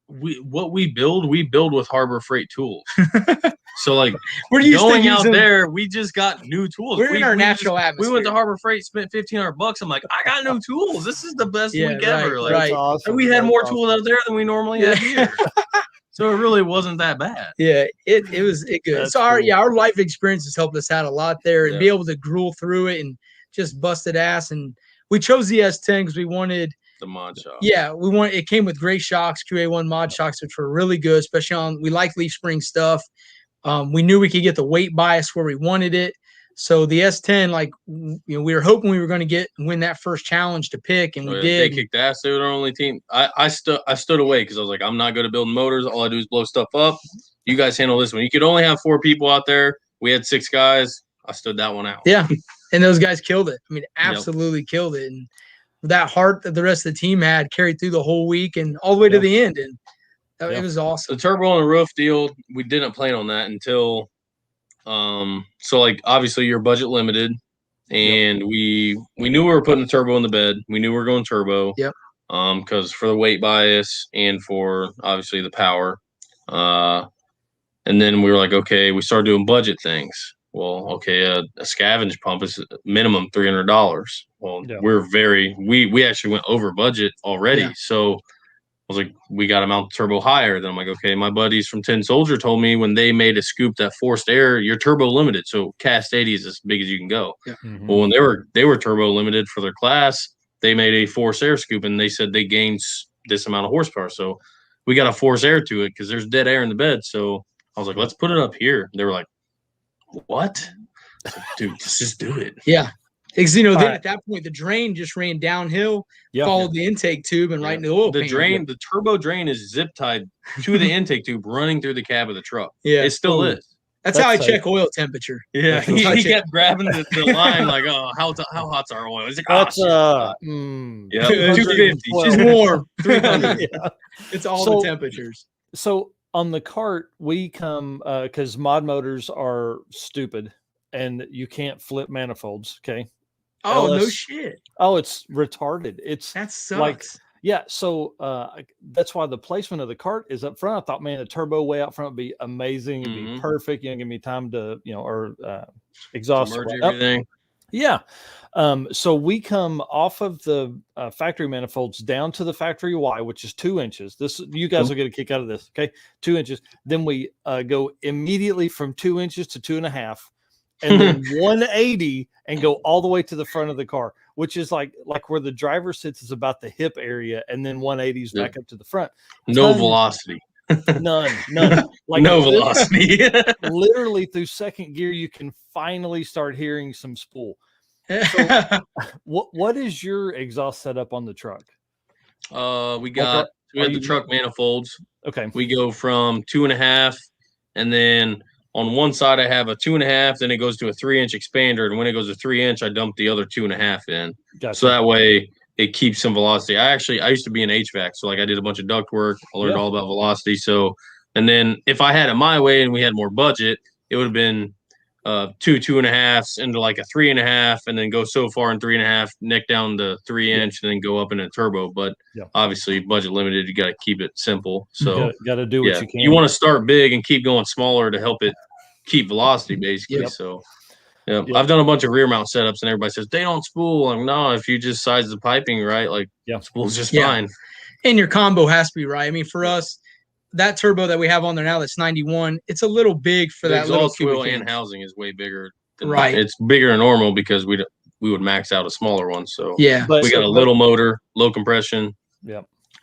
we build with Harbor Freight tools. So like we're used going to out there, we just got new tools. We're in our natural atmosphere. We went to Harbor Freight, spent $1,500. I'm like, I got new tools. This is the best week ever. Like, awesome. We had more tools out there than we normally have here. So it really wasn't that bad. Yeah, it was good. That's so our life experiences helped us out a lot there, and be able to gruel through it and just busted ass. And we chose the S10 because we wanted the mod shocks. Yeah, it came with gray shocks, QA1 mod shocks, which were really good, especially we like leaf spring stuff. We knew we could get the weight bias where we wanted it. So the S10, like, we were hoping we were going to win that first challenge to pick, and we did. They kicked ass. They were our only team. I stood away because I was like, I'm not good at building motors. All I do is blow stuff up. You guys handle this one. You could only have 4 people out there. We had 6 guys. I stood that one out. Yeah, and those guys killed it. I mean, absolutely killed it. And that heart that the rest of the team had carried through the whole week and all the way to the end. And it was awesome. The turbo on the roof deal, we didn't plan on that until so like obviously you're budget limited, and we knew we were putting the turbo in the bed. We knew we were going turbo. Because for the weight bias and for obviously the power. And then we were like, okay, we started doing budget things. Well, okay, a scavenge pump is minimum $300. Well, we actually went over budget already. So I was like, we got to mount the turbo higher. Then I'm like, okay, my buddies from 10 Soldier told me when they made a scoop that forced air, you're turbo limited. So cast 80 is as big as you can go. Well, when they were turbo limited for their class, they made a forced air scoop, and they said they gained this amount of horsepower. So we got to force air to it because there's dead air in the bed. So I was like, let's put it up here. They were like, what? I was like, dude, let's just do it. Yeah. Because, then at that point, the drain just ran downhill, followed the intake tube, and right into the oil pan. The turbo drain is zip tied to the intake tube running through the cab of the truck. Yeah. It still is. That's how I check oil temperature. Yeah. He kept grabbing the line like, oh, how hot's our oil? Is it hot? 250. She's warm. 300. It's all the temperatures. So on the cart, we come because mod motors are stupid and you can't flip manifolds. Okay. Oh, no shit. Oh, it's retarded. That sucks. So that's why the placement of the cart is up front. I thought, man, the turbo way out front would be amazing. It'd be perfect. Give me time to, exhaust everything. Yeah. So we come off of the factory manifolds down to the factory Y, which is 2 inches. You guys will get a kick out of this. Okay. 2 inches. Then we go immediately from 2 inches to 2.5, and then 180 and go all the way to the front of the car, which is like where the driver sits is about the hip area, and then 180 is back up to the front. No velocity. None. Like no velocity. Literally through second gear, you can finally start hearing some spool. So, what is your exhaust setup on the truck? We have the truck manifolds. Okay. We go from 2.5, and then on one side I have a 2.5, then it goes to a 3-inch expander, and when it goes to 3-inch, I dump the other 2.5 in. Gotcha. So that way it keeps some velocity. I used to be in HVAC, so like I did a bunch of duct work. I learned all about velocity. So, and then if I had it my way and we had more budget, it would have been 2.5s into like a 3.5, and then go so far in 3.5, neck down to 3-inch, and then go up in a turbo. But obviously, budget limited, you got to keep it simple. So got to do what you can. You want to start big and keep going smaller to help it keep velocity, basically. So. Yeah, I've done a bunch of rear mount setups, and everybody says they don't spool. I'm no, if you just size the piping right, like spool's just fine. And your combo has to be right. I mean, for us, that turbo that we have on there now, that's 91. It's a little big for that little wheel and housing is way bigger. Right, it's bigger than normal because we would max out a smaller one. So we got a little motor, low compression.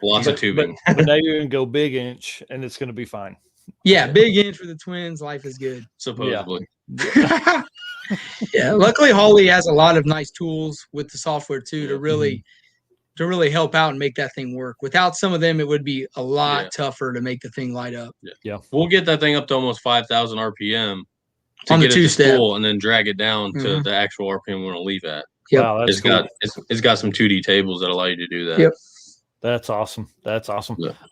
Lots of tubing. But now you're gonna go big inch, and it's gonna be fine. Yeah, big inch for the twins. Life is good. Supposedly. Yeah, luckily Holly has a lot of nice tools with the software too to really help out and make that thing work. Without some of them, it would be a lot tougher to make the thing light up. We'll get that thing up to almost 5,000 RPM to on get the it to two-step, spool, and then drag it down to the actual RPM we want to leave at. Wow, that's cool. It's got some 2D tables that allow you to do that. Yep. That's awesome.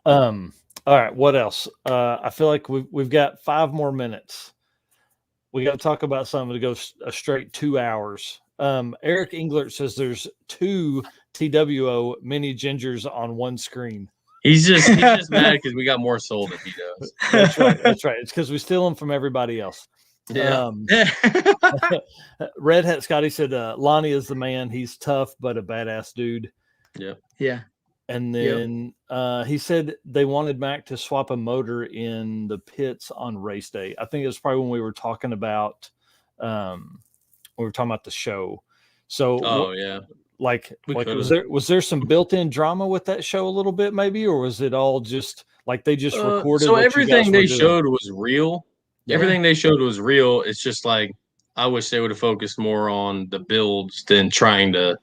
All right, what else? I feel like we've got 5 more minutes. We got to talk about something to go a straight 2 hours. Eric Englert says there's 2 TWO mini gingers on one screen. He's just mad because we got more sold than he does. That's right. It's because we steal them from everybody else. Yeah. Red Hat Scotty said Lonnie is the man. He's tough but a badass dude. Yeah. And then he said they wanted MAK to swap a motor in the pits on race day. I think it was probably when we were talking about the show. So was there some built-in drama with that show a little bit maybe, or was it all just like they just recorded? So everything they showed was real. Everything they showed was real. It's just like I wish they would have focused more on the builds than trying to.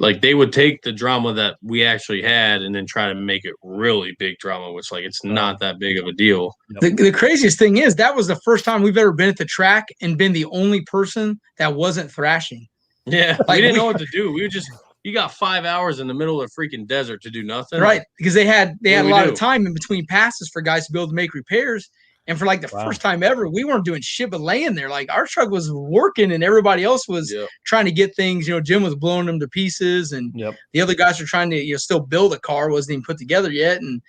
Like they would take the drama that we actually had and then try to make it really big drama, which like it's not that big of a deal. The craziest thing is that was the first time we've ever been at the track and been the only person that wasn't thrashing. Yeah, we didn't know what to do. We were just you got 5 hours in the middle of the freaking desert to do nothing, right? Because they had a lot of time in between passes for guys to be able to make repairs. And for like the first time ever, we weren't doing shit but laying there. Like our truck was working and everybody else was trying to get things. You know, Jim was blowing them to pieces, and the other guys were trying to still build a car, wasn't even put together yet. And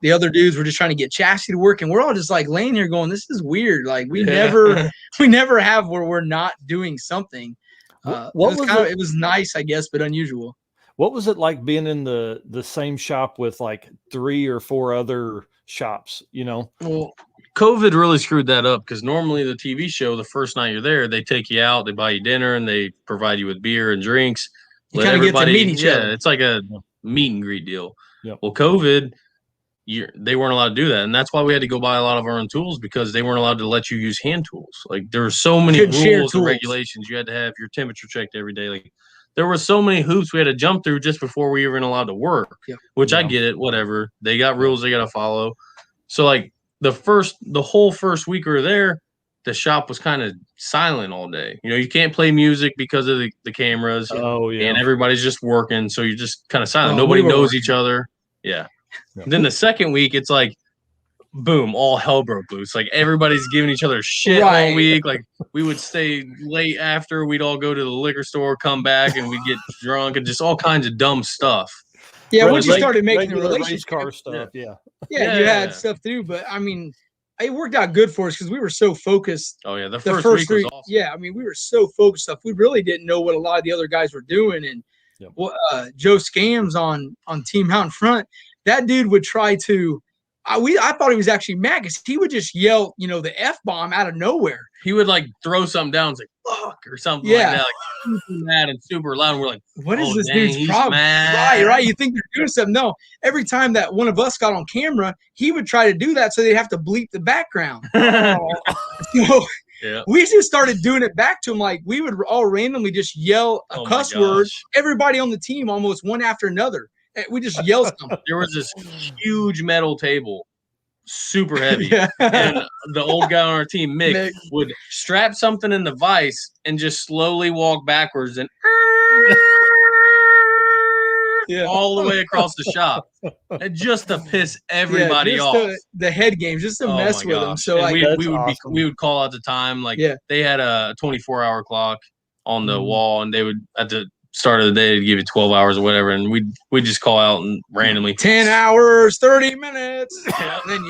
the other dudes were just trying to get chassis to work. And we're all just like laying here going, "This is weird." Like we never have where we're not doing something. It was nice, I guess, but unusual. What was it like being in the same shop with like 3 or 4 other shops, you know? Well, COVID really screwed that up because normally the TV show, the first night you're there, they take you out, they buy you dinner, and they provide you with beer and drinks. You kind of get to meet each other. It's like a meet and greet deal. Yep. Well, COVID, they weren't allowed to do that, and that's why we had to go buy a lot of our own tools because they weren't allowed to let you use hand tools. Like there were so many rules and regulations. You had to have your temperature checked every day. Like there were so many hoops we had to jump through just before we were even allowed to work. Which I get it, whatever. They got rules they got to follow. So like the whole first week we were there, the shop was kind of silent all day. You know, you can't play music because of the cameras. Oh yeah, and everybody's just working, so you're just kind of silent. Nobody knows each other. Yeah. Then the second week, it's like, boom, all hell broke loose. Like everybody's giving each other shit all week. Like we would stay late after. We'd all go to the liquor store, come back, and we'd get drunk and just all kinds of dumb stuff. Yeah, once you started making the relationship car stuff, you had stuff to do. But I mean, it worked out good for us because we were so focused. Oh yeah, the first week was awesome. Yeah, I mean, we were so focused stuff. We really didn't know what a lot of the other guys were doing. And Joe Scams on Team Out in Front, that dude would try to. I thought he was actually mad because he would just yell, the F-bomb out of nowhere. He would like throw something down. It's like, fuck or something Yeah. like that. Like super mad and super loud. And we're like, what is oh, this dang, dude's he's problem? mad. Right. You think they're doing something. No, every time that one of us got on camera, he would try to do that so they'd have to bleep the background. So Yeah. we just started doing it back to him. Like we would all randomly just yell a Oh my cuss word. gosh. Everybody on the team almost one after another. We just yell something. There was this huge metal table, super heavy. Yeah. And the old guy on our team, Mick, Mick. would strap something in the vise and just slowly walk backwards and Yeah. all the way across the shop, and just to piss everybody just off. The head games, just to mess with them. So And like, we would call out the time. Like they had a 24-hour clock on the wall, and they would at the start of the day they'd give you 12 hours or whatever, and we'd just call out and randomly 10 hours, 30 minutes, and then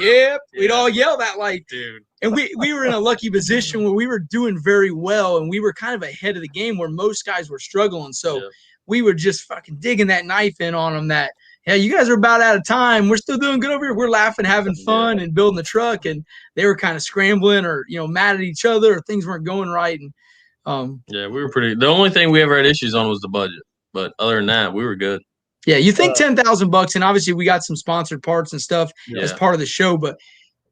we'd all yell that like, dude. And we were in a lucky position where we were doing very well, and we were kind of ahead of the game where most guys were struggling. So we were just fucking digging that knife in on them that, yeah, you guys are about out of time. We're still doing good over here. We're laughing, having fun, and building the truck. And they were kind of scrambling or, mad at each other or things weren't going right. And we were pretty – the only thing we ever had issues on was the budget. But other than that, we were good. Yeah, you think $10,000, and obviously we got some sponsored parts and stuff as part of the show, but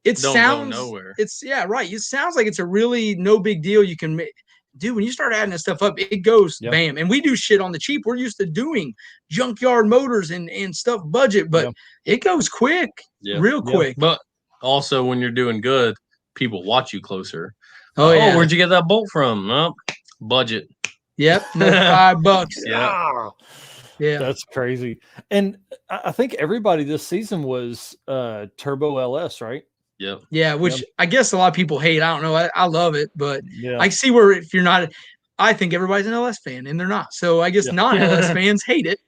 it sounds – go nowhere. It sounds like it's a really no big deal you can make. Dude, when you start adding that stuff up, it goes bam. And we do shit on the cheap. We're used to doing junkyard motors and stuff budget, but it goes quick, real quick. But also when you're doing good, people watch you closer. Oh, yeah. Where'd you get that bolt from? Oh, budget. Yep, $5. Yeah, that's crazy. And I think everybody this season was Turbo LS, right? Yep. Yeah, which I guess a lot of people hate. I don't know. I love it, but I see where if you're not, I think everybody's an LS fan, and they're not. So I guess non-LS fans hate it.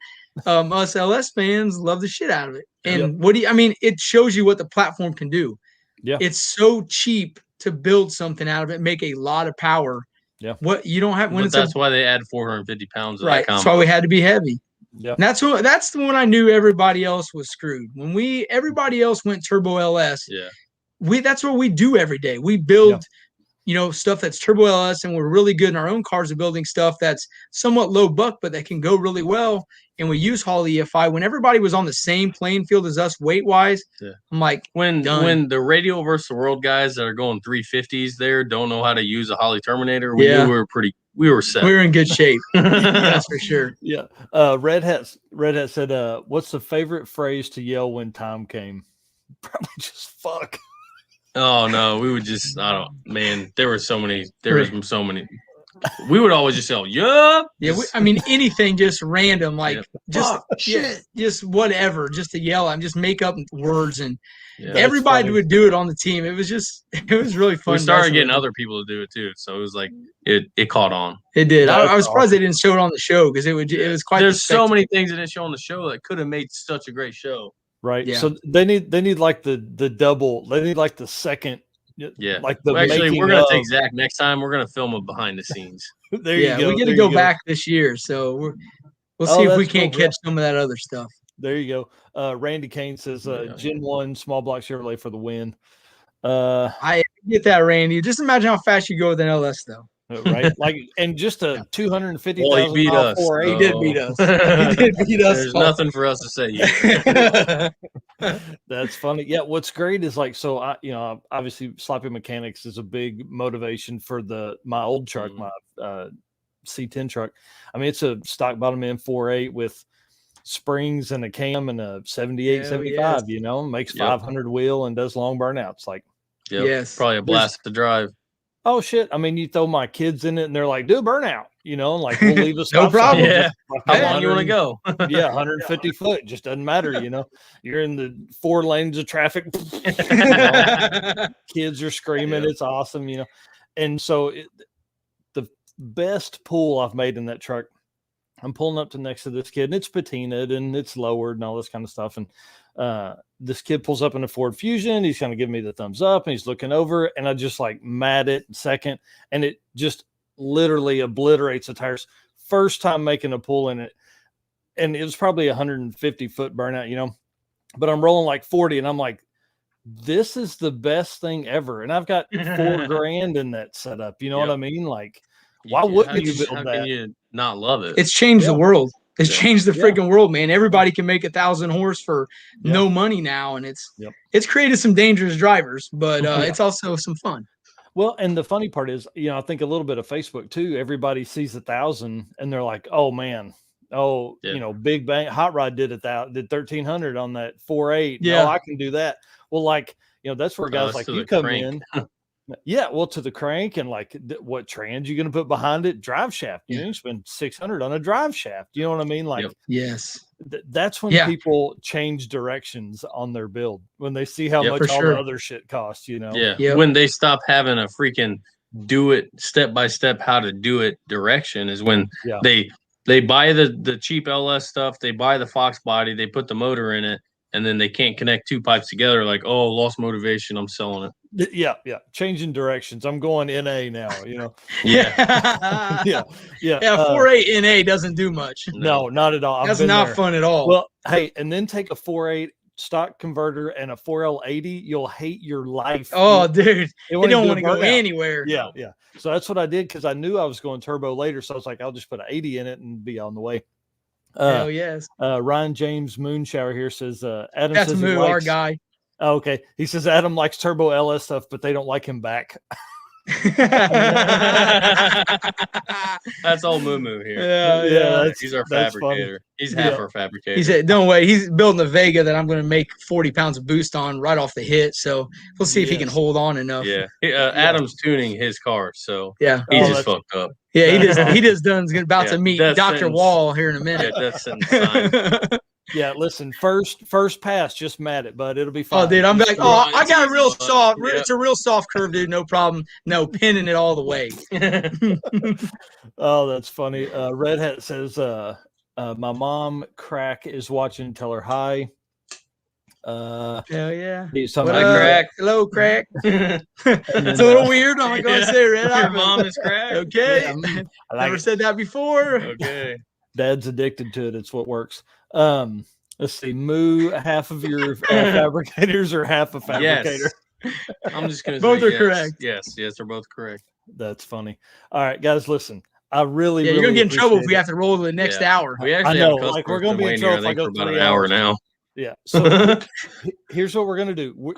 Us LS fans love the shit out of it. And it shows you what the platform can do. Yeah, it's so cheap to build something out of it, make a lot of power. Yeah, what you don't have when that's why they add 450 pounds. Of right. That's why we had to be heavy. Yeah, that's the one I knew everybody else was screwed. When everybody else went Turbo LS. Yeah. That's what we do every day. We build, stuff that's Turbo LS, and we're really good in our own cars of building stuff that's somewhat low buck, but that can go really well. And we use Hall EFI. When everybody was on the same playing field as us weight wise, I'm like, when the Radio versus the World guys that are going 350s there don't know how to use a Holley Terminator, we knew we were set. We were in good shape. That's for sure. Yeah. Red Hat said, what's the favorite phrase to yell when time came? Probably just fuck. Oh no, we would just there were so many. We would always just yell, yup. Yeah, anything just random, like just whatever, just to yell and just make up words, and everybody would do it on the team. It was really fun. We started getting other people to do it too, so it was like it caught on. It did. I was surprised they didn't show it on the show because it was quite. There's so many things that didn't show on the show that could have made such a great show. Right. Yeah. So they need like the double. They need like the second. Yeah. Like the actually, we're gonna take Zach next time. We're gonna film him behind the scenes. There you go. We get to go back this year, so we'll see if we can't catch some of that other stuff. There you go. Randy Kane says Gen 1 small block Chevrolet for the win. I get that, Randy. Just imagine how fast you go with an LS though. Right, like, and just a 250,000. Well, he beat us. He did beat us. He did beat us. There's nothing for us to say yet. That's funny. Yeah, what's great is like, so I, obviously sloppy mechanics is a big motivation for my old truck, my C10 truck. I mean, it's a stock bottom end 4.8 with springs and a cam and a 78, 75. Makes 500 wheel and does long burnouts. Like, probably a blast to drive. Oh shit! I mean, you throw my kids in it, and they're like, "Do a burnout," like we'll leave us. No problem. Yeah. How long you want to go? 150 foot. Just doesn't matter. You're in the 4 lanes of traffic. Kids are screaming. It's awesome. And so the best pull I've made in that truck. I'm pulling up to next to this kid, and it's patinaed and it's lowered and all this kind of stuff. And this kid pulls up in a Ford Fusion. He's kind of giving me the thumbs up, and he's looking over, and I just like mad it second, and it just literally obliterates the tires. First time making a pull in it, and it was probably 150 foot burnout, but I'm rolling like 40, and I'm like, this is the best thing ever. And I've got $4,000 in that setup. You know what I mean? Like, Why wouldn't you How build can that? you not love it? It's changed the world. It's changed the Yeah. freaking world, man. Everybody can make 1,000 horse for no money now, and it's created some dangerous drivers, but it's also some fun. Well, and the funny part is, I think a little bit of Facebook too. Everybody sees 1,000 and they're like, "Oh man, Big Bang Hot Rod did 1,300 on that 4.8. Yeah, I can do that." Well, like that's where guys like you come in. Yeah, well, to the crank and like what trans you going to put behind it? Drive shaft. You spend 600 on a drive shaft. You know what I mean? Like, yes, that's when people change directions on their build when they see how much all the other shit costs. When they stop having a freaking do it step by step how to do it direction is when they buy the cheap LS stuff. They buy the Fox body. They put the motor in it. And then they can't connect two pipes together. Like, oh, lost motivation. I'm selling it. Yeah. Changing directions. I'm going NA now. Yeah. 4.8 NA doesn't do much. No, not at all. That's not fun at all. Well, hey, and then take a 4.8 stock converter and a 4L80. You'll hate your life. Oh, dude, you don't want to go anywhere. Yeah. So that's what I did because I knew I was going turbo later. So I was like, I'll just put an 80 in it and be on the way. Hell yes. Ryan James Moonshower here says Adam That's says Moo, our guy. Oh, okay. He says Adam likes turbo LS stuff, but they don't like him back. That's old Moo here. Yeah. He's our fabricator. He's half our fabricator. He said, "Don't wait. He's building a Vega that I'm going to make 40 pounds of boost on right off the hit. So we'll see if he can hold on enough." Yeah. Adam's tuning his car, so he just fucked up. Yeah, he just done about to meet Dr. Wall here in a minute. Yeah, that's insane. Yeah, listen, first pass, just mat it, but it'll be fine. Oh, dude, I'm like, I got a real soft. It's a real soft curve, dude. No problem. No, pinning it all the way. Oh, that's funny. Red Hat says, my mom crack is watching. Tell her hi. Hell yeah. He's talking about crack. Hello, crack. It's a little weird. I'm going to say Red Hat. Your mom is crack. Okay. I never said that before. Okay. Dad's addicted to it. It's what works. Let's see. Moo, half of your fabricators or half a fabricator? Yes. I'm just going to say both are correct. Yes, they're both correct. That's funny. All right, guys, listen. I really, you're gonna get in trouble if we have to roll to the next hour. We actually have we're gonna be in trouble if I go for about an hour now. Yeah. So here's what we're gonna do.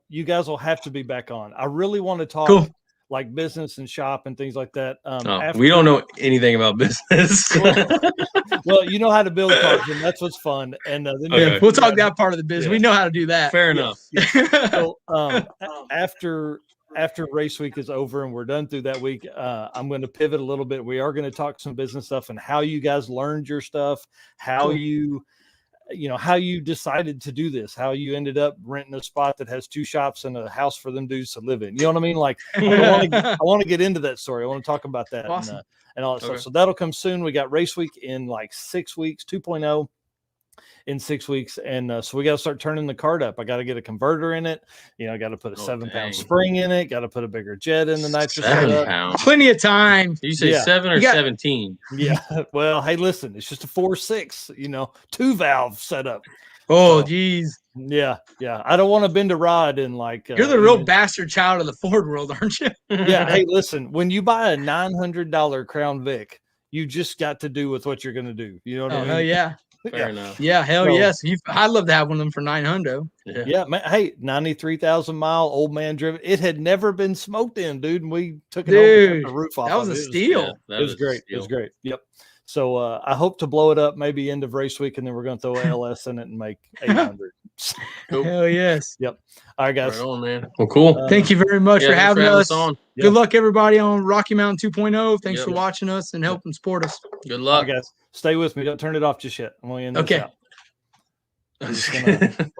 You guys will have to be back on. I really want to talk like business and shop and things like that. We don't know anything about business. Well, you know how to build cars, and that's what's fun. And then we'll talk that part of the business. We know how to do that. Fair enough. So after race week is over and we're done through that week, I'm going to pivot a little bit. We are going to talk some business stuff and how you guys learned your stuff, how you decided to do this, how you ended up renting a spot that has 2 shops and a house for them dudes to live in. You know what I mean? Like I want to get into that story. I want to talk about that and all that stuff. So that'll come soon. We got race week in like 6 weeks, 2.0. in 6 weeks. And so we got to start turning the cart up. I got to get a converter in it. I got to put a 7-pound spring in it. Got to put a bigger jet in the nitrous. 7 pounds. Plenty of time. Did you say 7 or 17? Yeah. Well, hey, listen, it's just a 4.6, 2-valve setup. Oh, geez. Yeah. I don't want to bend a rod and like. You're the real bastard child of the Ford world, aren't you? Yeah. Hey, listen, when you buy a $900 Crown Vic, you just got to do with what you're going to do. You know what I mean? Hell yeah. Fair enough. Yeah, hell yes. I'd love to have one of them for 900. Yeah, man. Hey, 93,000 mile old man driven. It had never been smoked in, dude. And we took it over the roof off. That was a steal. It was great. It was great. Yep. So I hope to blow it up maybe end of race week, and then we're going to throw LS in it and make 800. Hell yes. Yep. All right, guys. Right on, man. Well, cool. Thank you very much for having us on. Good luck, everybody, on Rocky Mountain 2.0. Thanks for watching us and helping support us. Good luck. All right, guys. Stay with me. Don't turn it off just yet. I'm going to end this out. Okay.